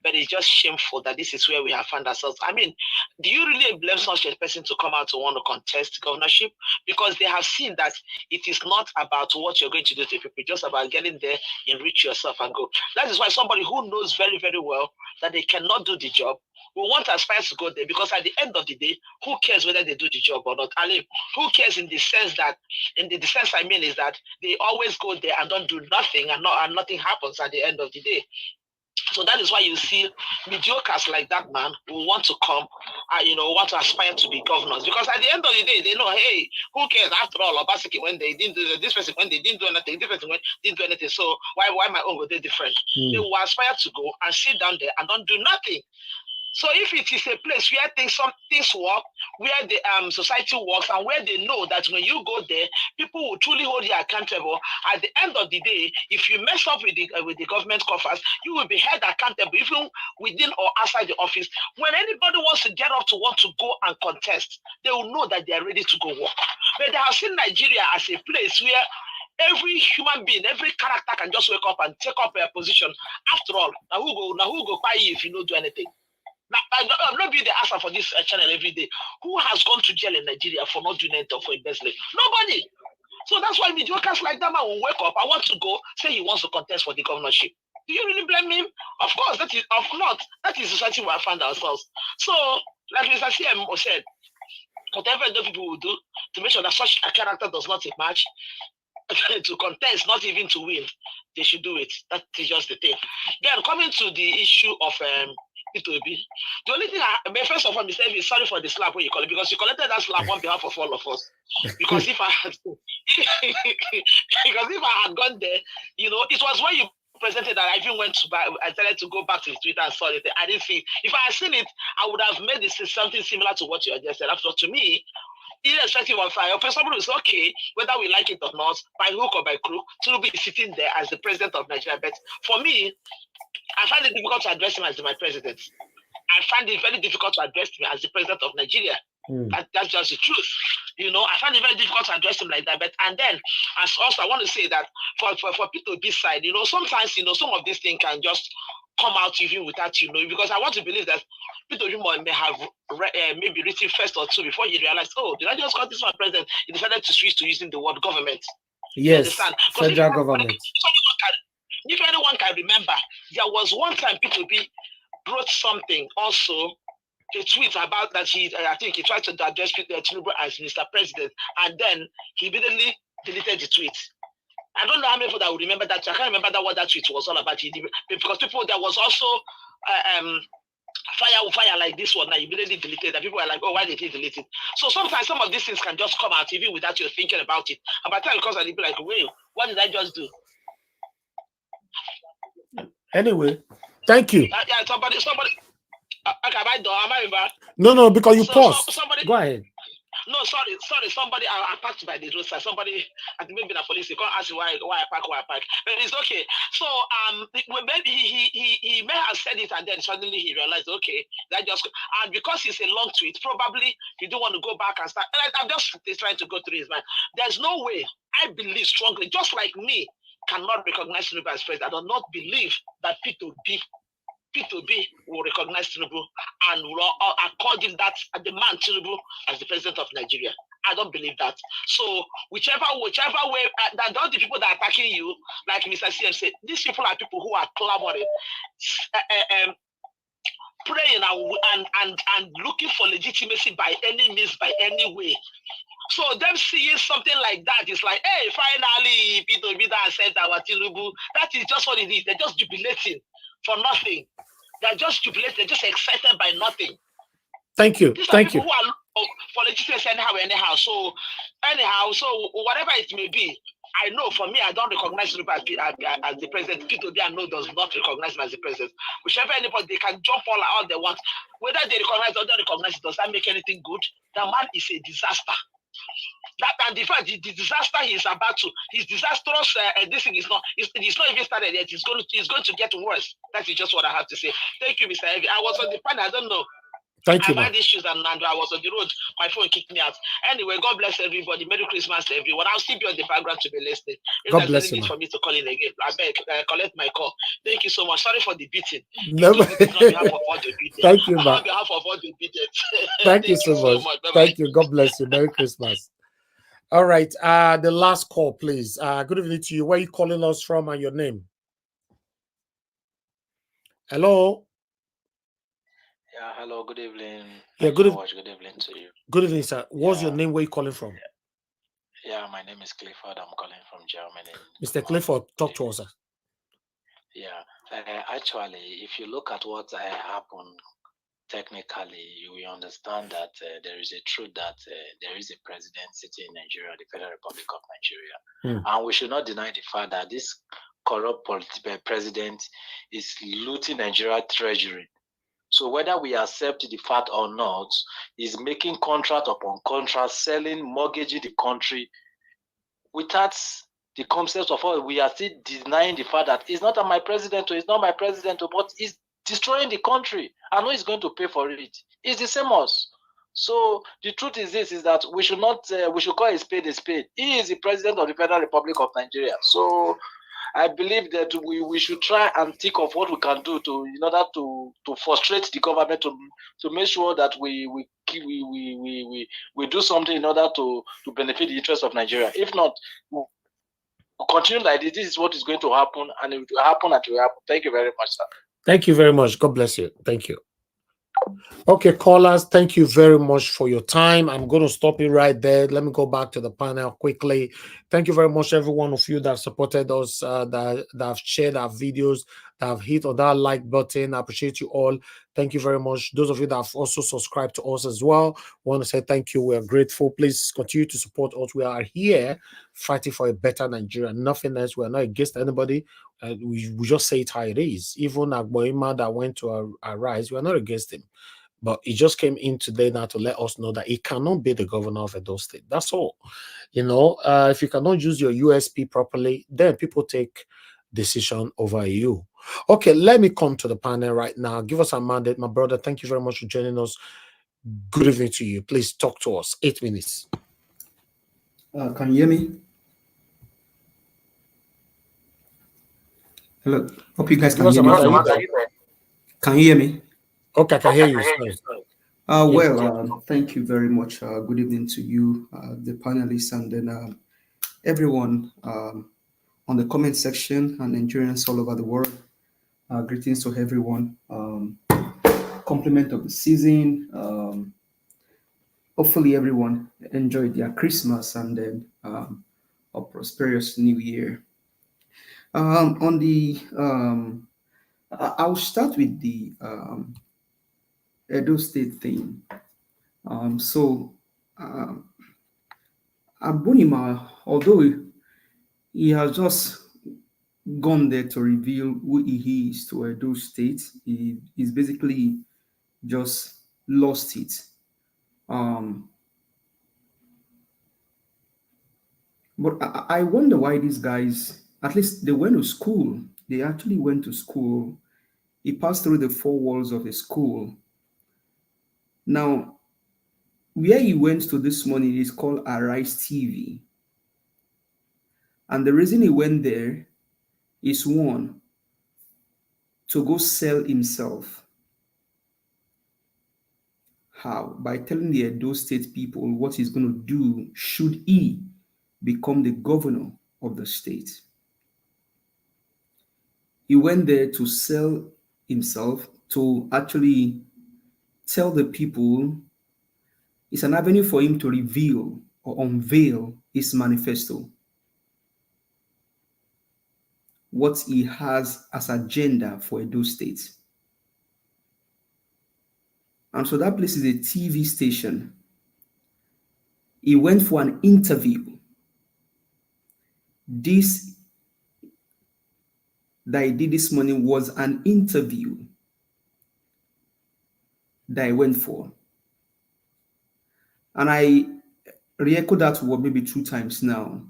but it's just shameful that this is where we have found ourselves. I mean, do you really blame such a person to come out to want to contest governorship? Because they have seen that it is not about what you're going to do to people, just about getting there, enrich yourself and go. That is why somebody who knows very, very well that they cannot do the job will want to aspire to go there, because at the end of the day, who cares whether they do the job or not? I mean, who cares in the sense that, I mean is that they always go there and don't do nothing, and nothing happens at the end of the day. So that is why you see mediocres like that man who want to come, want to aspire to be governors. Because at the end of the day, they know, hey, who cares? After all, Obaseki, when they didn't do this person, when they didn't do anything, this person when didn't do anything. So why my own will be different? They will aspire to go and sit down there and don't do nothing. So if it is a place where things work, where the society works, and where they know that when you go there, people will truly hold you accountable. At the end of the day, if you mess up with the government coffers, you will be held accountable, even within or outside the office. When anybody wants to get up to want to go and contest, they will know that they are ready to go work. But they have seen Nigeria as a place where every human being, every character can just wake up and take up a position. After all, now who go buy you if you don't do anything? Now, I'm not being the answer for this channel every day. Who has gone to jail in Nigeria for not doing anything for embezzling? Nobody. So that's why mediocres like that man will wake up. I want to go, say he wants to contest for the governorship. Do you really blame him? Of course, that is the society where I find ourselves. So, like Mr. CM said, whatever the people will do to make sure that such a character does not emerge, to contest, not even to win, they should do it. That is just the thing. Then coming to the issue of P2B, the only thing first of all, Mr. Evie, sorry for the slap when you call it, because you collected that slap on behalf of all of us. Because if I had gone there, it was when you presented that I even I started to go back to Twitter and saw it. I didn't think if I had seen it, I would have made this something similar to what you just said. After to me, irrespective of fire, somebody was okay, whether we like it or not, by hook or by crook, to be sitting there as the president of Nigeria. But for me, I find it difficult to address him as my president. I find it very difficult to address him as the president of Nigeria. That's just the truth. I find it very difficult to address him like that. And then, as also, I want to say that for P2B side, sometimes, some of these things can just come out even without because I want to believe that P2B may have maybe written first or two before he realized, oh, did I just call this one president? He decided to switch to using the word government. Yes, federal government. If anyone can remember, there was one time P2B wrote something also, a tweet about that I think he tried to address Tinubu as Mr. President, and then he immediately deleted the tweet. I don't know how many people that will remember that. I can't remember what that tweet was all about. Because there was also fire like this one. Now he immediately deleted that. People were like, oh, why did he delete it? So sometimes some of these things can just come out even without you thinking about it. And by the time it comes out, you'll be like, wait, what did I just do? Anyway, thank you. Yeah, somebody. Okay, am I done? Am I back? No, because you paused. Go ahead. No, sorry. Somebody, I parked by the roadside. Somebody, I think maybe the police, they can't ask you why I park. But it's okay. So, maybe he may have said it and then suddenly he realized, okay, that just, and because it's a long tweet, probably he don't want to go back and start. And I'm just trying to go through his mind. There's no way, I believe strongly, just like me, cannot recognize Tinubu as president. I do not believe that P2B will recognize Tinubu and will accord him that the man Tinubu as the president of Nigeria. I don't believe that. So whichever way, that all the people that are attacking you, like Mr. CM said, these people are people who are clamoring, praying and looking for legitimacy by any means, by any way. So them seeing something like that is like, hey, finally, P2B has said our Tinubu. That is just what it is. They're just jubilating for nothing. They're just jubilating. They're just excited by nothing. Thank you. These are people who are for legitimacy anyhow. So whatever it may be, I know for me, I don't recognize Tinubu as the president. P2B I know does not recognize him as the president. Whichever anybody, they can jump all they want. Whether they recognize or don't recognize it, does that make anything good? The man is a disaster. That and the fact the disaster he's about to, his disastrous this thing is not, it's not even started yet. It's going to get worse. That is just what I have to say. Thank you, Mr. Evie. I was on the panel. I don't know. Thank you, I've had issues and I was on the road. My phone kicked me out. Anyway, God bless everybody. Merry Christmas to everyone. I'll still be on the background to be listening. If God there's bless any you, need for me to call in again, I beg, collect my call. Thank you so much. Sorry for the beating. No. On behalf of all the beating. Thank you, On behalf of all the beating. Thank you so much. Bye-bye. Thank you. God bless you. Merry Christmas. All right. The last call, please. Good evening to you. Where are you calling us from and your name? Hello. Yeah, hello, good evening. Yeah, good evening. Good evening to you. Good evening, sir. What's your name? Where are you calling from? Yeah, my name is Clifford. I'm calling from Germany. Mr. Clifford, talk to us, sir. Yeah, actually, if you look at what happened technically, you will understand that there is a truth that there is a president sitting in Nigeria, the Federal Republic of Nigeria. And we should not deny the fact that this corrupt president is looting Nigeria treasury. So whether we accept the fact or not, he's making contract upon contract, selling, mortgaging the country without the concept of all. We are still denying the fact that it's not my president, or it's not my president, but he's destroying the country. I know he's going to pay for it. It's the same us. So the truth is this: is that we should not, we should call a spade a spade. He is the president of the Federal Republic of Nigeria. So I believe that we should try and think of what we can do in order to frustrate the government to make sure that we do something in order to benefit the interests of Nigeria. If not, we'll continue like this. This is what is going to happen, and it will happen and it will happen. Thank you very much, sir. Thank you very much. God bless you. Thank you. Okay, callers, thank you very much for your time. I'm going to stop it right there. Let me go back to the panel quickly. Thank you very much, every one of you that have supported us, that have shared our videos, that have hit on that like button. I appreciate you all. Thank you very much. Those of you that have also subscribed to us as well, want to say thank you. We are grateful. Please continue to support us. We are here fighting for a better Nigeria. Nothing else. We are not against anybody. We just say it how it is. Even Agbonayinma that went to Arise, we are not against him. But he just came in today now to let us know that he cannot be the governor of Edo State. That's all. You know, if you cannot use your USP properly, then people take decision over you. Okay, let me come to the panel right now. Give us a mandate. My brother, thank you very much for joining us. Good evening to you. Please talk to us. 8 minutes. Can you hear me? Hello. Hope you guys can hear me. Can you hear me? Okay, I can hear you. Thank you very much. Good evening to you, the panelists, and then everyone on the comment section and Nigerians all over the world. Greetings to everyone. Compliment of the season. Hopefully everyone enjoyed their Christmas and then a prosperous New Year. I'll start with the Edo State thing. Agbonayinma, although he has just gone there to reveal who he is to Edo State, he's basically just lost it. But I wonder why these guys, at least they went to school. They actually went to school. He passed through the 4 walls of the school. Now, where he went to this morning is called Arise TV. And the reason he went there is, one, to go sell himself. How? By telling the Edo State people what he's going to do should he become the governor of the state. He went there to sell himself, to actually tell the people it's an avenue for him to reveal or unveil his manifesto, what he has as agenda for Edo State. And so that place is a TV station. He went for an interview. This that he did this morning was an interview that I went for. And re-echo that word maybe 2 times now.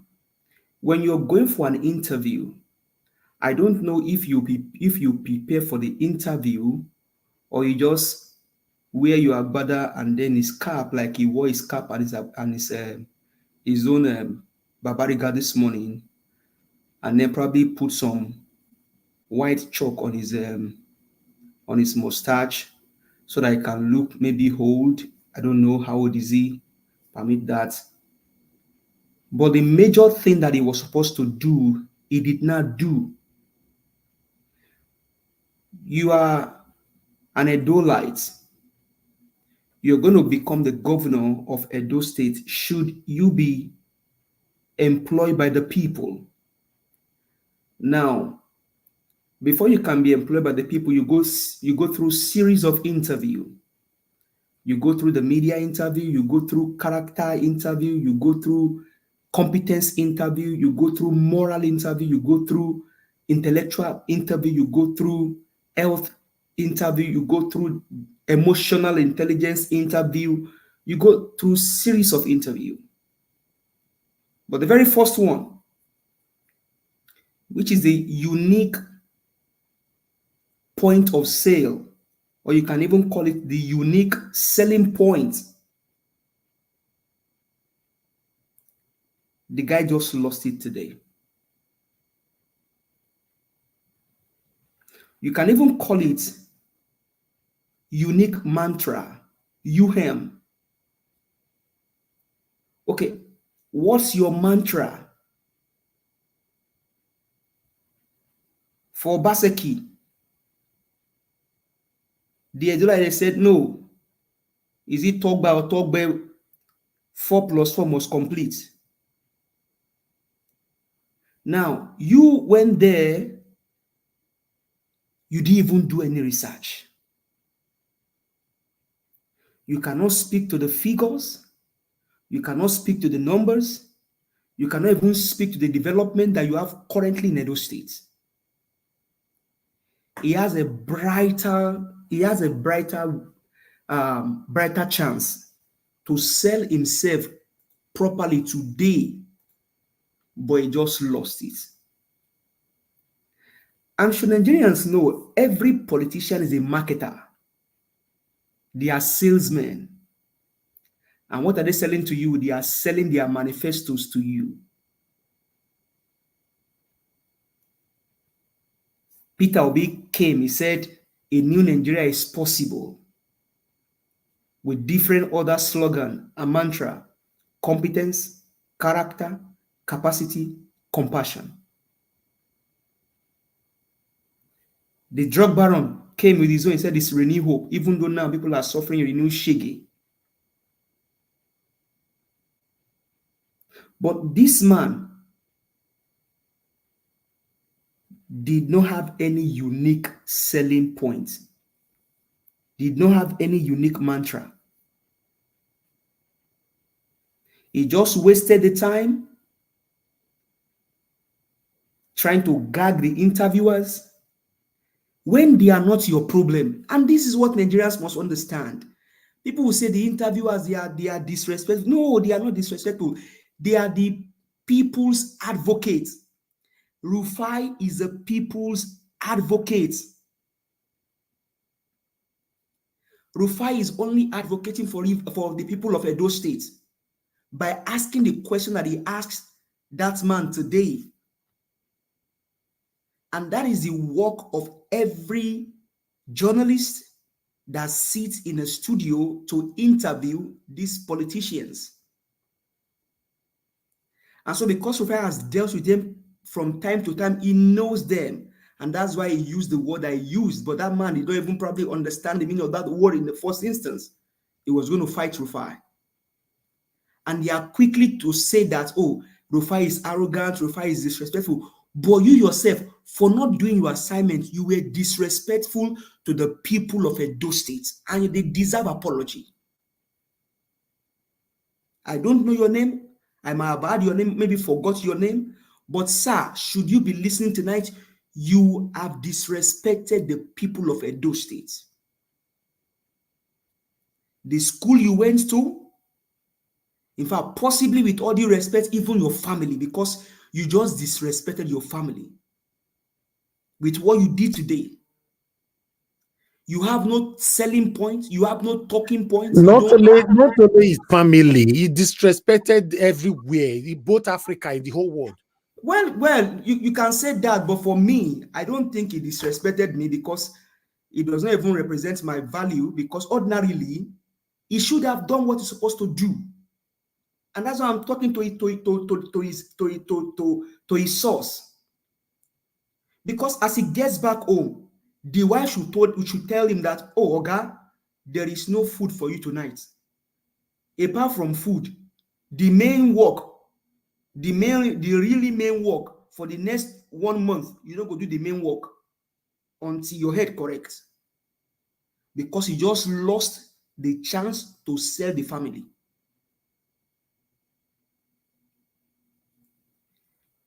When you're going for an interview, I don't know if you prepare for the interview or you just wear your agbada and then his cap, like he wore his cap and his own babariga this morning, and then probably put some white chalk on his mustache so that he can look maybe old. I don't know how old is he. Permit that. But the major thing that he was supposed to do, he did not do. You are an Edolite. You're going to become the governor of Edo State should you be employed by the people. Now, before you can be employed by the people, you go through series of interview. You go through the media interview, you go through character interview, you go through competence interview, you go through moral interview, you go through intellectual interview, you go through health interview, you go through emotional intelligence interview, you go through series of interview. But the very first one, which is the unique point of sale, or you can even call it the unique selling point, the guy just lost it today. You can even call it unique mantra, UM. Okay, what's your mantra? For Baseki, the Edola said no. Is it talk by or talk by 4 plus 4 must complete? Now, you went there, you didn't even do any research. You cannot speak to the figures. You cannot speak to the numbers. You cannot even speak to the development that you have currently in Edo State. He has a brighter chance to sell himself properly today, but he just lost it. And should Nigerians know, every politician is a marketer. They are salesmen. And what are they selling to you? They are selling their manifestos to you. Peter Obi came, he said, a new Nigeria is possible with different other slogan and mantra: competence, character, capacity, compassion. The drug baron came with his own, he said it's renew hope, even though now people are suffering renew shege. But this man did not have any unique selling point, did not have any unique mantra. He just wasted the time trying to gag the interviewers when they are not your problem. And this is what Nigerians must understand. People will say the interviewers, they are disrespectful. No, they are not disrespectful. They are the people's advocates. Rufai is a people's advocate. Rufai is only advocating for the people of Edo State by asking the question that he asked that man today. And that is the work of every journalist that sits in a studio to interview these politicians. And so because Rufai has dealt with them from time to time, he knows them. And that's why he used the word I used. But that man did not even probably understand the meaning of that word in the first instance. He was going to fight Rufai. And they are quickly to say that, oh, Rufai is arrogant, Rufai is disrespectful. But you yourself, for not doing your assignment, you were disrespectful to the people of Edo State. And they deserve apology. I don't know your name. I might have heard your name, maybe forgot your name. But sir, should you be listening tonight, you have disrespected the people of Edo State. The school you went to, In fact, possibly with all due respect, even your family, because you just disrespected your family with what you did today. You have no selling point. You have no talking points. Not only his family, he disrespected everywhere, both Africa and the whole world. Well, you can say that, but for me, I don't think he disrespected me because it does not even represent my value, because ordinarily, he should have done what he's supposed to do. And that's why I'm talking to his source. Because as he gets back home, the wife should tell him that, oh, Oga, there is no food for you tonight. Apart from food, the really main work for the next 1 month, you don't go do the main work until your head corrects. Because he just lost the chance to sell the family.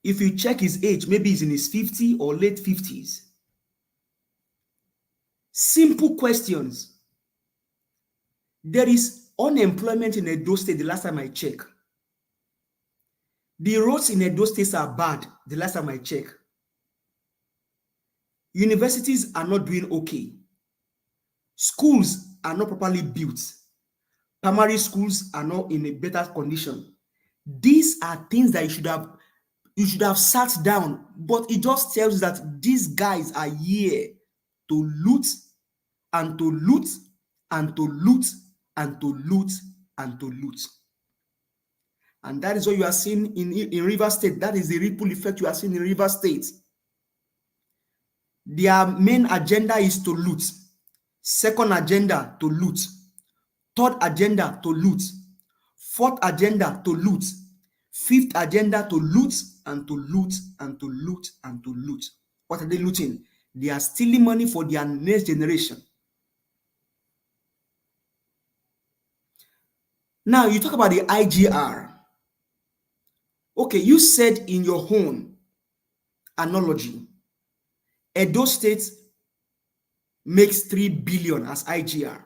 If you check his age, maybe he's in his 50s or late 50s. Simple questions. There is unemployment in Edo State the last time I checked. The roads in Edo State are bad the last time I checked. Universities are not doing okay. Schools are not properly built. Primary schools are not in a better condition. These are things that you should have sat down, but it just tells you that these guys are here to loot and to loot and to loot and to loot and to loot. And that is what you are seeing in Rivers State. That is the ripple effect you are seeing in Rivers State. Their main agenda is to loot. Second agenda, to loot. Third agenda, to loot. Fourth agenda, to loot. Fifth agenda, to loot and to loot and to loot and to loot. What are they looting? They are stealing money for their next generation. Now, you talk about the IGR. Okay, you said in your own analogy, Edo State makes 3 billion as IGR,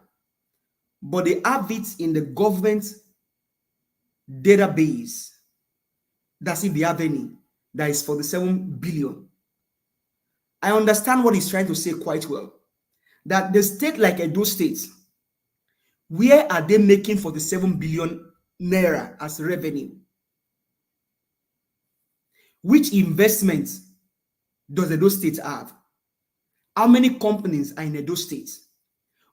but they have it in the government database. That's if they have any. That is for the 7 billion. I understand what he's trying to say quite well. That the state like Edo State, where are they making 47 billion naira as revenue? Which investments does Edo State have? How many companies are in Edo State?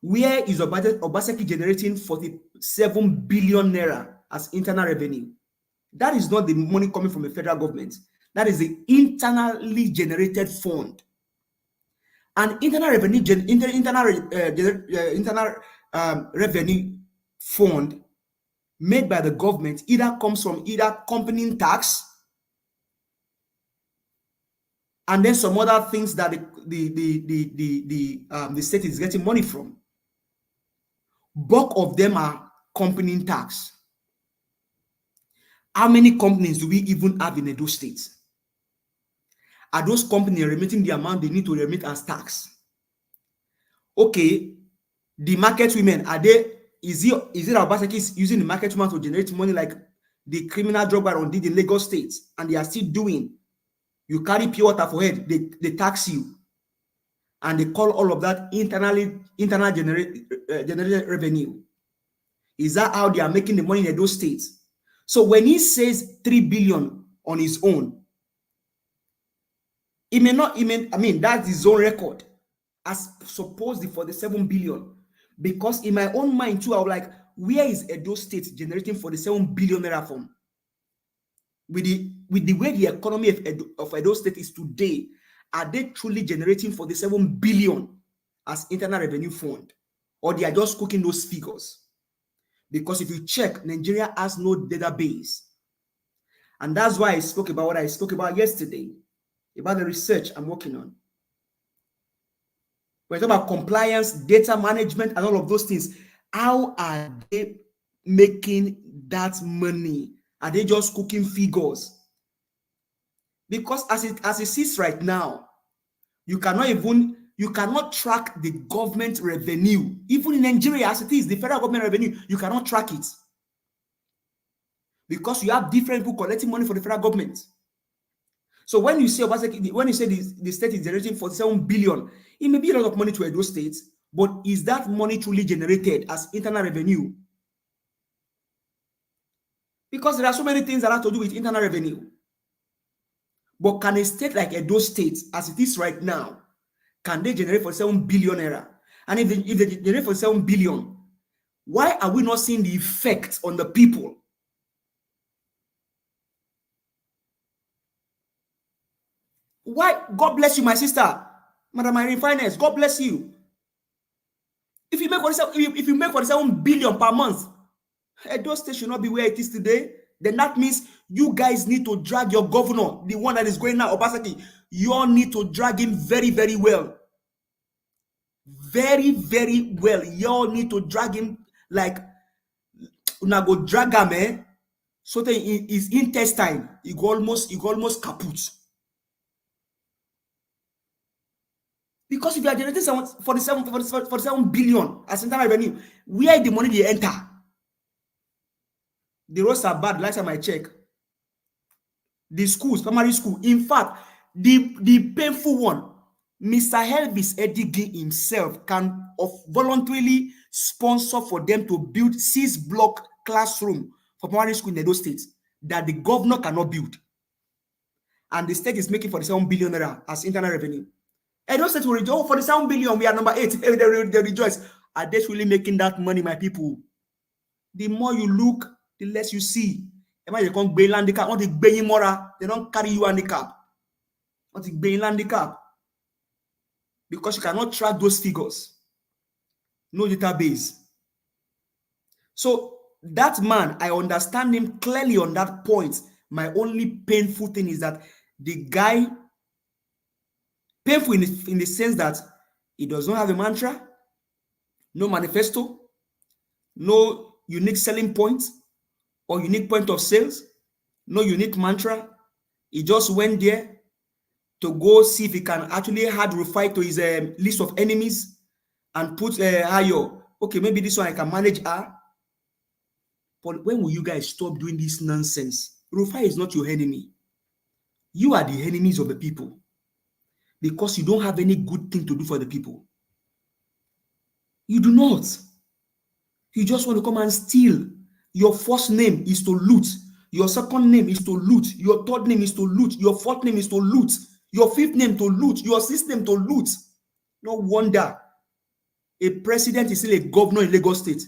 Where is Obaseki generating 47 billion naira as internal revenue? That is not the money coming from the federal government. That is the internally generated fund. And internal revenue revenue fund made by the government either comes from either company tax and then some other things that the state is getting money from. Bulk of them are company tax. How many companies do we even have in Edo State? Are those companies remitting the amount they need to remit as tax? Okay, the market women, is it Obaseki using the market women to generate money like the criminal drug baron did in Lagos State, and they are still doing? You carry pure water for head, they tax you, and they call all of that internal generated revenue. Is that how they are making the money in those states? So when he says 3 billion on his own, that's his own record, as supposed for the 7 billion. Because in my own mind too, I was like, where is Edo State generating 47 billion naira from? With the way the economy of Edo State is today, are they truly generating 47 billion as internal revenue fund? Or they are just cooking those figures? Because if you check, Nigeria has no database. And that's why I spoke about what I spoke about yesterday, about the research I'm working on. We're talking about compliance, data management, and all of those things. How are they making that money? Are they just cooking figures? Because as it sits right now, you cannot track the government revenue. Even in Nigeria, as it is, the federal government revenue, you cannot track it. because you have different people collecting money for the federal government. So when you say the state is generating 47 billion, it may be a lot of money to Edo State, but is that money truly generated as internal revenue? Because there are so many things that have to do with internal revenue. But can a state like Edo State, as it is right now, can they generate 47 billion naira? And if they generate 47 billion, why are we not seeing the effect on the people? Why? God bless you, my sister, Madam Irene Finance. God bless you. If you make 47 billion per month, Edo State should not be where it is today. Then that means you guys need to drag your governor, the one that is going now, Obaseki. You all need to drag him very, very well. Very, very well. You all need to drag him like una go drag him, eh? So that his intestine, he go almost kaput. Because if you are generating 47 billion as internal revenue, where the money they enter? The roads are bad. Last time I check, the schools, primary school. In fact, the painful one, Mr. Elvis Edighi himself can voluntarily sponsor for them to build 6-block classroom for primary school in Edo State that the governor cannot build, and the state is making 47 billion naira as internal revenue. Edo State will rejoice. 47 billion. We are number 8. They rejoice. Are they really making that money, my people? The more you look, the less you see. They can't bail handicap. They don't carry you handicap. Handicap. Because you cannot track those figures. No database. So that man, I understand him clearly on that point. My only painful thing is that the guy, painful in the sense that he does not have a mantra, no manifesto, no unique selling point or unique point of sales, no unique mantra. He just went there to go see if he can actually add Rufai to his list of enemies and put Ayo. Okay, maybe this one I can manage her. But when will you guys stop doing this nonsense? Rufai is not your enemy. You are the enemies of the people because you don't have any good thing to do for the people. You do not. You just want to come and steal. Your first name is to loot. Your second name is to loot. Your third name is to loot. Your fourth name is to loot. Your fifth name to loot. Your sixth name to loot. No wonder a president is still a governor in Lagos State.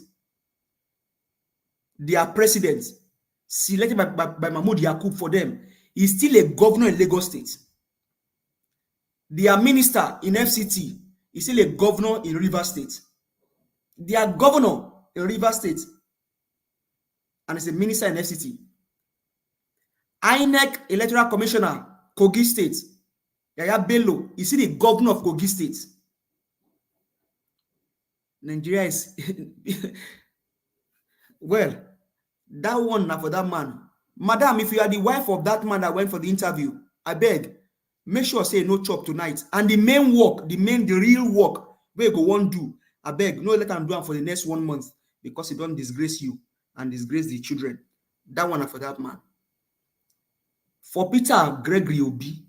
Their president, selected by Mahmoud Yakub for them, is still a governor in Lagos State. Their minister in FCT is still a governor in Rivers State. Their governor in Rivers State and is a minister in FCT. INEC Electoral Commissioner, Kogi State, Yaya Bello, is still the governor of Kogi State. Nigeria is well, that one now for that man. Madam, if you are the wife of that man that went for the interview, I beg, make sure say no chop tonight. And the main work, the real work, where you go one do, I beg, no let them do it for the next 1 month because it don't disgrace you and disgrace the children. That one for that man. For Peter Gregory Obi,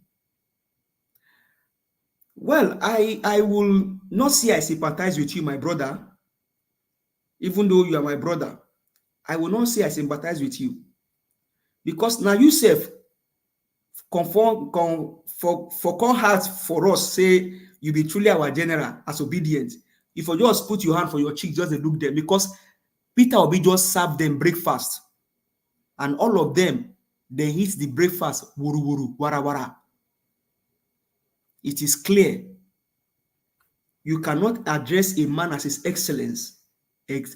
well, I will not say I sympathize with you, my brother, even though you are my brother. I will not say I sympathize with you. Because now you self for come heart for us, say you be truly our general as obedient. If you just put your hand for your cheek, just look them, because Peter Obi just served them breakfast. And all of them, they eat the breakfast, wuru wuru, wara wara. It is clear. You cannot address a man as his excellence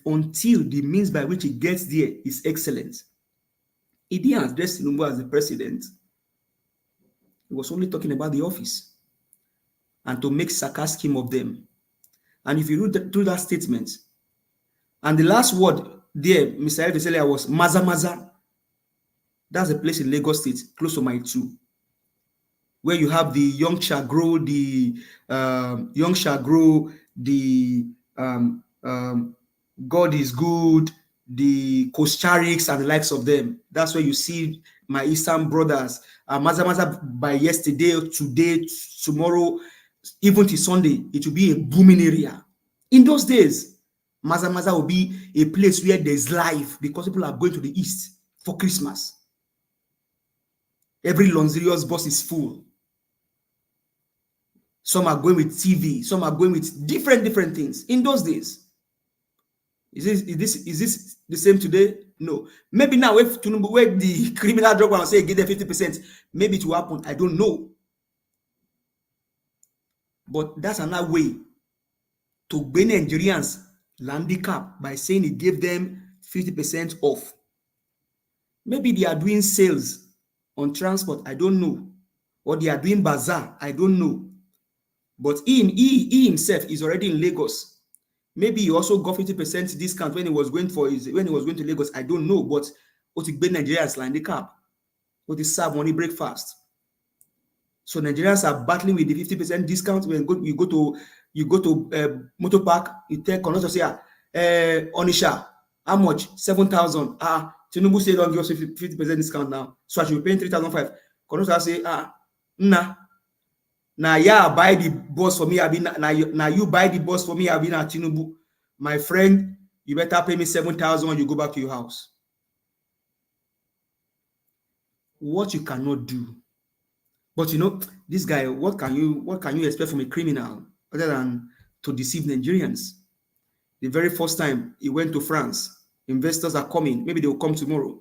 until the means by which he gets there is excellent. He didn't address Tinubu as the president. He was only talking about the office and to make sarcasm of them. And if you read through that statement, and the last word there, Mr. Elvis was Maza Maza. That's a place in Lagos State, close to my 2, where you have the young shall grow, God is good, the Koschariks and the likes of them. That's where you see my Eastern brothers. Maza by yesterday, today, tomorrow, even till Sunday, it will be a booming area. In those days, Maza will be a place where there's life because people are going to the east for Christmas. Every luxurious bus is full. Some are going with TV, some are going with different things. In those days, is this the same today? No. Maybe now if Tinubu, where the criminal drug will say give them 50%, maybe it will happen. I don't know. But that's another way to bring Nigerians handicap by saying it gave them 50% off. Maybe they are doing sales on transport, I don't know. Or they are doing bazaar, I don't know. But he himself is already in Lagos. Maybe he also got 50% discount when he was going to Lagos. I don't know, but what it Nigerians handicap. What is serve money breakfast. So Nigerians are battling with the 50% discount. When you go to motor park, you take conductor say, Onisha, how much? 7,000. Tinubu say don't give us 50% discount now. So I should be paying 3,500. Conductor say, nah. Now yeah, buy the bus for me. Now you buy the bus for me. I've been at Tinubu. My friend, you better pay me 7,000 when you go back to your house. What you cannot do. But you know, this guy, what can you expect from a criminal other than to deceive Nigerians? The very first time he went to France, investors are coming, maybe they will come tomorrow.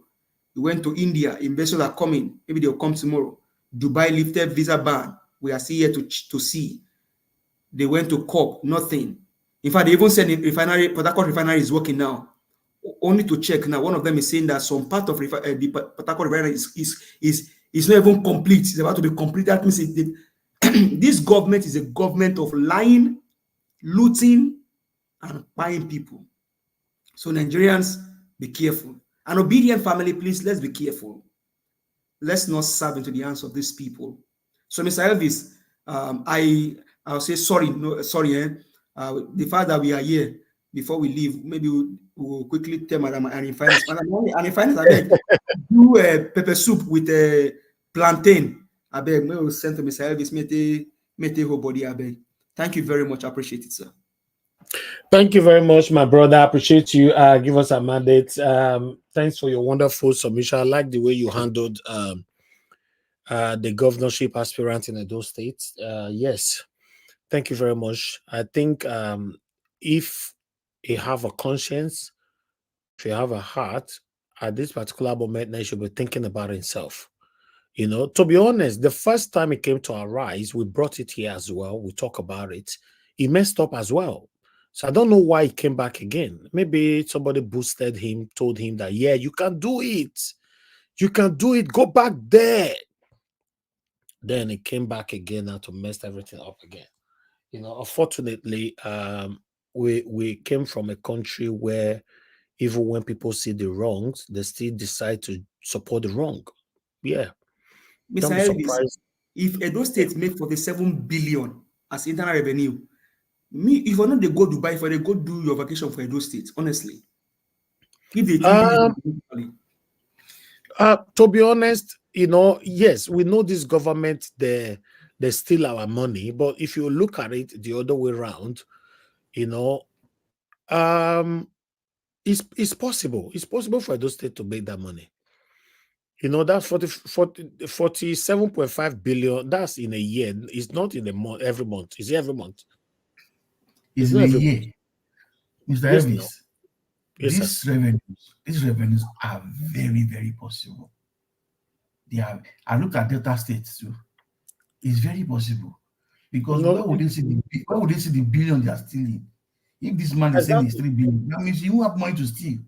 He went to India, investors are coming, maybe they will come tomorrow. Dubai lifted visa ban. We are still here to see. They went to COP, nothing. In fact, they even said the refinery, Port Harcourt refinery is working now. Only to check now. One of them is saying that some part of the Port Harcourt refinery is not even complete. It's about to be complete. That means this government is a government of lying, looting, and buying people. So Nigerians, be careful. An obedient family, please, let's be careful. Let's not serve into the hands of these people. So, Mr. Elvis, I'll say sorry. No, sorry. The fact that we are here before we leave, maybe we'll quickly tell Madam Annie Finance. Annie Finance, I beg, do pepper soup with plantain. I beg, we will send to Mr. Elvis. Mete whole body. I beg. Thank you very much. I appreciate it, sir. Thank you very much, my brother. I appreciate you. Give us a mandate. Thanks for your wonderful submission. I like the way you handled the governorship aspirant in those states. Yes, thank you very much. I think if you have a conscience, if you have a heart, at this particular moment, he should be thinking about himself. You know, to be honest, the first time it came to Arise, we brought it here as well. We talk about it. He messed up as well. So I don't know why he came back again. Maybe somebody boosted him, told him that, yeah, you can do it. You can do it. Go back there. Then he came back again now to mess everything up again. You know, unfortunately, we came from a country where even when people see the wrongs, they still decide to support the wrong. Yeah. Mr. Elvis, if Edo State make 47 billion as internal revenue, if you're not they go Dubai, for they go do your vacation for Edo State, honestly. If they to be honest, you know, yes, we know this government, they steal our money, but if you look at it the other way around, you know, it's possible. It's possible for Edo State to make that money. You know, that's 47.5 billion. That's in a year. It's not in a month, every month. Is it every month? It's in a year. Mr. Yes, Elvis, no. Yes, these revenues are very, very possible. They are. I look at Delta states too. It's very possible. Because where would they see the billion they are stealing? If this man is saying it's 3 billion, that means he won't have money to steal.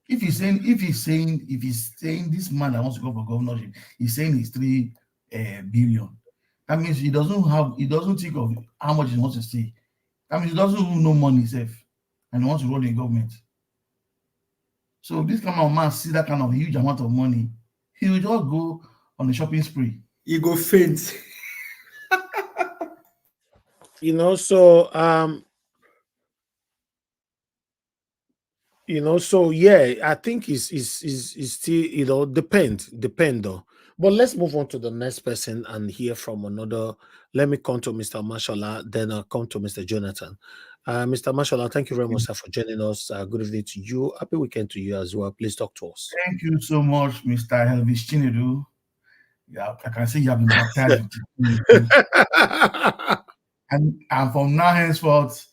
If he's saying this man that wants to go for governorship, he's saying it's 3 billion. That means he doesn't think of how much he wants to steal. That means he doesn't even know money himself, and he wants to run the government. So if this kind of man see that kind of huge amount of money, he will just go on a shopping spree. He go faint. You know, so You know, so yeah, I think it's still, you know, depend though. But let's move on to the next person and hear from another. Let me come to Mr. Mashallah, then I'll come to Mr. Jonathan. Mr. Mashallah, thank you very much, sir, for joining us. Good evening to you. Happy weekend to you as well. Please talk to us. Thank you so much, Mr. Elvis Chinedu. Yeah, I can see you have been baptized with the and from now henceforth,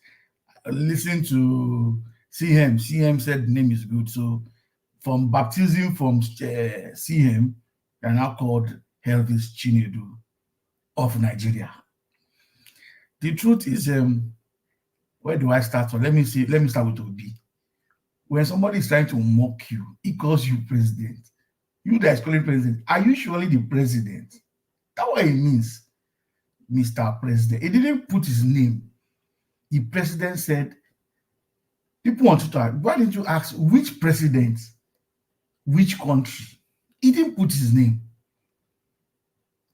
listen to CM. CM said the name is good. So from baptism from CM, they are now called Elvis Chinedu of Nigeria. The truth is, where do I start from? Let me start with Obi. When somebody is trying to mock you, he calls you president. You that is calling president, are you surely the president? That's what it means, Mr. President. He didn't put his name. The president said, people want to ask, why didn't you ask which president, which country? He didn't put his name.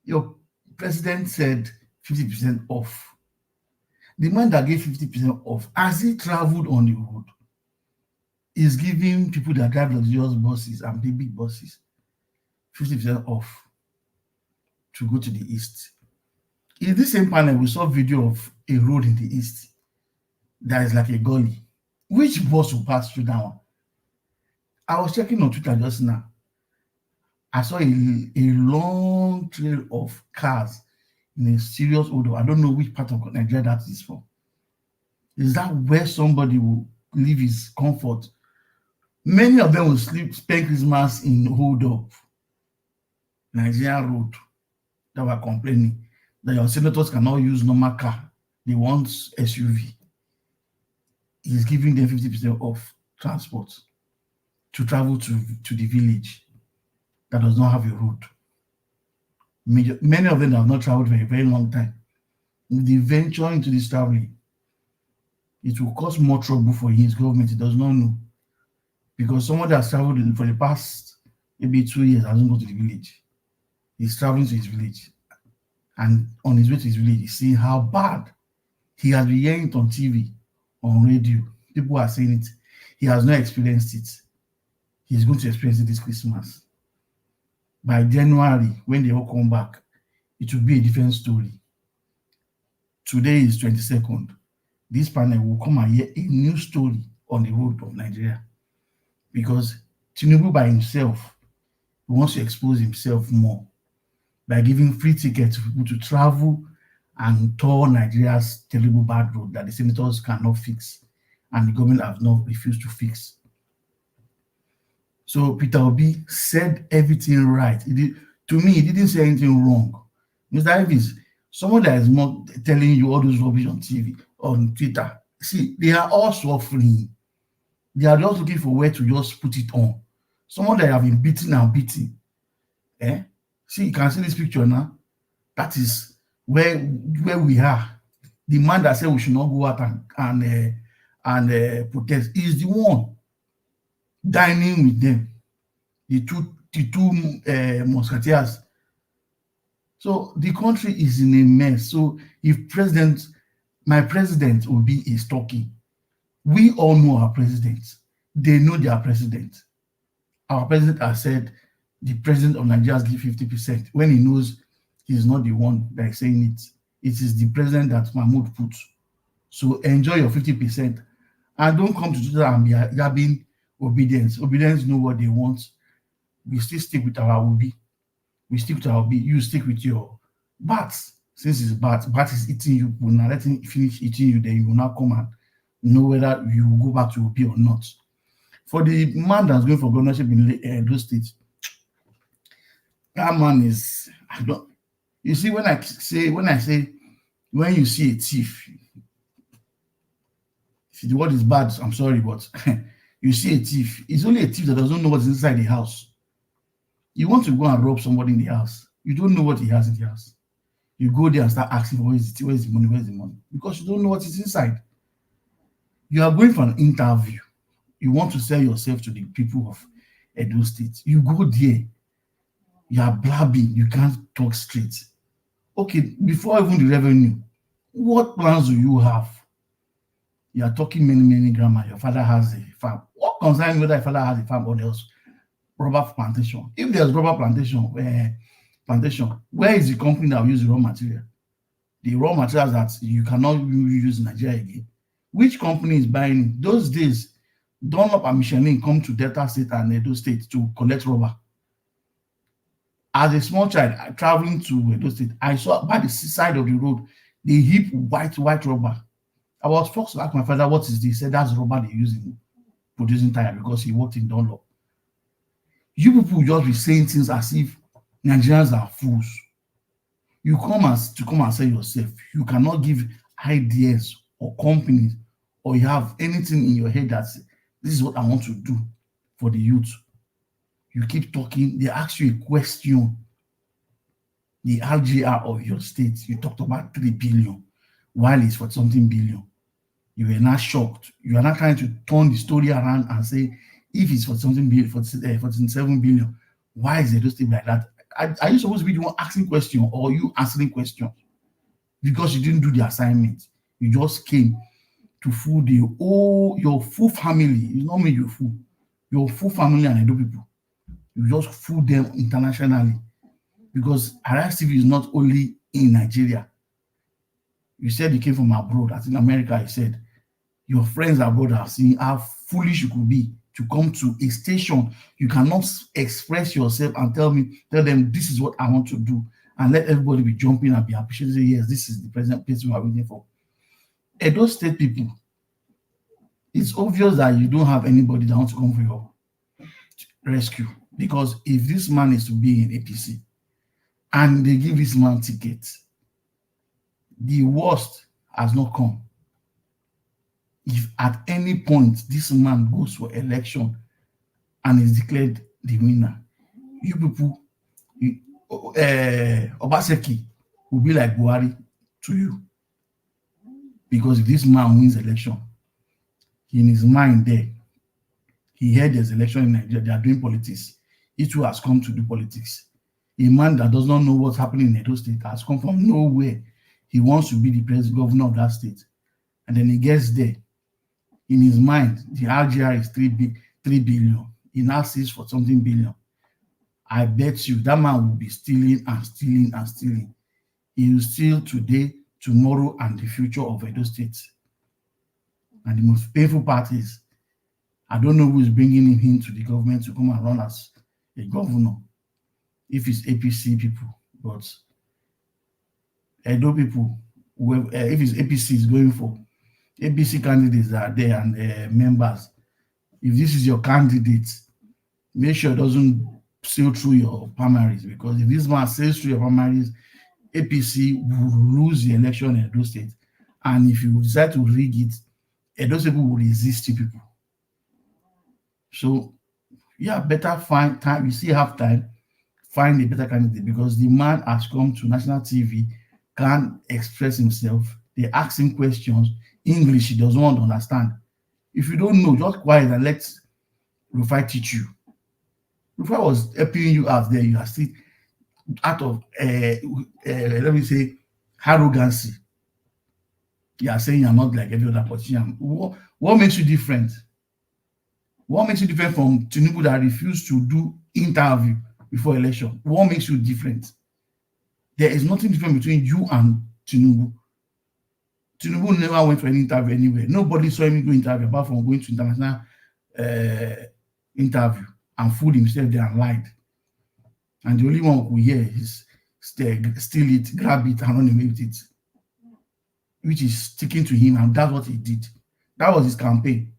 Your president said 50% off. The man that gave 50% off, as he traveled on the road, is giving people that drive luxurious buses and big buses 50% off to go to the east. In this same panel, we saw video of a road in the east that is like a gully. Which bus will pass through that one? I was checking on Twitter just now. I saw a long trail of cars in a serious odor. I don't know which part of Nigeria that is from. Is that where somebody will live his comfort? Many of them will spend Christmas in hold up Nigeria road that were complaining that your senators cannot use normal car. They want SUV. He's giving them 50% off transport to travel to the village that does not have a road. Many of them have not traveled for a very long time. If they venture into this traveling, it will cause more trouble for his government. He does not know. Because someone that has traveled for the past maybe 2 years hasn't gone to the village. He's traveling to his village. And on his way to his village, he's seeing how bad. He has been hearing it on TV, on radio. People are saying it. He has not experienced it. He's going to experience it this Christmas. By January, when they all come back, it will be a different story. Today is 22nd. This panel will come and hear a new story on the road of Nigeria. Because Tinubu by himself wants to expose himself more by giving free tickets to people to travel and tour Nigeria's terrible bad road that the senators cannot fix and the government have not refused to fix. So Peter Obi said everything right. To me, he didn't say anything wrong. Mr. Davis, someone that is not telling you all those rubbish on TV, on Twitter, see, they are all suffering. They are just looking for where to just put it on. Someone that have been beaten and beaten. See, you can see this picture now. That is where we are. The man that said we should not go out and protest is the one dining with them. The two musketeers. So the country is in a mess. So if my president will be is talking, we all know our president. They know their president. Our president has said the president of Nigeria has given 50% when he knows he's not the one that is saying it. It is the president that Mahmoud puts. So enjoy your 50% and don't come to Twitter and be yabbing obedience. Obedience know what they want. We still stick with our Obi. We stick with our Obi. You stick with your bats. Since it's bat is eating you, will not let him finish eating you, then you will not come and know whether you will go back to Obi or not. For the man that's going for governorship in those states, that man is, you see, when I say, when you see a thief, if the word is bad, I'm sorry, but you see a thief, it's only a thief that doesn't know what's inside the house. You want to go and rob somebody in the house, you don't know what he has in the house. You go there and start asking, where's the money, where's the money? Because you don't know what is inside. You are going for an interview. You want to sell yourself to the people of Edo State. You go there, you are blabbing, you can't talk straight. Okay, before even the revenue, what plans do you have? You are talking many grammar. Your father has a farm. What concern me whether a father has a farm or there's rubber plantation. If there's rubber plantation, where is the company that will use the raw material? The raw materials that you cannot use in Nigeria again. Which company is buying it? Those days, Dunlop and Michelin come to Delta State and Edo State to collect rubber. As a small child traveling to Edo State, I saw by the side of the road, they heap white rubber. I was forced to ask my father, what is this? He said, that's rubber they use in producing tire because he worked in Dunlop. You people just be saying things as if Nigerians are fools. You come and say yourself, you cannot give ideas or companies, or you have anything in your head that this is what I want to do for the youth. You keep talking, they ask you a question. The RGR of your state, you talked about 3 billion, while it's for something billion. You were not shocked. You are not trying to turn the story around and say, if it's for something billion, for 7 billion, why is it just like that? Are you supposed to be the one asking questions or you answering questions? Because you didn't do the assignment. You just came to fool your full family. It's not me you fool. Your full family and Edo people. You just fool them internationally. Because Arise TV is not only in Nigeria. You said you came from abroad. As in America, you said your friends abroad have seen how foolish you could be to come to a station. You cannot express yourself and tell them this is what I want to do, and let everybody be jumping and be appreciating. Say, yes, this is the present place we are waiting for. Edo State people, it's obvious that you don't have anybody that wants to come for your rescue. Because if this man is to be in APC and they give this man tickets, the worst has not come. If at any point this man goes for election and is declared the winner, you people, Obaseki will be like Buhari to you. Because if this man wins election, in his mind there, he heard there's election in Nigeria, they are doing politics. He too has come to do politics. A man that does not know what's happening in Edo State has come from nowhere. He wants to be the president governor of that state. And then he gets there. In his mind, the RGR is 3 billion. He now sees for something billion. I bet you that man will be stealing and stealing and stealing. He will steal today, tomorrow, and the future of Edo State. And the most painful part is, I don't know who is bringing him into the government to come and run as a governor. If it's APC people, but Edo people, if it's APC is going for, APC candidates are there and members. If this is your candidate, make sure it doesn't sail through your primaries, because if this man sails through your primaries, APC will lose the election in Edo State. And if you decide to rig it, Edo State people will resist you people. So, yeah, better find time. You still have time, find a better candidate, because the man has come to national TV, can't express himself. They ask him questions, English he doesn't want to understand. If you don't know, just quiet and let Rufai teach you. Rufai was helping you out there. You are still out of, let me say, arrogancy. You are saying you're not like every other politician. What makes you different? What makes you different from Tinubu that refused to do interview before election? What makes you different? There is nothing different between you and Tinubu. Tinubu never went for any interview anywhere. Nobody saw him go interview apart from going to international interview and fooled himself there and lied. And the only one who hear is steal it, grab it, and run away with it, which is sticking to him, and that's what he did. That was his campaign.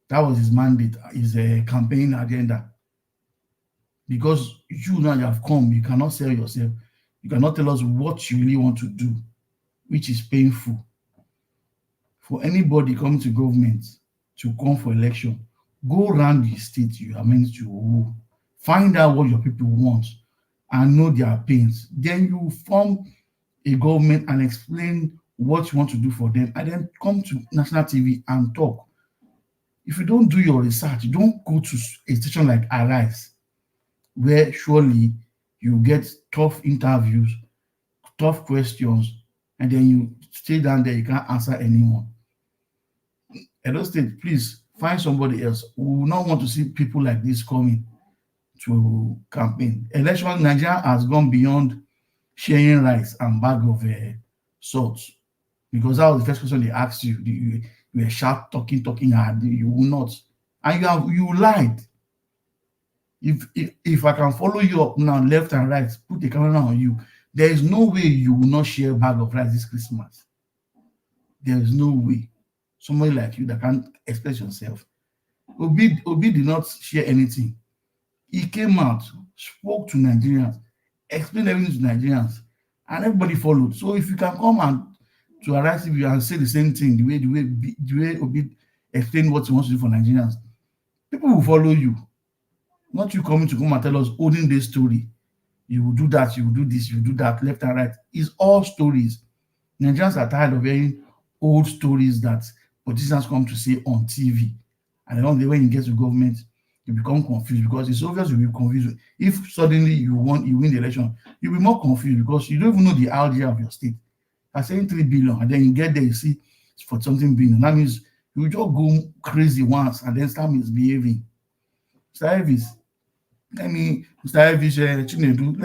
That was his mandate, his campaign agenda. Because you now you have come, you cannot sell yourself. You cannot tell us what you really want to do, which is painful. For anybody coming to government to come for election, go around the state you are meant to rule. Find out what your people want and know their pains. Then you form a government and explain what you want to do for them, and then come to national TV and talk. If you don't do your research, don't go to a station like Arise, where surely you get tough interviews, tough questions, and then you stay down there, you can't answer anyone. Edo State, please find somebody else. We will not want to see people like this coming to campaign. Election Nigeria has gone beyond sharing rice and bag of salt, because that was the first question they asked you. You were sharp, talking hard. You will not, and you lied. If I can follow you up now, left and right, put the camera on you, there is no way you will not share a bag of rice this Christmas. There is no way. Somebody like you that can't express yourself. Obi did not share anything. He came out, spoke to Nigerians, explained everything to Nigerians, and everybody followed. So if you can come and to Arise TV and say the same thing, the way Obi explained what he wants to do for Nigerians, people will follow you. Not you coming to come and tell us, holding this story. You will do that, you will do this, you will do that, left and right. It's all stories. Nigerians are tired of hearing old stories that politicians come to say on TV. And then when you get to government, you become confused, because it's obvious you'll be confused. If suddenly you win the election, you'll be more confused because you don't even know the idea of your state. I'm saying 3 billion, and then you get there, you see it's for something billion. That means you just go crazy once and then start misbehaving. Mr. Elvis, let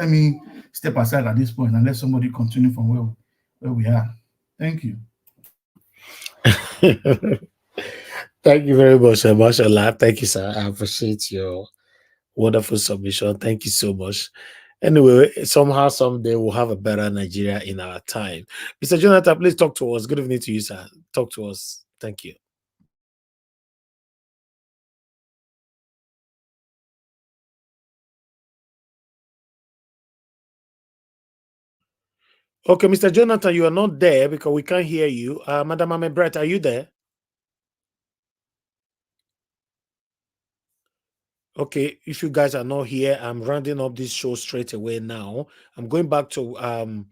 me step aside at this point and let somebody continue from where we are. Thank you. Thank you very much, Mashallah. Thank you, sir. I appreciate your wonderful submission. Thank you so much. Anyway, somehow, someday, we'll have a better Nigeria in our time. Mr. Jonathan, please talk to us. Good evening to you, sir. Talk to us. Thank you. Okay, Mr. Jonathan, you are not there because we can't hear you. Madam Amebret, are you there? Okay, if you guys are not here, I'm rounding up this show straight away now. I'm going back to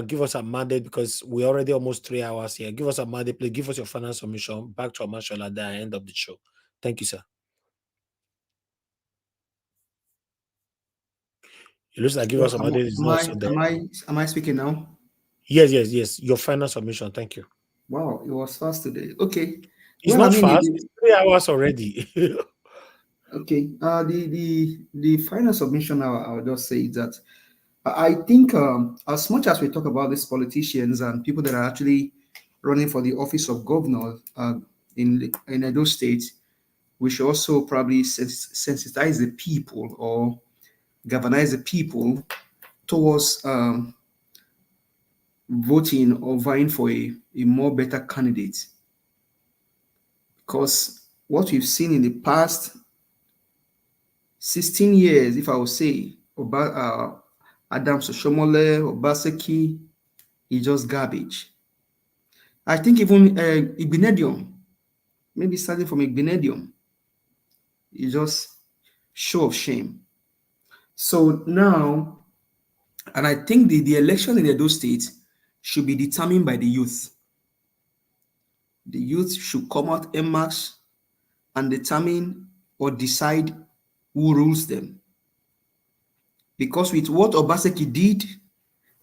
give us a mandate, because we're already almost 3 hours here. Give us a mandate, please. Give us your final submission. Back to Amashola at the end of the show. Thank you, sir. It looks like give us a mandate is not so there. Am I speaking now? Yes. Your final submission. Thank you. Wow, it was fast today. Okay. It's not fast. It's 3 hours already. Okay. The final submission I'll just say is that I think as much as we talk about these politicians and people that are actually running for the office of governor in Edo State, we should also probably sensitize the people or galvanize the people towards voting or vying for a more better candidate. Because what we've seen in the past 16 years, if I would say, Adams Oshomole, Obaseki, is just garbage. I think even Igbinedium, maybe starting from Igbinedium, is just show of shame. So now, and I think the election in Edo State should be determined by the youth. The youth should come out en masse and determine or decide who rules them. Because with what Obaseki did,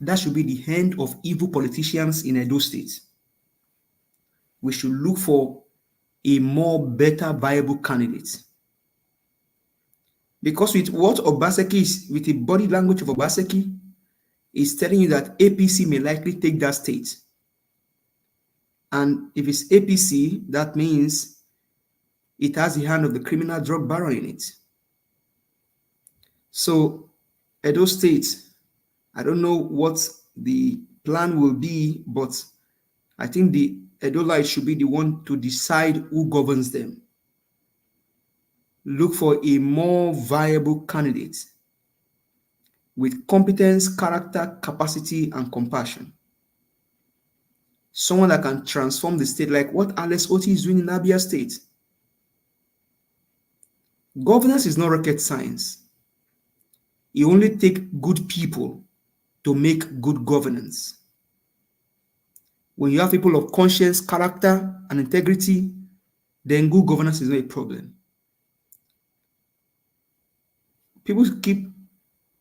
that should be the end of evil politicians in Edo State. We should look for a more better viable candidate. Because with what Obaseki is, with the body language of Obaseki, is telling you that APC may likely take that state. And if it's APC, that means it has the hand of the criminal drug baron in it. So Edo State, I don't know what the plan will be, but I think the Edo-lites should be the one to decide who governs them. Look for a more viable candidate with competence, character, capacity, and compassion. Someone that can transform the state, like what Alex Oti is doing in Abia State. Governance is not rocket science. You only take good people to make good governance. When you have people of conscience, character, and integrity, then good governance is not a problem. People keep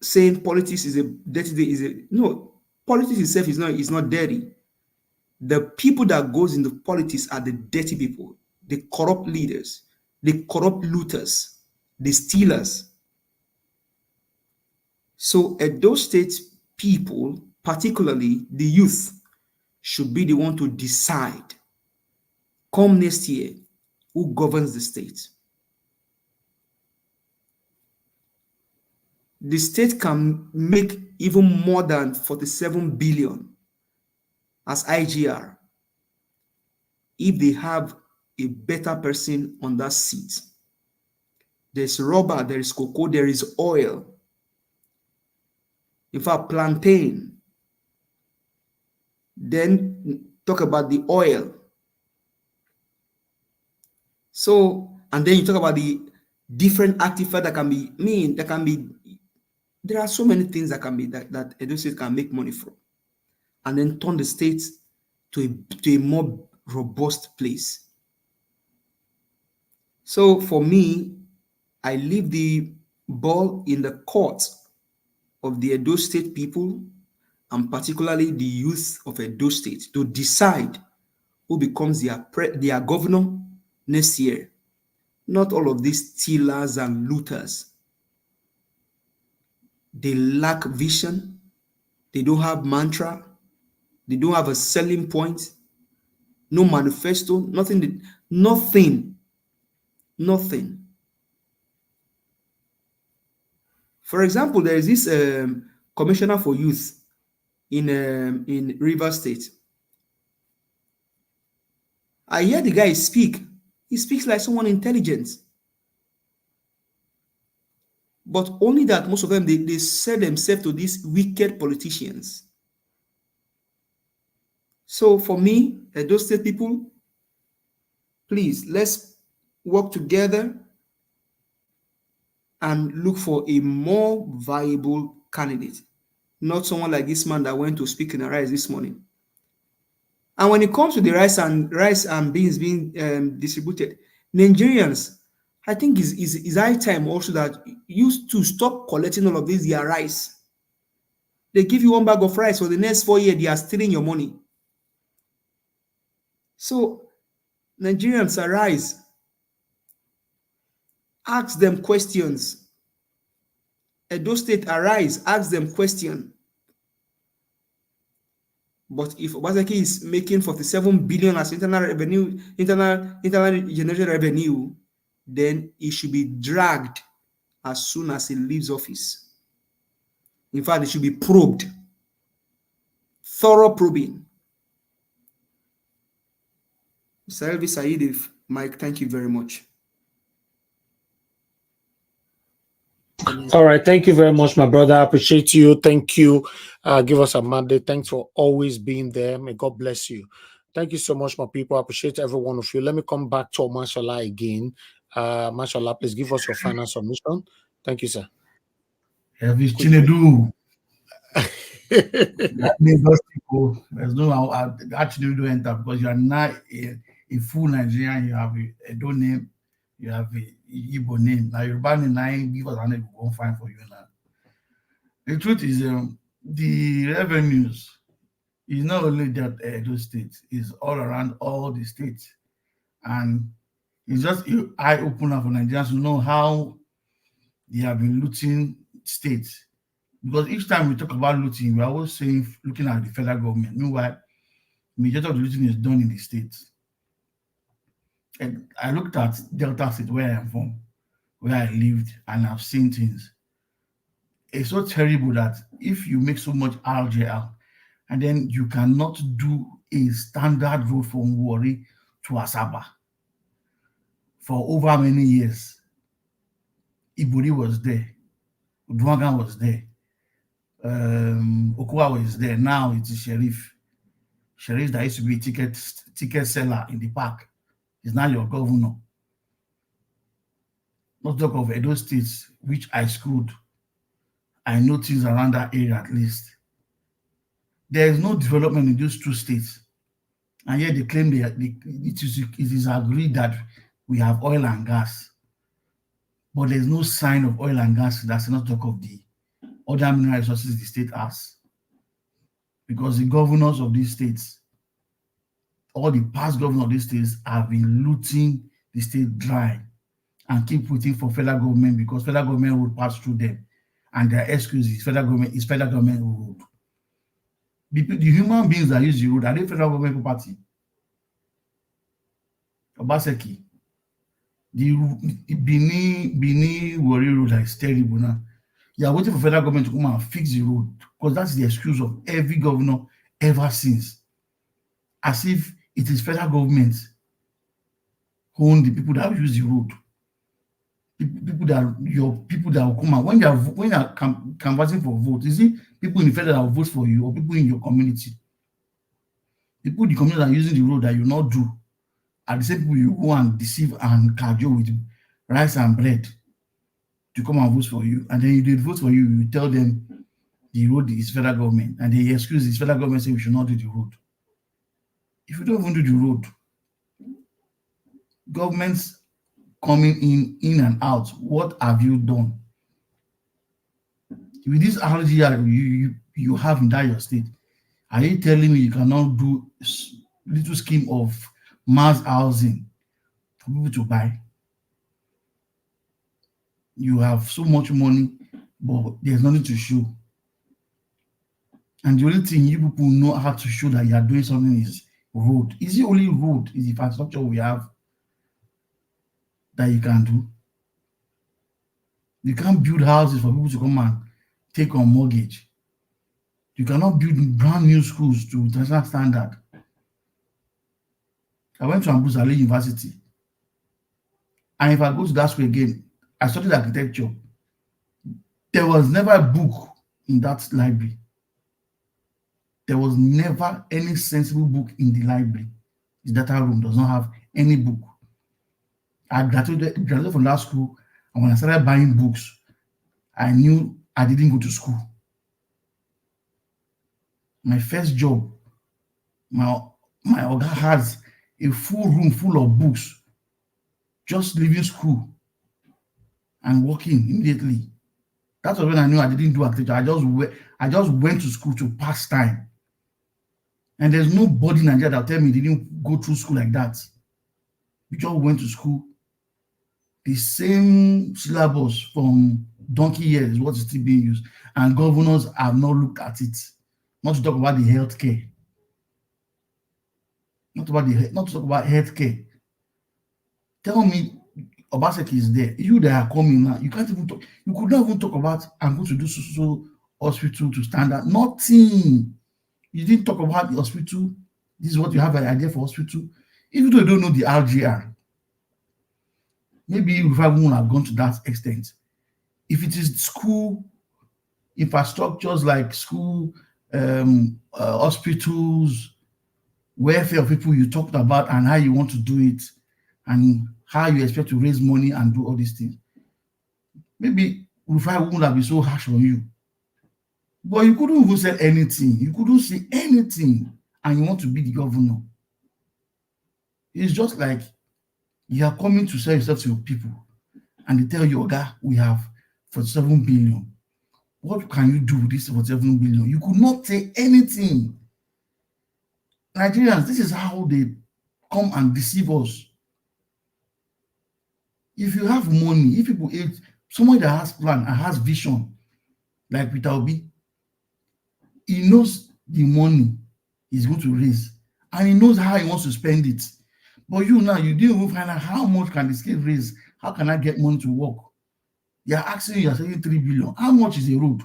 saying politics is a dirty. No, politics itself is not dirty. The people that goes into politics are the dirty people, the corrupt leaders, the corrupt looters, the stealers. So Edo State people, particularly the youth, should be the one to decide, come next year, who governs the state. The state can make even more than 47 billion as IGR if they have a better person on that seat. There's rubber, there is cocoa, there is oil. In fact, plantain. Then talk about the oil. So, and then you talk about the different artifacts that can be, there are so many things that can be, that Edo State can make money from. And then turn the state to a more robust place. So for me, I leave the ball in the court of the Edo State people, and particularly the youth of Edo State, to decide who becomes their governor next year. Not all of these stealers and looters. They lack vision. They don't have mantra. They don't have a selling point. No manifesto. Nothing. For example, there is this commissioner for youth in Rivers State. I hear the guy speak. He speaks like someone intelligent. But only that most of them, they sell themselves to these wicked politicians. So for me, those state people, please, let's work together and look for a more viable candidate. Not someone like this man that went to speak in a rice this morning. And when it comes to the rice and beans being distributed, Nigerians, I think is high time also that you to stop collecting all of this their rice. They give you one bag of rice for the next 4 years, they are stealing your money. So Nigerians, arise. Ask them questions. Edo State, arise. Ask them questions. But if Obaseki is making 47 billion as internal revenue, internal generated revenue, then he should be dragged as soon as he leaves office. In fact, it should be probed. Thorough probing. Mr. Elvis Said, Mike, thank you very much. All right. Thank you very much, my brother. I appreciate you. Thank you. Give us a mandate. Thanks for always being there. May God bless you. Thank you so much, my people. I appreciate every one of you. Let me come back to Mashallah again. Mashallah, please give us your final submission. Thank you, sir. Elvis Chinedu. There's no how actually do enter because you are not a full Nigerian. You have a Edo name, you have a Igbo name. Now you're banning 9, give us a name, we'll find for you now. The truth is, the revenues is not only that Edo State, it's all around all the states. And it's just an eye opener for Nigerians to know how they have been looting states. Because each time we talk about looting, we're always saying looking at the federal government. Meanwhile, majority of the looting is done in the states. And I looked at Delta State, where I am from, where I lived, and I've seen things. It's so terrible that if you make so much RJL, and then you cannot do a standard road from Warri to Asaba for over many years. Iburi was there, Udwagan was there. Okwa was there. Now it's a sheriff that used to be ticket seller in the park is now your governor. Not talk of Edo States, which I schooled. I know things around that area at least. There is no development in those two states, and yet they claim it is agreed that we have oil and gas, but there's no sign of oil and gas. That's not talk of the other mineral resources the state has, because the governors of these states, all the past governors of these states, have been looting the state dry and keep waiting for federal government because federal government will pass through them. And their excuse is federal government road. The human beings that use the road, are they federal government property? Obaseki, the Bini Warri road is terrible now. You are waiting for federal government to come and fix the road because that's the excuse of every governor ever since. As if it is federal government who own the people that use the road. People that will come out when you are canvassing for vote. Is it people in the federal that will vote for you or people in your community? People in the community that are using the road that you not do are the same people you go and deceive and cajole with rice and bread to come and vote for you. And then they vote for you, you tell them the road is federal government, and the excuse is federal government say we should not do the road. If you don't even do the road, governments coming in and out, what have you done? With this RGR you have in that your state, are you telling me you cannot do little scheme of mass housing for people to buy? You have so much money, but there's nothing to show. And the only thing you people know how to show that you are doing something is road. Is it only road? Is the infrastructure we have that you can do? You can't build houses for people to come and take on mortgage. You cannot build brand new schools to international standard. I went to Ambusale University, and if I go to that school again, I studied architecture. There was never a book in that library. There was never any sensible book in the library. The data room does not have any book. I graduated from that school, and when I started buying books, I knew I didn't go to school. My first job, my oga has a full room full of books, just leaving school and working immediately. That's when I knew I didn't do architecture. I just went to school to pass time. And there's nobody in Nigeria that tell me they didn't go through school like that. We just went to school. The same syllabus from donkey years is what is still being used. And governors have not looked at it. Not to talk about the healthcare. Not to talk about healthcare. Tell me Obaseki is there. You that are coming now, you can't even talk. You could not even talk about I'm going to do so hospital to standard. Nothing. You didn't talk about the hospital. This is what you have an idea for hospital. Even though you don't know the RGR, maybe Rufai wouldn't have gone to that extent. If it is school infrastructures like school, hospitals, welfare of people you talked about and how you want to do it, and how you expect to raise money and do all these things, maybe Rufai wouldn't have been so harsh on you. But you couldn't even say anything. You couldn't say anything, and you want to be the governor. It's just like you are coming to sell yourself to your people, and they tell you, "Oga, we have 47 billion. What can you do with this 47 billion?" You could not say anything. Nigerians, this is how they come and deceive us. If you have money, if people, someone that has plan and has vision, like Peter Obi, he knows the money he's going to raise, and he knows how he wants to spend it. But you now, you didn't even find out how much can the state raise. How can I get money to work? You're asking, you're saying 3 billion. How much is a road?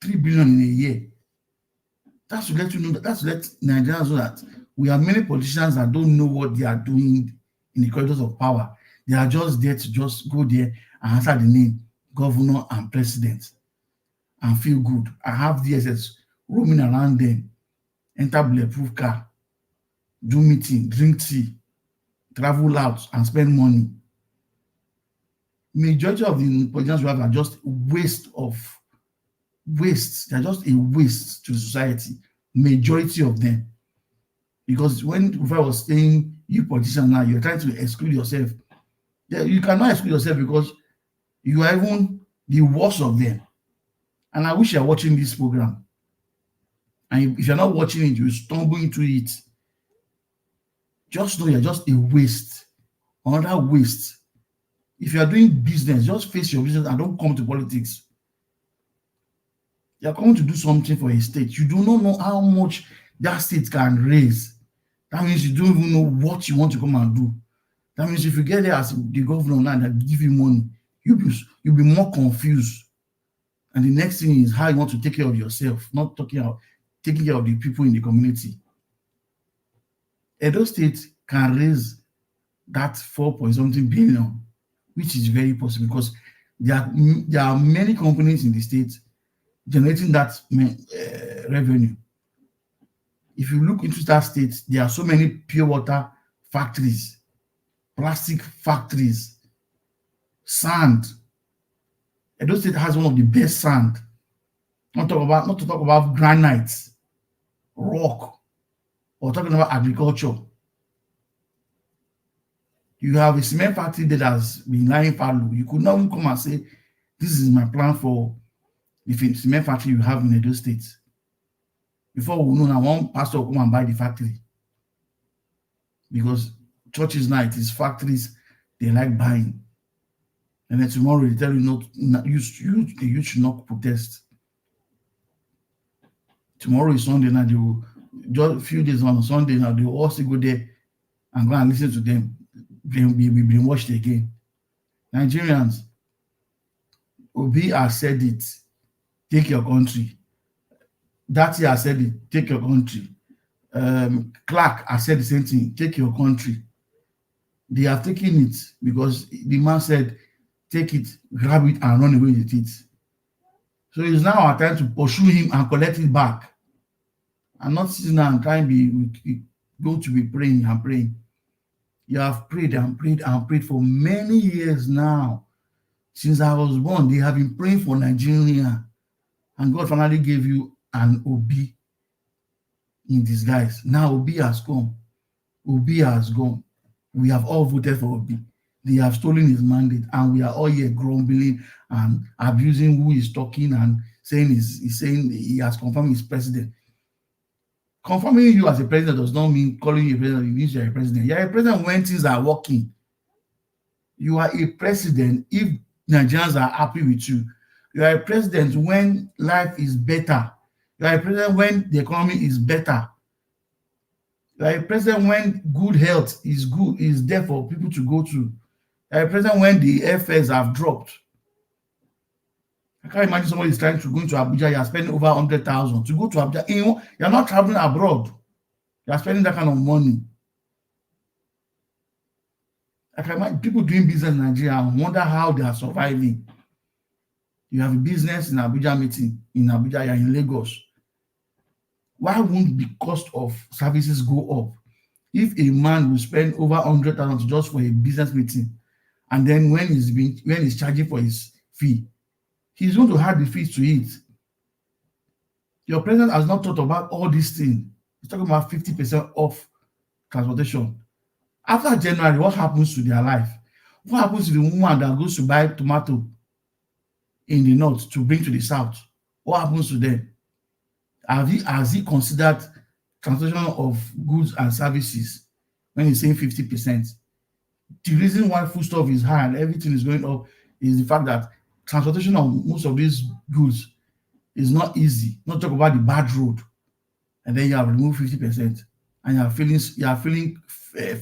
3 billion in a year. That's to let you know, that's to let Nigerians know that we have many politicians that don't know what they are doing in the corridors of power. They are just there to just go there and answer the name governor and president and feel good. I have DSS roaming around them, enter bulletproof car, do meeting, drink tea, travel out and spend money. Majority of the politicians we have are just waste. They're just a waste to society. Majority of them. Because when Rufai was saying you politicians now, you're trying to exclude yourself. Yeah, you cannot exclude yourself because you are even the worst of them. And I wish you're watching this program. And if you're not watching it, you stumble into it. Just know you're just a waste another waste. If you are doing business, just face your business and don't come to politics. You are coming to do something for a state. You do not know how much that state can raise. That means you don't even know what you want to come and do. That means if you get there as the governor now that give you money, you'll be more confused. And the next thing is how you want to take care of yourself, not taking care of the people in the community. Edo State can raise that 4-point-something billion, which is very possible because there are many companies in the state generating that revenue. If you look into that state, there are so many pure water factories, plastic factories, sand. Edo State has one of the best sand. Not to talk about granite, rock, or talking about agriculture. You have a cement factory that has been lying fallow. You could not even come and say, this is my plan for the cement factory you have in Edo State. Before we know now, one pastor will come and buy the factory. Because churches now, it is factories they like buying. And then tomorrow they tell you you should not protest. Tomorrow is Sunday now, they will just a few days on Sunday now, they will also go there and go and listen to them. They will be brainwashed again. Nigerians, Obi has said it, take your country. That year I said it, take your country. Clark has said the same thing, take your country. They have taken it because the man said, take it, grab it, and run away with it. So it's now our time to pursue him and collect it back. I'm not sitting there and trying to be praying and praying. You have prayed and prayed and prayed for many years now. Since I was born, they have been praying for Nigeria. And God finally gave you an Obi in disguise. Now Obi has come. Obi has gone. We have all voted for Obi. They have stolen his mandate, and we are all here grumbling and abusing who is talking and saying he's saying he has confirmed his president. Confirming you as a president does not mean calling you a president. It means you are a president. You are a president when things are working. You are a president if Nigerians are happy with you. You are a president when life is better. You are a president when the economy is better. You are a president when good health is there for people to go to. You are a president when the airfares have dropped. I can't imagine somebody is trying to go into Abuja, you are spending over 100,000 to go to Abuja. You are not traveling abroad. You are spending that kind of money. I can imagine people doing business in Nigeria and wonder how they are surviving. You have a business in Abuja meeting, in Abuja, you are in Lagos. Why won't the cost of services go up? If a man will spend over 100,000 just for a business meeting, and then when he's charging for his fee, he's going to add the fees to it. Your president has not thought about all these things. He's talking about 50% off transportation. After January, what happens to their life? What happens to the woman that goes to buy tomato in the north to bring to the south? What happens to them? Has he considered transportation of goods and services when he's saying 50%? The reason why foodstuff is high and everything is going up is the fact that transportation of most of these goods is not easy. Not talk about the bad road, and then you have removed 50%, and you are feeling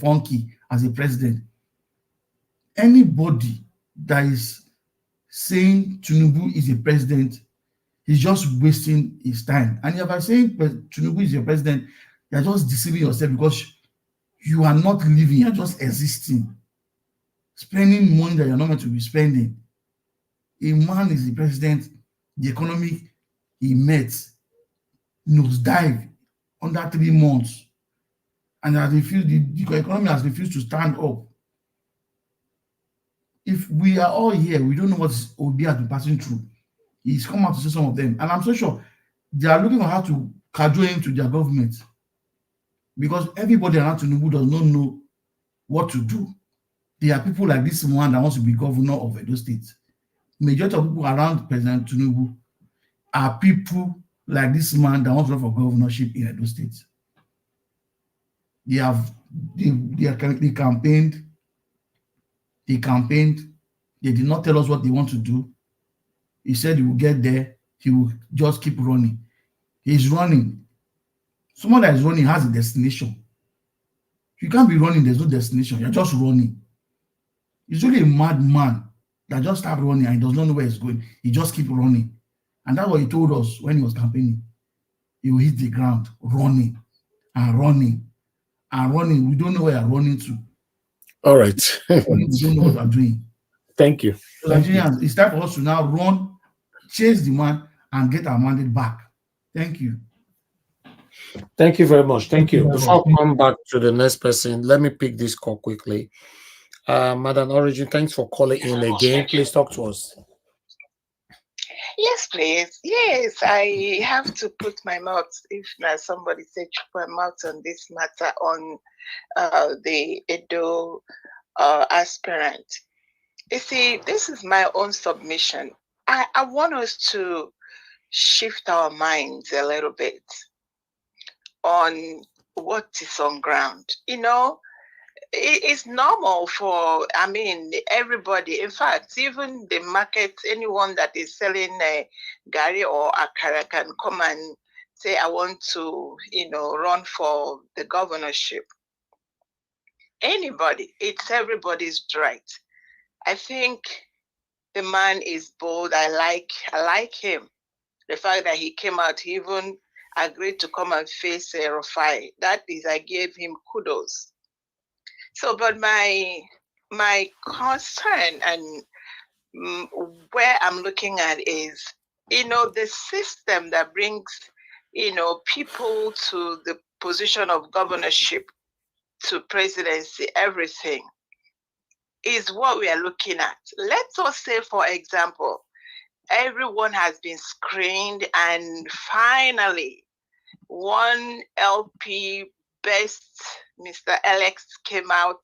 funky as a president. Anybody that is saying Tinubu is a president, he's just wasting his time. And if I'm saying Tinubu is your president, you're just deceiving yourself because you are not living, you're just existing, spending money that you're not meant to be spending. A man is the president, the economy he met nosedive under 3 months, and has refused, the economy has refused to stand up. If we are all here, we don't know what Obi has been passing through. He's come out to say some of them, and I'm so sure they are looking for how to cajole him to their government, because everybody around Tinubu does not know what to do. There are people like this one that wants to be governor of Edo State. Majority of people around President Tinubu are people like this man that wants to run for governorship in Edo State. They campaigned, They campaigned. They did not tell us what they want to do. He said he will get there. He will just keep running. He's running. Someone that is running has a destination. You can't be running, there's no destination. You're just running. It's really a madman that just started running and he does not know where he's going. He just keeps running. And that's what he told us when he was campaigning. He will hit the ground, running and running and running. We don't know where we're running to. All right. We don't know what we're doing. Thank you. So Nigerians, it's time for us to now run, chase the man, and get our mandate back. Thank you. Thank you very much. Thank you. Before I come back to the next person, let me pick this call quickly. Madam Origin, thanks for calling in again. Please talk to us. Yes, please. Yes, I have to put my mouth, if not somebody said my mouth on this matter on the Edo aspirant. You see, this is my own submission. I want us to shift our minds a little bit on what is on ground. You know, it's normal for, I mean, everybody. In fact, even the market, anyone that is selling gari or akara can come and say, I want to, you know, run for the governorship. Anybody, it's everybody's right. I think the man is bold. I like him. The fact that he came out, he even agreed to come and face Rufai. That is, I gave him kudos. So, but my concern and where I'm looking at is, you know, the system that brings, you know, people to the position of governorship, to presidency, everything is what we are looking at. Let us say, for example, everyone has been screened and finally one LP best Mr. Alex came out,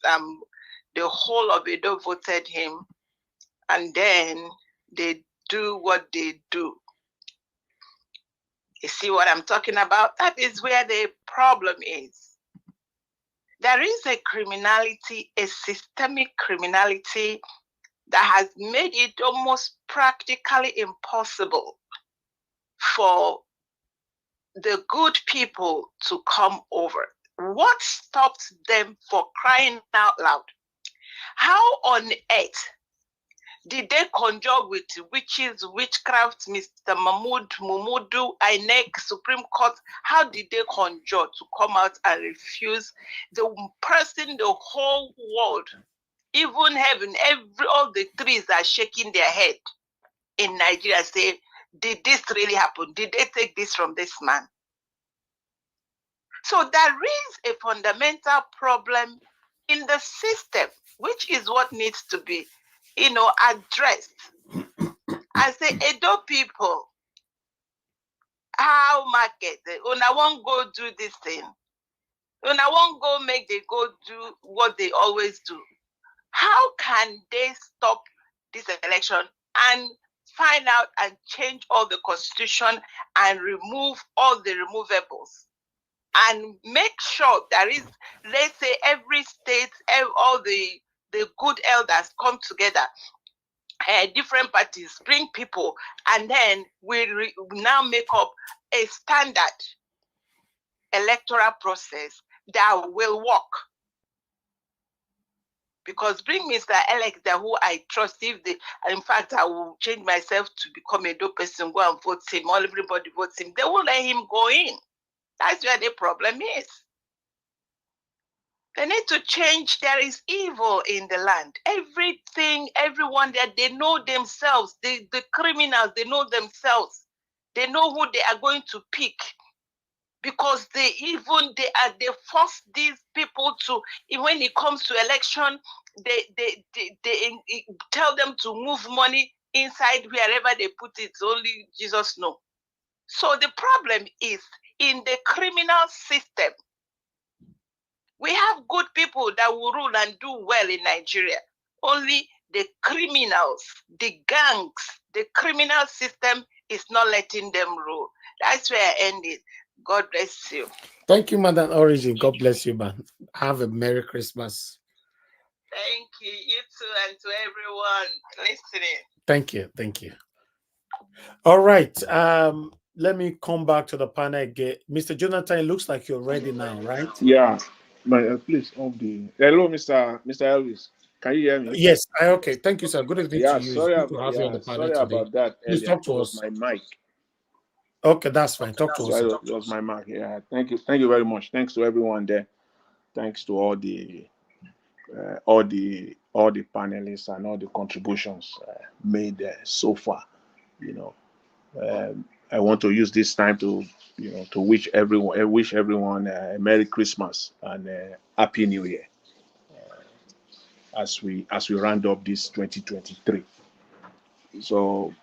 the whole of Edo voted him, and then they do what they do. You see what I'm talking about? That is where the problem is. There is a criminality, a systemic criminality that has made it almost practically impossible for the good people to come over. What stopped them, for crying out loud? How on earth did they conjure with witches, witchcraft, Mr. Mumudu, INEC, Supreme Court? How did they conjure to come out and refuse the person, the whole world, even heaven, all the trees are shaking their head in Nigeria, say, did this really happen? Did they take this from this man? So there is a fundamental problem in the system, which is what needs to be, you know, addressed. I say, Edo people, how market? Una won't go do this thing. Una won't go make they go do what they always do. How can they stop this election and find out and change all the constitution and remove all the removables? And make sure there is, let's say, every state, all the good elders come together, different parties, bring people, and then we now make up a standard electoral process that will work. Because bring Mr. Alex there, who I trust, in fact, I will change myself to become a dope person, go and vote him, everybody votes him, they won't let him go in. That's where the problem is. They need to change. There is evil in the land. Everything, everyone there, they know themselves. The criminals, they know themselves. They know who they are going to pick. Because they force these people to, when it comes to election, they tell them to move money inside wherever they put it. Only Jesus knows. So the problem is in the criminal system. We have good people that will rule and do well in Nigeria. Only the criminals, the gangs, the criminal system is not letting them rule. That's where I end it. God bless you. Thank you, Madam Origin. God bless you, man. Have a Merry Christmas. Thank you. You too, and to everyone listening. Thank you. Thank you. All right. Let me come back to the panel again. Mr. Jonathan, it looks like you're ready now, right? Yeah. Please on the hello, Mr. Elvis. Can you hear me? Yes. Okay. Thank you, sir. Good evening to you. It's good to have you on the panel sorry today. about that Please earlier. talk to It us. was my mic. Okay, that's fine. Talk to us. It was my mic. Yeah. Thank you very much. Thanks to everyone there. Thanks to all the panelists and all the contributions made so far. You know, I want to use this time to to wish everyone a Merry Christmas and a Happy New Year as we round up this 2023. So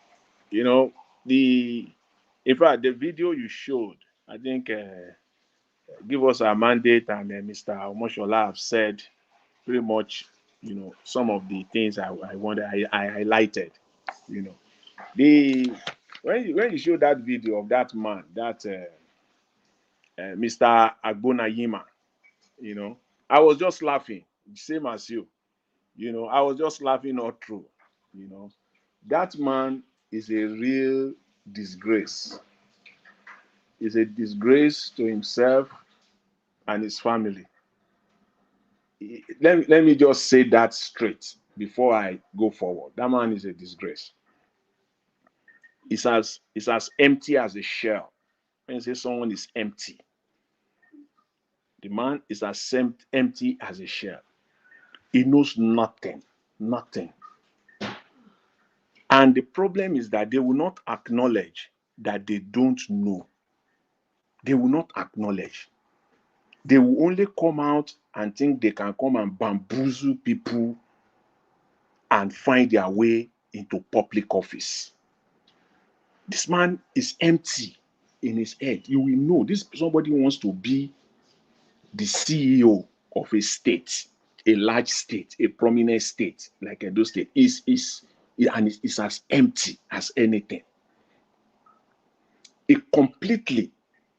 in fact the video you showed, I think give us a mandate, and Mr. Omoshola have said pretty much some of the things I highlighted. The when you show that video of that man, that Mr. Agbonayinma, I was just laughing, same as you. I was just laughing all through. That man is a real disgrace. He's a disgrace to himself and his family. Let me just say that straight before I go forward. That man is a disgrace. It's as empty as a shell. When you say someone is empty, the man is as empty as a shell. He knows nothing. And the problem is that they will not acknowledge that they don't know. They will not acknowledge. They will only come out and think they can come and bamboozle people and find their way into public office. This man is empty in his head. You will know this somebody wants to be the CEO of a state, a large state, a prominent state like Edo State. Is as empty as anything. He completely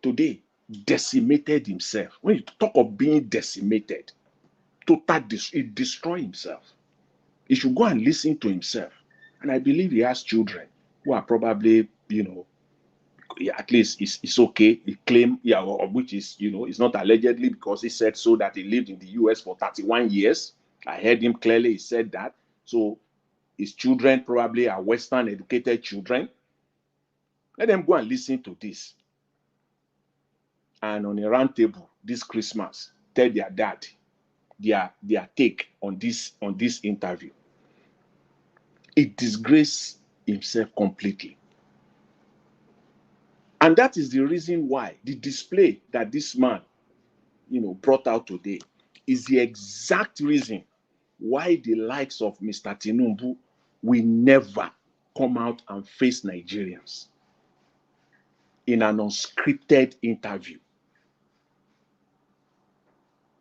today decimated himself. When you talk of being decimated, he destroyed himself. He should go and listen to himself. And I believe he has children who are probably, at least it's okay. He claimed, which is, it's not allegedly, because he said so that he lived in the US for 31 years. I heard him clearly. He said that. So his children probably are Western educated children. Let them go and listen to this. And on a round table this Christmas, tell their dad their take on this interview. He disgraced himself completely. And that is the reason why the display that this man, brought out today is the exact reason why the likes of Mr. Tinubu will never come out and face Nigerians in an unscripted interview.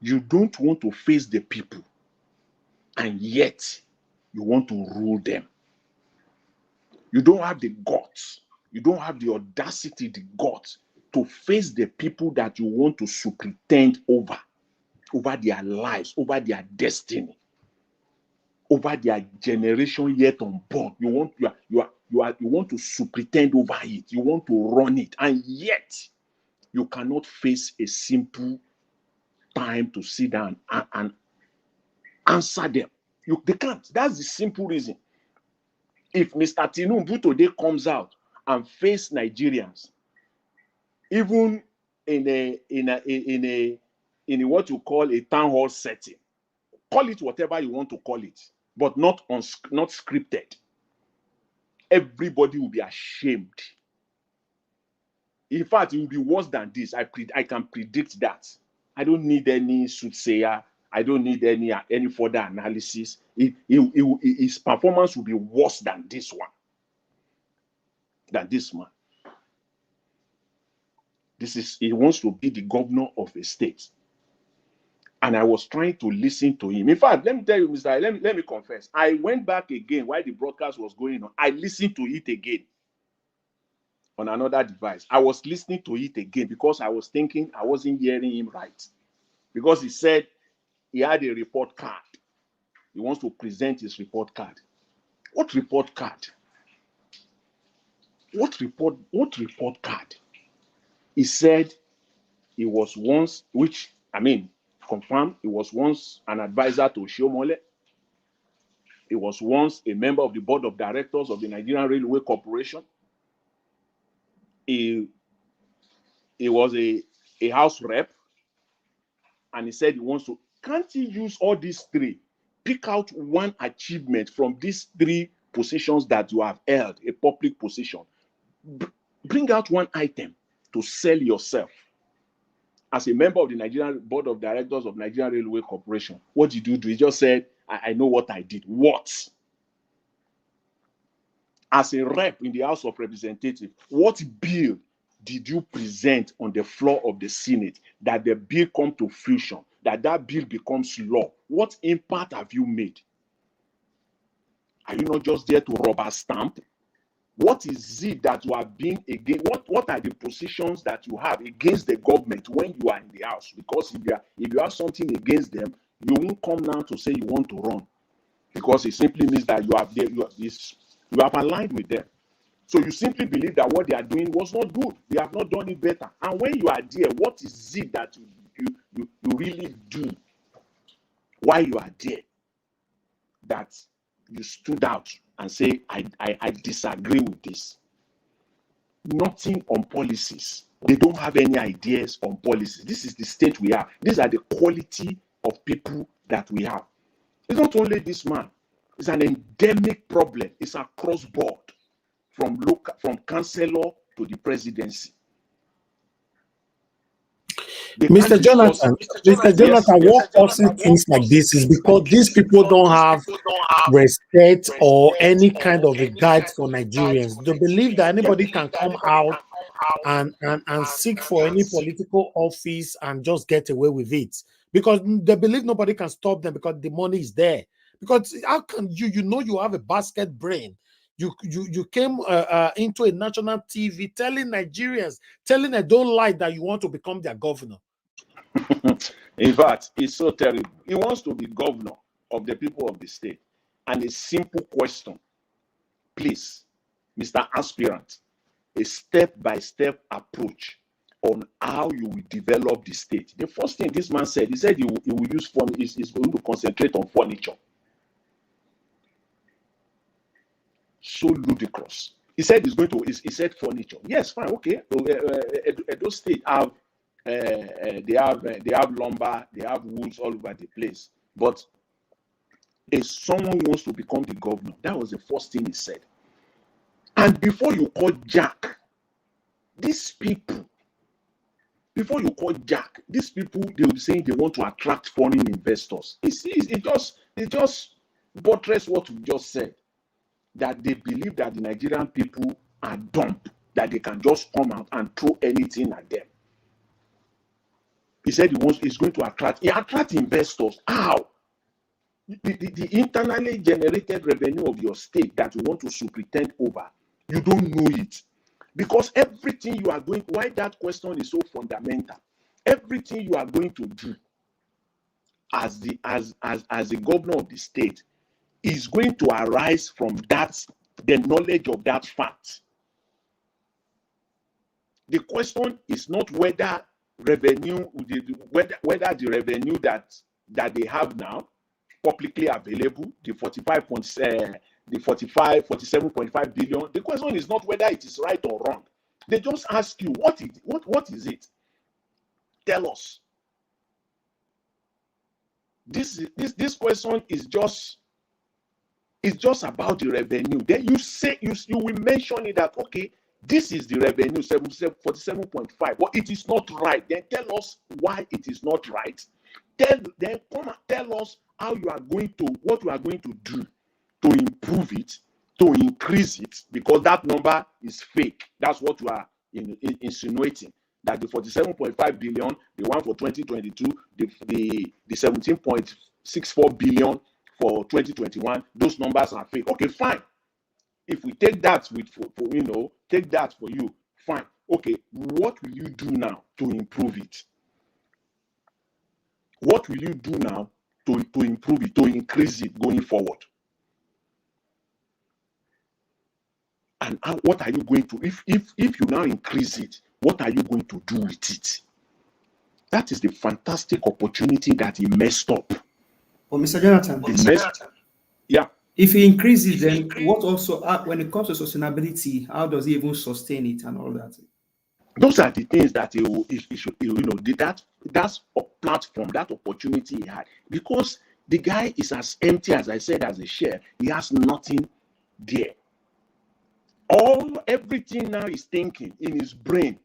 You don't want to face the people, and yet you want to rule them. You don't have the guts. You don't have the audacity, the guts to face the people that you want to superintend over their lives, over their destiny, over their generation yet unborn. You want to superintend over it. You want to run it, and yet you cannot face a simple time to sit down and answer them. They can't. That's the simple reason. If Mr. Tinubu today comes out and face Nigerians, even in a what you call a town hall setting, call it whatever you want to call it, but not scripted, everybody will be ashamed. In fact, it will be worse than this. I can predict that. I don't need any soothsayer. I don't need any further analysis. His performance will be worse than this one. Than this man. He wants to be the governor of a state. And I was trying to listen to him. In fact, let me tell you, Mr. Let me confess. I went back again while the broadcast was going on. I listened to it again on another device. I was listening to it again because I was thinking I wasn't hearing him right. Because he said he had a report card. he wants to present his report card. What report card? What report card? He said he was once, which, I mean, confirmed, he was once an advisor to Shiomole. He was once a member of the board of directors of the Nigerian Railway Corporation. He was a house rep, and he said he wants to. Can't he use all these three? Pick out one achievement from these three positions that you have held, a public position. Bring out one item to sell yourself. As a member of the Nigerian Board of Directors of Nigerian Railway Corporation, what did you do? He just said, I know what I did. What? As a rep in the House of Representatives, what bill did you present on the floor of the Senate that the bill come to fruition, that bill becomes law? What impact have you made? Are you not just there to rubber stamp? What is it that you are being against? What are the positions that you have against the government when you are in the House? Because if you have something against them, you won't come now to say you want to run, because it simply means that you have aligned with them. So you simply believe that what they are doing was not good. They have not done it better. And when you are there, what is it that you really do while you are there that you stood out and say, I disagree with this? Nothing on policies. They don't have any ideas on policies. This is the state we are. These are the quality of people that we have. It's not only this man. It's an endemic problem. It's across board, from councillor to the presidency. Mr. Jonathan, what causes things like this is because these people don't have respect or any kind of a guide for Nigerians. They believe that anybody can come out and seek for any political office and just get away with it, because they believe nobody can stop them because the money is there. Because how can you have a basket brain? You came into a national TV telling Nigerians, telling they don't like that you want to become their governor. In fact, it's so terrible. He wants to be governor of the people of the state. And a simple question, please, Mr. Aspirant, a step-by-step approach on how you will develop the state. The first thing this man said, he said he will use furniture, is going to concentrate on furniture. So ludicrous. He said he said furniture. Yes, fine, okay. Those states have they have lumber, they have woods all over the place. But if someone wants to become the governor, that was the first thing he said. And before you call Jack, these people, they will be saying they want to attract foreign investors. It just buttress what we just said, that they believe that the Nigerian people are dumb, that they can just come out and throw anything at them. He said he's going to attract investors. How? The internally generated revenue of your state that you want to superintend over, you don't know it. Because everything you are going, why that question is so fundamental, everything you are going to do as the governor of the state is going to arise from the knowledge of that fact. The question is not whether the revenue that they have now publicly available, the 47.5 billion. The question is not whether it is right or wrong. They just ask you, what is it? Tell us. This question is just about the revenue. Then you will mention it that, okay, this is the revenue, 47.5, but it is not right. Then tell us why it is not right. Then come and tell us what you are going to do to improve it, to increase it, because that number is fake. That's what you are insinuating. That the 47.5 billion, the one for 2022, the 17.64 billion for 2021, those numbers are fake. Okay, fine. If we take that take that for you, fine. Okay, what will you do now to improve it? What will you do now to improve it, to increase it going forward? And what are you going to, if you now increase it, what are you going to do with it? That is the fantastic opportunity that he messed up. Well, Mr. Jonathan, yeah. If he increases, then what also, when it comes to sustainability, how does he even sustain it and all that? Those are the things that he should, that's a platform, that opportunity he had. Because the guy is as empty, as I said, as a share. He has nothing there. Everything now he's thinking in his brain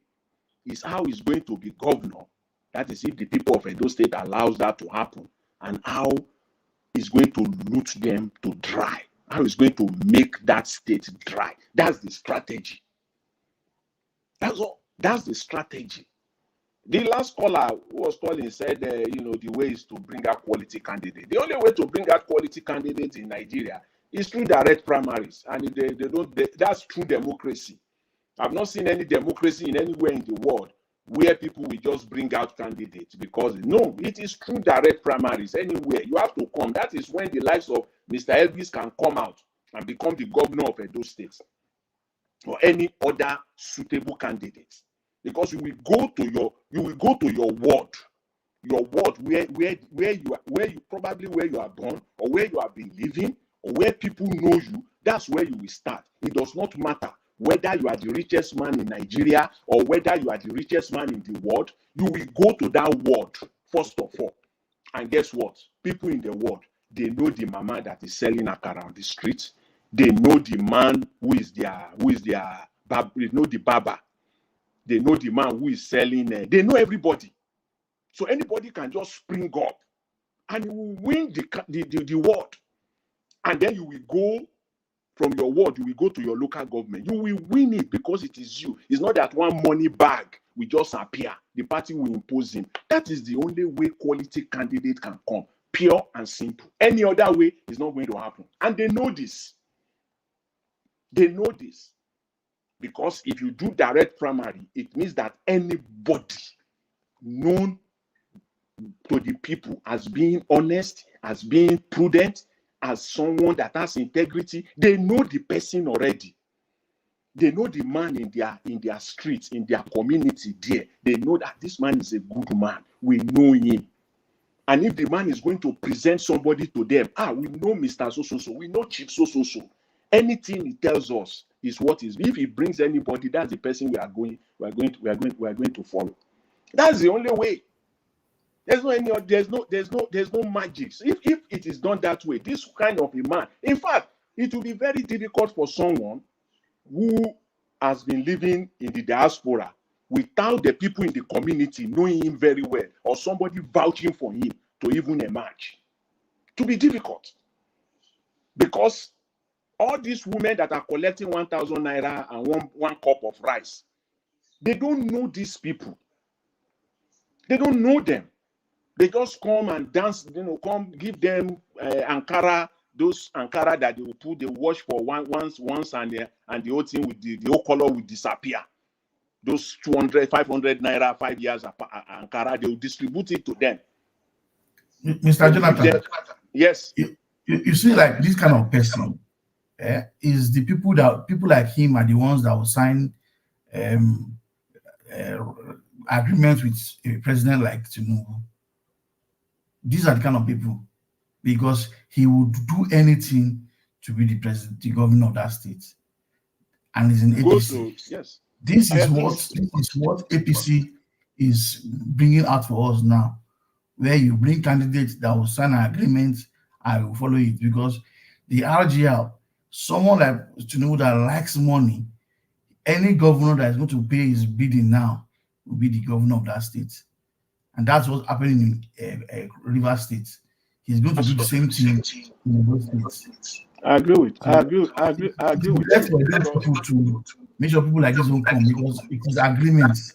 is how he's going to be governor. That is, if the people of Edo State allows that to happen, and how he's going to loot them to dry. How he's going to make that state dry. That's the strategy. That's all. That's the strategy. The last caller who was calling said, the way is to bring out quality candidates. The only way to bring out quality candidates in Nigeria is through direct primaries, and if that's true democracy. I've not seen any democracy in anywhere in the world where people will just bring out candidates, because no, it is through direct primaries. Anywhere you have to come. That is when the likes of Mr. Elvis can come out and become the governor of Edo State, or any other suitable candidates. Because you will go to your ward, where you are born, or where you have been living, or where people know you. That's where you will start. It does not matter whether you are the richest man in Nigeria or whether you are the richest man in the world. You will go to that ward first of all, and guess what? People in the world, they know the mama that is selling akara on the street. They know the man who is their they know the barber. They know the man who is selling. They know everybody. So anybody can just spring up and you will win the ward. And then you will go from your ward, you will go to your local government. You will win it because it is you. It's not that one money bag will just appear. The party will impose him. That is the only way quality candidate can come. Pure and simple. Any other way is not going to happen. And they know this. They know this. Because if you do direct primary, it means that anybody known to the people as being honest, as being prudent, as someone that has integrity, they know the person already. They know the man in their streets, in their community there. They know that this man is a good man. We know him. And if the man is going to present somebody to them, we know Mr. So-so-so, we know Chief So-so-so. Anything he tells us is what is. If he brings anybody, that's the person we are going to follow. That's the only way. There's no magic. So if it is done that way, this kind of a man, in fact, it will be very difficult for someone who has been living in the diaspora without the people in the community knowing him very well, or somebody vouching for him to even emerge. To be difficult. Because all these women that are collecting 1,000 naira and one cup of rice, they don't know these people. They don't know them. They just come and dance, come give them Ankara, those Ankara that they will put, they wash for once, and the whole thing with the whole color will disappear. Those 200, 500 naira, 5 years Ankara, they will distribute it to them. Mr. Jonathan, yes. You see, like this kind of person is the people like him are the ones that will sign agreements with a president like Tinubu. These are the kind of people, because he would do anything to be the president, the governor of that state, and he's in APC. Yes. This is what APC is bringing out for us now, where you bring candidates that will sign an agreement, I will follow it, because the RGL, someone like Tinubu that likes money, any governor that is going to pay his bidding now will be the governor of that state. And that's what's happening in Rivers State. He's going to do the same thing in those states. I agree with you. Let's forget people to make sure people like this don't come, because it is agreements.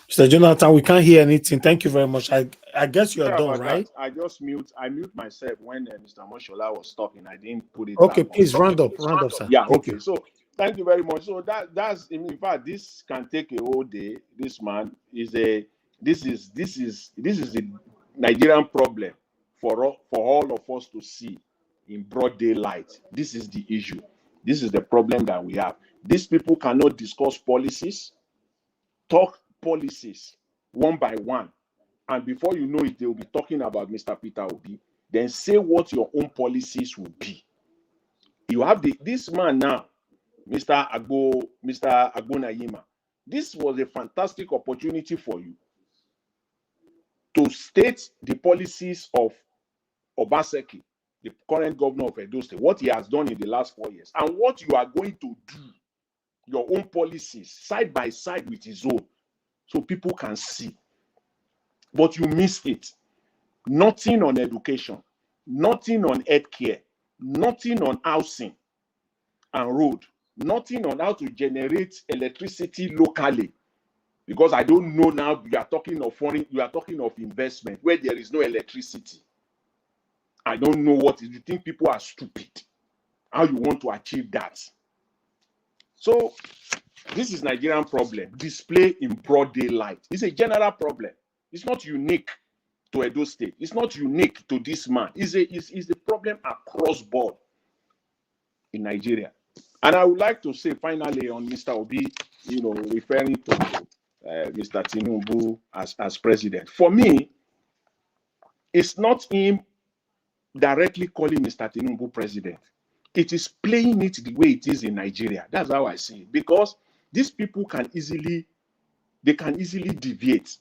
Mr. Jonathan, we can't hear anything. Thank you very much. I guess you're Sorry done, about right? that. I mute myself when Mr. Moshola was talking. I didn't put it Okay, back on. please round up, sir. Yeah, Thank okay. you. So thank you very much. So that's in fact this can take a whole day. This man is a this is the Nigerian problem for all of us to see in broad daylight. This is the issue. This is the problem that we have. These people cannot discuss policies, talk policies one by one. And before you know it, they will be talking about Mr. Peter Obi. Then say what your own policies will be. You have this man now, Mr. Agbonayinma. This was a fantastic opportunity for you to state the policies of Obaseki, the current governor of Edo State, what he has done in the last 4 years, and what you are going to do, your own policies, side by side with his own, so people can see. But you missed it. Nothing on education, nothing on healthcare, nothing on housing and road, nothing on how to generate electricity locally. Because I don't know now, you are talking of foreign, you are talking of investment where there is no electricity. I don't know what you think people are stupid. How you want to achieve that? So this is Nigerian problem. Display in broad daylight. It's a general problem. It's not unique to Edo State. It's not unique to this man. It's the problem across board in Nigeria. And I would like to say finally on Mr. Obi, referring to Mr. Tinubu as president. For me, it's not him directly calling Mr. Tinubu president. It is playing it the way it is in Nigeria. That's how I see it. Because these people can easily deviate.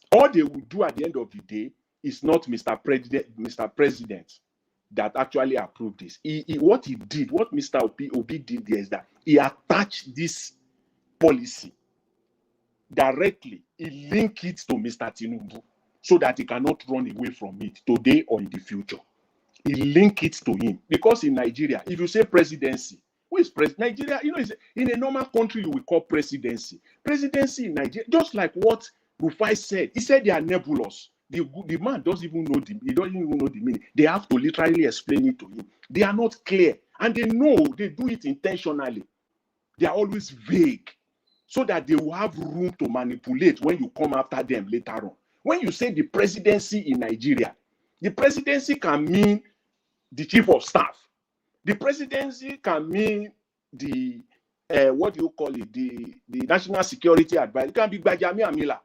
All they will do at the end of the day is not Mr. President that actually approved this. What Mr. Obi did there is that he attached this policy directly. He linked it to Mr. Tinubu so that he cannot run away from it today or in the future. He linked it to him. Because in Nigeria, if you say presidency, who is president? Nigeria, in a normal country, you will call presidency. Presidency in Nigeria, just like what Rufai said. He said they are nebulous. The man doesn't even know he doesn't even know the meaning. They have to literally explain it to him. They are not clear. And they know they do it intentionally. They are always vague so that they will have room to manipulate when you come after them later on. When you say the presidency in Nigeria, the presidency can mean the chief of staff. The presidency can mean the what do you call it? The national security advisor. It can be Gbajami Amila.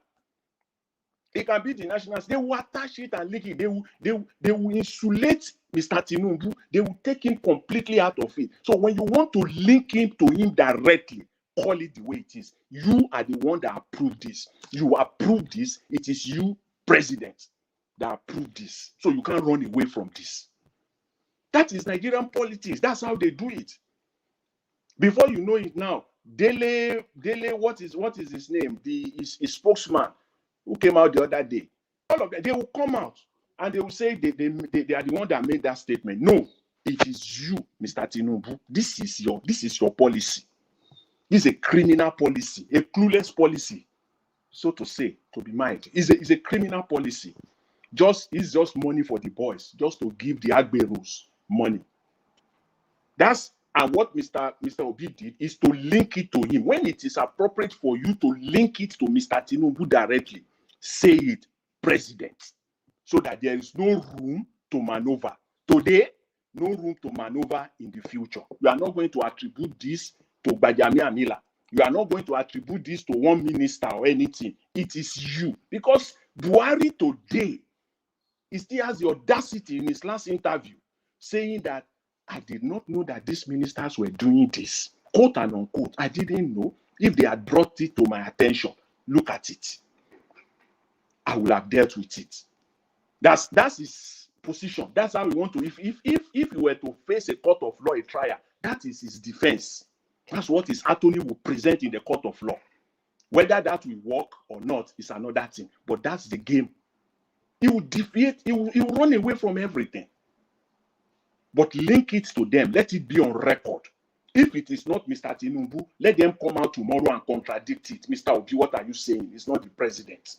It can be the national. They will attach it and link it. They will insulate Mr. Tinubu. They will take him completely out of it. So when you want to link him to him directly, call it the way it is. You are the one that approved this. You approved this. It is you, president, that approved this. So you can't run away from this. That is Nigerian politics. That's how they do it. Before you know it now, Dele, what is his name? His spokesman who came out the other day. All of them, they will come out and they will say they are the one that made that statement. No, it is you, Mr. Tinubu. This is your policy. This is a criminal policy, a clueless policy, so to say, to be mind. It's a criminal policy. It's just money for the boys, just to give the Agberos money. And what Mr. Obi did is to link it to him. When it is appropriate for you to link it to Mr. Tinubu directly, say it, president, so that there is no room to maneuver. Today, no room to maneuver in the future. You are not going to attribute this to Gbajami Amila. You are not going to attribute this to one minister or anything. It is you. Because Buhari today, he still has the audacity in his last interview saying that I did not know that these ministers were doing this. Quote and unquote. I didn't know. If they had brought it to my attention, look at it. I would have dealt with it. That's his position. That's how we want to. If he were to face a court of law, a trial, that is his defense. That's what his attorney will present in the court of law. Whether that will work or not is another thing. But that's the game. He will deviate. He will run away from everything. But link it to them. Let it be on record. If it is not Mr. Tinubu, let them come out tomorrow and contradict it. Mr. Obi, what are you saying? It's not the president.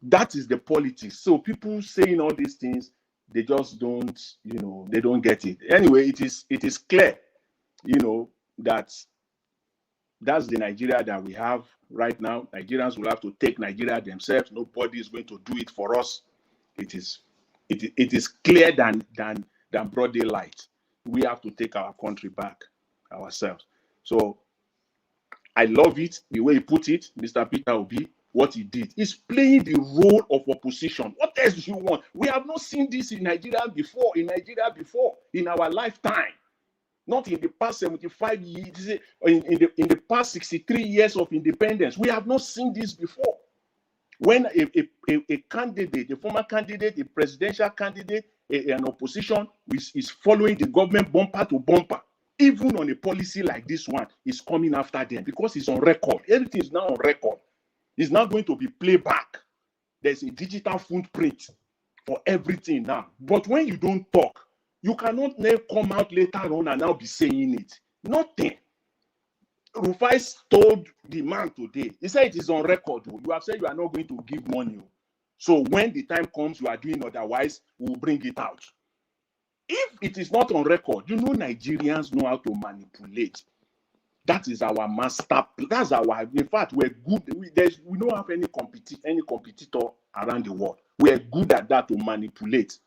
That is the politics. So people saying all these things, they just don't, they don't get it. Anyway, it is clear, that that's the Nigeria that we have right now. Nigerians will have to take Nigeria themselves. Nobody is going to do it for us. It is clear than broad daylight. We have to take our country back ourselves. So I love it the way he put it, Mr. Peter Obi. What he did is playing the role of opposition. What else do you want? We have not seen this in Nigeria before. In our lifetime. Not in the past 75 years, in the past 63 years of independence. We have not seen this before. When a candidate, a former candidate, a presidential candidate, an opposition is following the government bumper to bumper, even on a policy like this one, is coming after them because it's on record. Everything is now on record. It's not going to be playback. There's a digital footprint for everything now. But when you don't talk, you cannot then come out later on and now be saying it. Nothing. Rufai told the man today, he said it is on record. You have said you are not going to give money. So when the time comes, you are doing otherwise, we'll bring it out. If it is not on record, Nigerians know how to manipulate. That is our master. That's our. In fact, we're good. We don't have any competitor around the world. We're good at that, to manipulate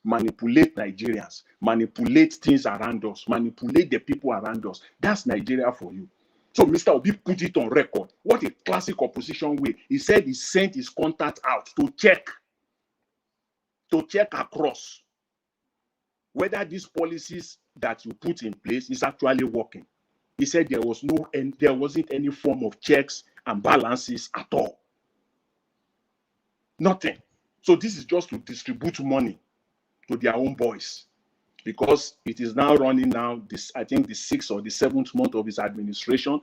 Nigerians, manipulate things around us, manipulate the people around us. That's Nigeria for you. So Mr. Obi put it on record. What a classic opposition way. He said he sent his contact out to check across whether these policies that you put in place is actually working. He said there wasn't any form of checks and balances at all. Nothing. So this is just to distribute money to their own boys, because it is now running now. I think the 6th or the 7th month of his administration.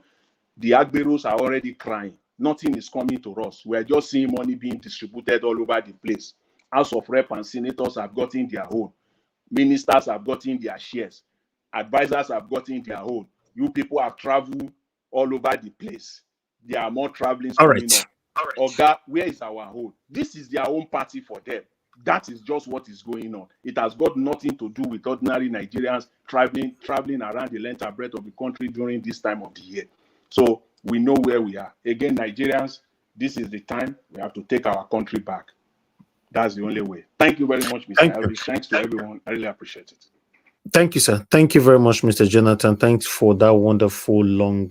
The Agberos are already crying. Nothing is coming to us. We are just seeing money being distributed all over the place. House of Rep and senators have gotten their own. Ministers have gotten their shares. Advisors have gotten their own. You people have traveled all over the place. There are more travelings coming up. Oga, where is our own? This is their own party for them. That is just what is going on. It has got nothing to do with ordinary Nigerians traveling around the length and breadth of the country during this time of the year. So we know where we are. Again, Nigerians, this is the time we have to take our country back. That's the only way. Thank you very much, Mr. Elvis. Thanks to everyone. I really appreciate it. Thank you, sir. Thank you very much, Mr. Jonathan. Thanks for that wonderful long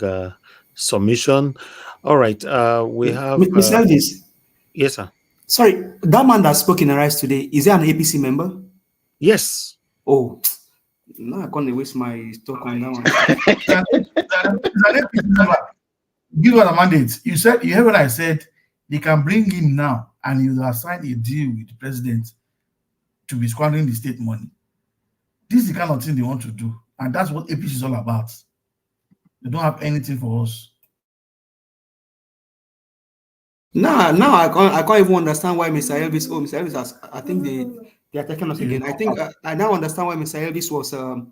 submission. All right. We have Mr. Elvis. Yes, sir. Sorry, that man that spoke in the rise today, is he an APC member? Yes. Oh, no, I can't waste my talk on that one. Give us a mandate. You heard what I said. They can bring him now and you will sign a deal with the president to be squandering the state money. This is the kind of thing they want to do. And that's what APC is all about. They don't have anything for us. Now I can't even understand why Mr. Elvis. Oh, Mr. Elvis has. I think they are taking us again. I think I now understand why Mr. Elvis was Mr.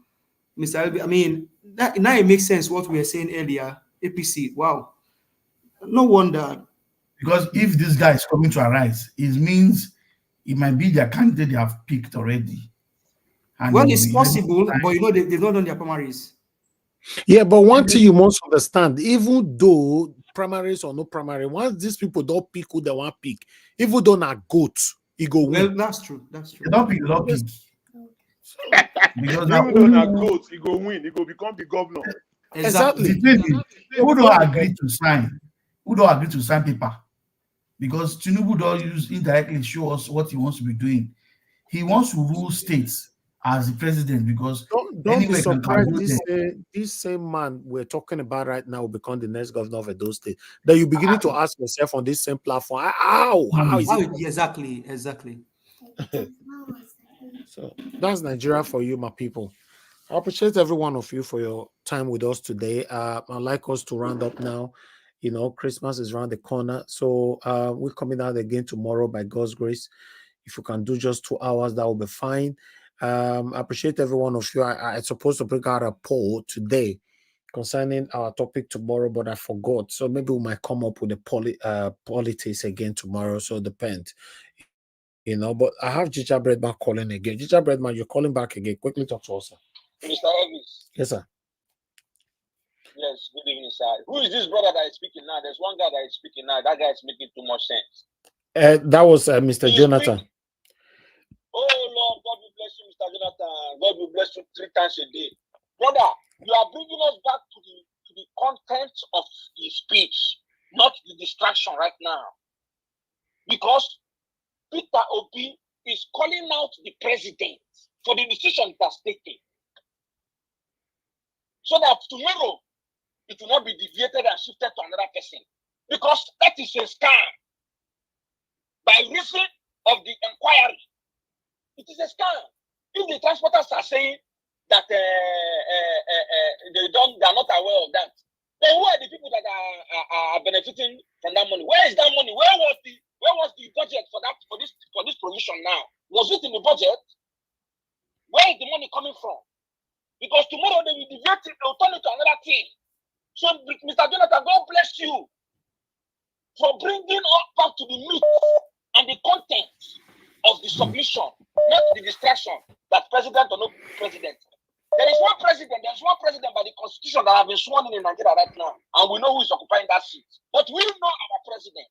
Elvis. I mean, now it makes sense what we were saying earlier. APC. Wow. No wonder. Because if this guy is coming to arise, it means it might be their candidate they have picked already. And well, it's possible, but they've not done their primaries. Yeah, but one thing you must understand, even though primaries or no primary, once these people don't pick who they want to pick, even though not goats, it go win. Well, that's true. They don't pick. Because even though not goats, it go win. It go become the governor. Exactly. Who don't agree to sign paper? Because Tinubu don't use indirectly show us what he wants to be doing. He wants to rule states as the president, because don't be surprised this same man we're talking about right now will become the next governor of Edo State. That you're beginning to ask yourself on this same platform, how is it? Exactly. So that's Nigeria for you, my people. I appreciate every one of you for your time with us today. I'd like us to round up now. You know, Christmas is around the corner. So we're coming out again tomorrow by God's grace. If you can do just 2 hours, that will be fine. I appreciate every one of you. I'm supposed to bring out a poll today concerning our topic tomorrow, but I forgot. So maybe we might come up with the politics again tomorrow. So it depends. You know, but I have Ginger Breadman calling again. Ginger Breadman, you're calling back again. Quickly talk to us, sir. Mr. Elvis. Yes, sir. Yes, good evening, sir. Who is this brother that is speaking now? There's one guy that is speaking now. That guy is making too much sense. That was Mr. Jonathan. Oh, Lord, God will bless you, Mr. Jonathan. God will bless you 3 times a day. Brother, you are bringing us back to the content of the speech, not the distraction right now. Because Peter Obi is calling out the president for the decision he has taken. So that tomorrow, it will not be deviated and shifted to another person. Because that is a scam. By reason of the inquiry, it is a scam. If the transporters are saying that they are not aware of that, then who are the people that are benefiting from that money? Where is that money? Where was the budget for this provision now? Was it in the budget? Where is the money coming from? Because tomorrow they will deviate it, they will turn it to another thing. So, Mr. Jonathan, God bless you for bringing us back to the meat and the content of the submission, not the distraction that president or no president. There's one president by the constitution that have been sworn in Nigeria right now, and we know who is occupying that seat. But we know our president.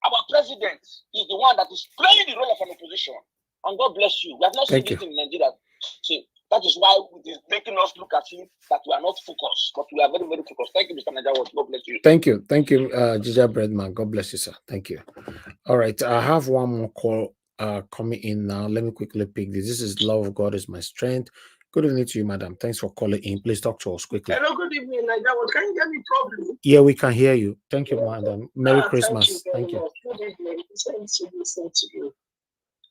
Our president is the one that is playing the role of an opposition. And God bless you. We have not seen anything in Nigeria. See, that is why it is making us look at it that we are not focused, but we are very, very focused. Thank you, Mr. Najawa. God bless you. Thank you, Ginger Breadman. God bless you, sir. Thank you. All right, I have one more call coming in now. Let me quickly pick this. This is Love of God is my strength. Good evening to you, madam. Thanks for calling in. Please talk to us quickly. Hello, good evening, Najawa. Can you hear me properly? Yeah, we can hear you. Thank you, madam. Merry Christmas. Thank you. Good evening. Listen to you.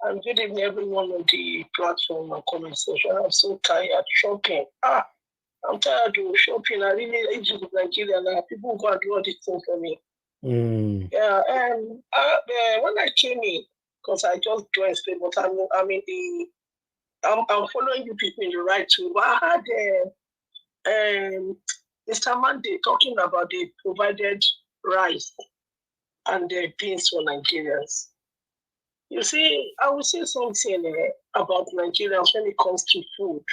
And good evening, everyone on the platform and comment section. I'm so tired shopping. I'm tired of shopping. I really hate Nigeria now. People go and do all this thing for me. Yeah, and when I came in, because I just joined Spain, but I'm following you people in the right way. But I had Mr. Monday talking about the provided rice and the beans for Nigerians. You see, I will say something about Nigerians when it comes to food.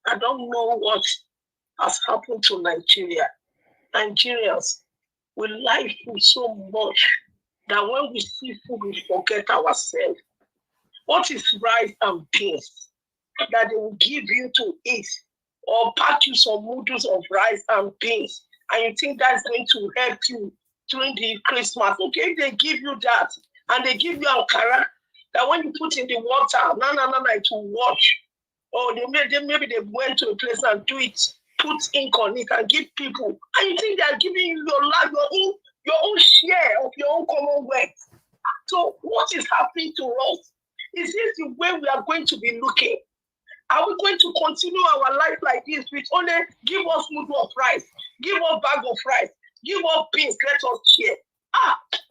I don't know what has happened to Nigeria. Nigerians, we like food so much that when we see food, we forget ourselves. What is rice and beans that they will give you to eat, or pack you some noodles of rice and beans, and you think that's going to help you during the Christmas? Okay, they give you that, and they give you Ankara that when you put in the water, it will wash. Or maybe they went to a place and do it, put ink on it and give people, and you think they are giving you your life, your own share of your own commonwealth. So what is happening to us? Is this the way we are going to be looking? Are we going to continue our life like this with only give us noodle of rice, give us bag of rice, give us beans, let us share?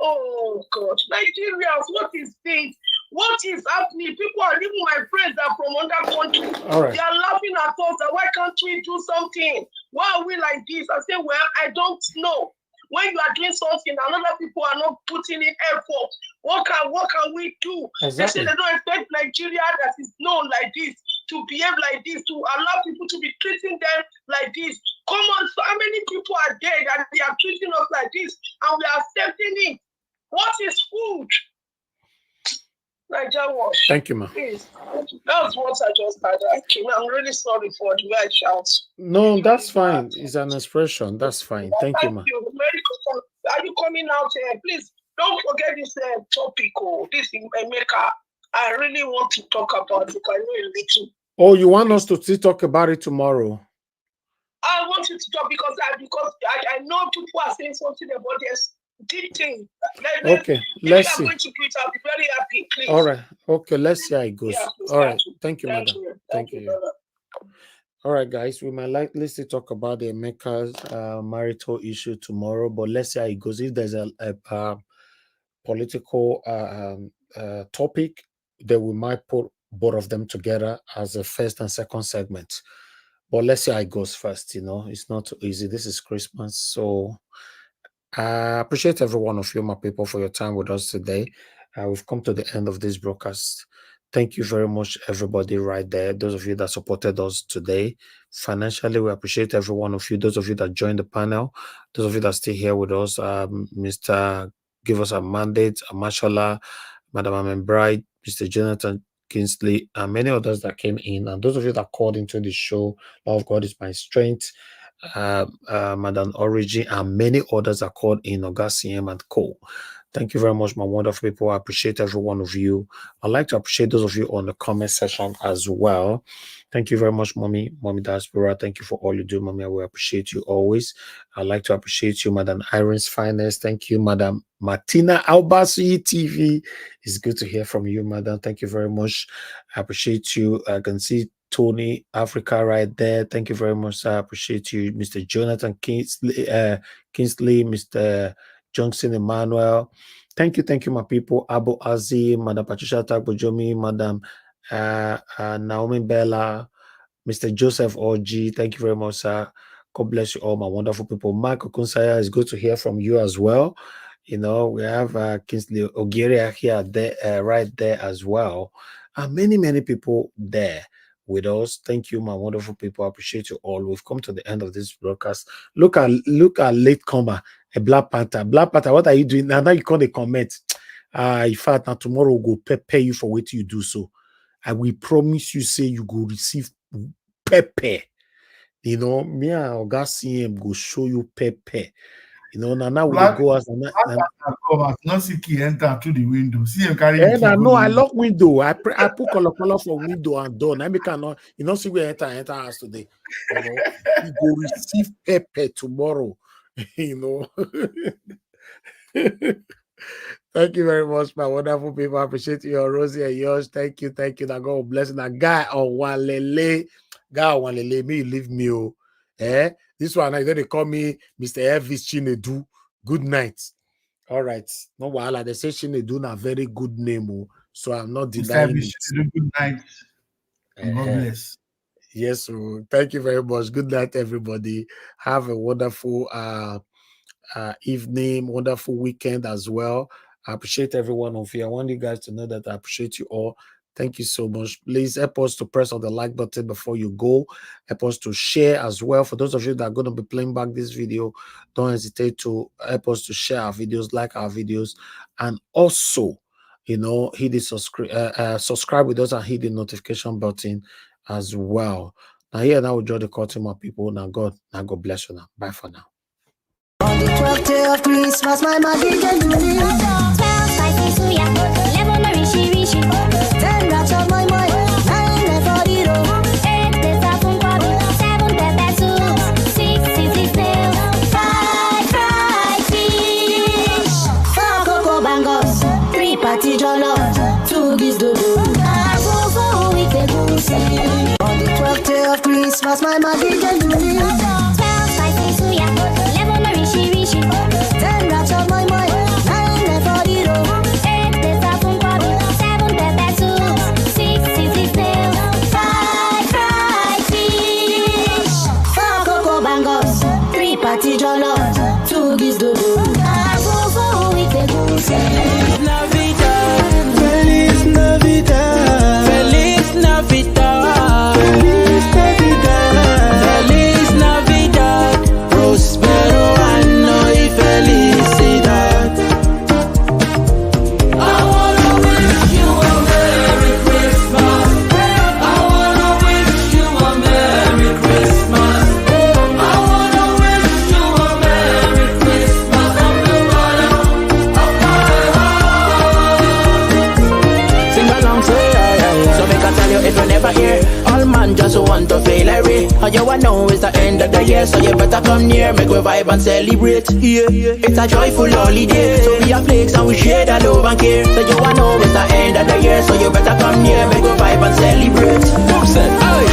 Oh God, Nigerians, what is this? What is happening? People are leaving. My friends are from other countries. Right. They are laughing at us. That why can't we do something? Why are we like this? I say, well, I don't know. When you are doing something, and other people are not putting in effort, what can we do? Exactly. They say they don't expect Nigeria that is known like this to behave like this, to allow people to be treating them like this. Come on, so how many people are there that they are treating us like this, and we are accepting it? What is food? Nigeria. Thank you, ma. Please. That's what I just had. I'm really sorry for the way I shout. No, that's fine. It's an expression. That's fine. Thank you, ma. You. Are you coming out here? Please don't forget this topic. This in America. I really want to talk about it. I know a little. Oh, you want us to still talk about it tomorrow? I want you to talk because I know people are saying something about this deep thing. Okay, let's see. I'm going to do it. I'll be very happy. Please. All right. Okay, let's see how it goes. Yeah, all right. Thank you, Thank madam. you. Thank you. All right, guys. We might likely still talk about the Emeka's marital issue tomorrow, but let's see how it goes. If there's a political topic, then we might put both of them together as a first and second segment. But let's see how it goes first. It's not too easy. This is Christmas, so I appreciate every one of you, my people, for your time with us today. We've come to the end of this broadcast. Thank you very much, everybody right there. Those of you that supported us today financially, we appreciate every one of you. Those of you that joined the panel, those of you that stay here with us, Mr. Give Us a Mandate, Mashallah, Madam Amen Bride, Mr. Jonathan Kingsley, and many others that came in. And those of you that called into the show, Love of God is my strength, Madam Origin, and many others are called in, Ogaciem and Co. Thank you very much, my wonderful people. I appreciate every one of you. I'd like to appreciate those of you on the comment section as well. Thank you very much, Mommy Diaspora. Thank you for all you do, Mommy. I will appreciate you always. I'd like to appreciate you, Madam Iron's Finest. Thank you, Madam Martina Albasi TV. It's good to hear from you, Madam. Thank you very much. I appreciate you. I can see Tony Africa right there. Thank you very much. I appreciate you, Mr. Jonathan Kingsley, Mr. Johnson Emmanuel. Thank you, my people. Abu Azi, Madam Patricia Tagbojomi, Madam Naomi Bella, Mr. Joseph Oji. Thank you very much, sir. God bless you all, my wonderful people. Michael Kunsaya, it's good to hear from you as well. We have Kingsley Ogiria here, there, right there as well. And many people there with us. Thank you, my wonderful people. I appreciate you all. We've come to the end of this broadcast. Look at latecomer, a Black Panther. Black Panther, what are you doing? Now you can't comment. In fact, now tomorrow we'll go pay you for what you do so. I will promise you, say you go receive pepper. Me and Ogaciem go show you pepper. Now we go as not see key enter through the window. See him carry. No, I lock window. I put color for window and door. I make cannot. See we enter house today. We go receive pepper tomorrow. Thank you very much, my wonderful people. I appreciate you, Rosie and yours. Thank you. That God bless that guy on Wanlele. May you leave me. This one, they call me Mr. Elvis Chinedu. Good night. All right. No wahala. They say Chinedu na very good name. So I'm not denying it. Good night. God bless. Yes, sir. Thank you very much. Good night, everybody. Have a wonderful evening, wonderful weekend as well. I appreciate every one of you. I want you guys to know that I appreciate you all. Thank you so much. Please help us to press on the like button before you go. Help us to share as well. For those of you that are going to be playing back this video, don't hesitate to help us to share our videos, like our videos, and also, hit the subscribe with us and hit the notification button as well. Now we draw the curtain, my people. Now God bless you now. Bye for now. On the 12th day of Christmas, my mother gave me 12 spices to ya, 11 rishi. 10 rats on my mind, 9 for the road, 8 tefafun kwabi, 7 pepper soups, 6 sisig snails, 5 fried fish, 4 cocoa bangos, 3 patty jollof, 2 gizdodo, with a goose. On the 12th day of Christmas, my mother gave me 12 spices to ya, 11 rishi, 10 rats on my mind, 9 for the road, 8 tefafun kwabi, 7 pepper soups, 6 sisig snails, 5 fried fish, 4 cocoa bangos, 3 patty jollof, 2 gizdodo, with a goose. Feliz Navidad, Feliz Navidad, Feliz Navidad, Feliz Navidad, Prospero año y felicidad. I wanna wish you a Merry Christmas. I wanna wish you a Merry Christmas. I wanna wish you a Merry Christmas from the bottom of my heart. Sing along, say so make I tell you if you never hear. All man just want to feel irate. All you want know is the end of the year, so you better come near, make we vibe and celebrate. Yeah, it's a joyful holiday, so we are flakes and we share that love and care. So you want know it's the end of the year, so you better come near, make we vibe and celebrate. Hey,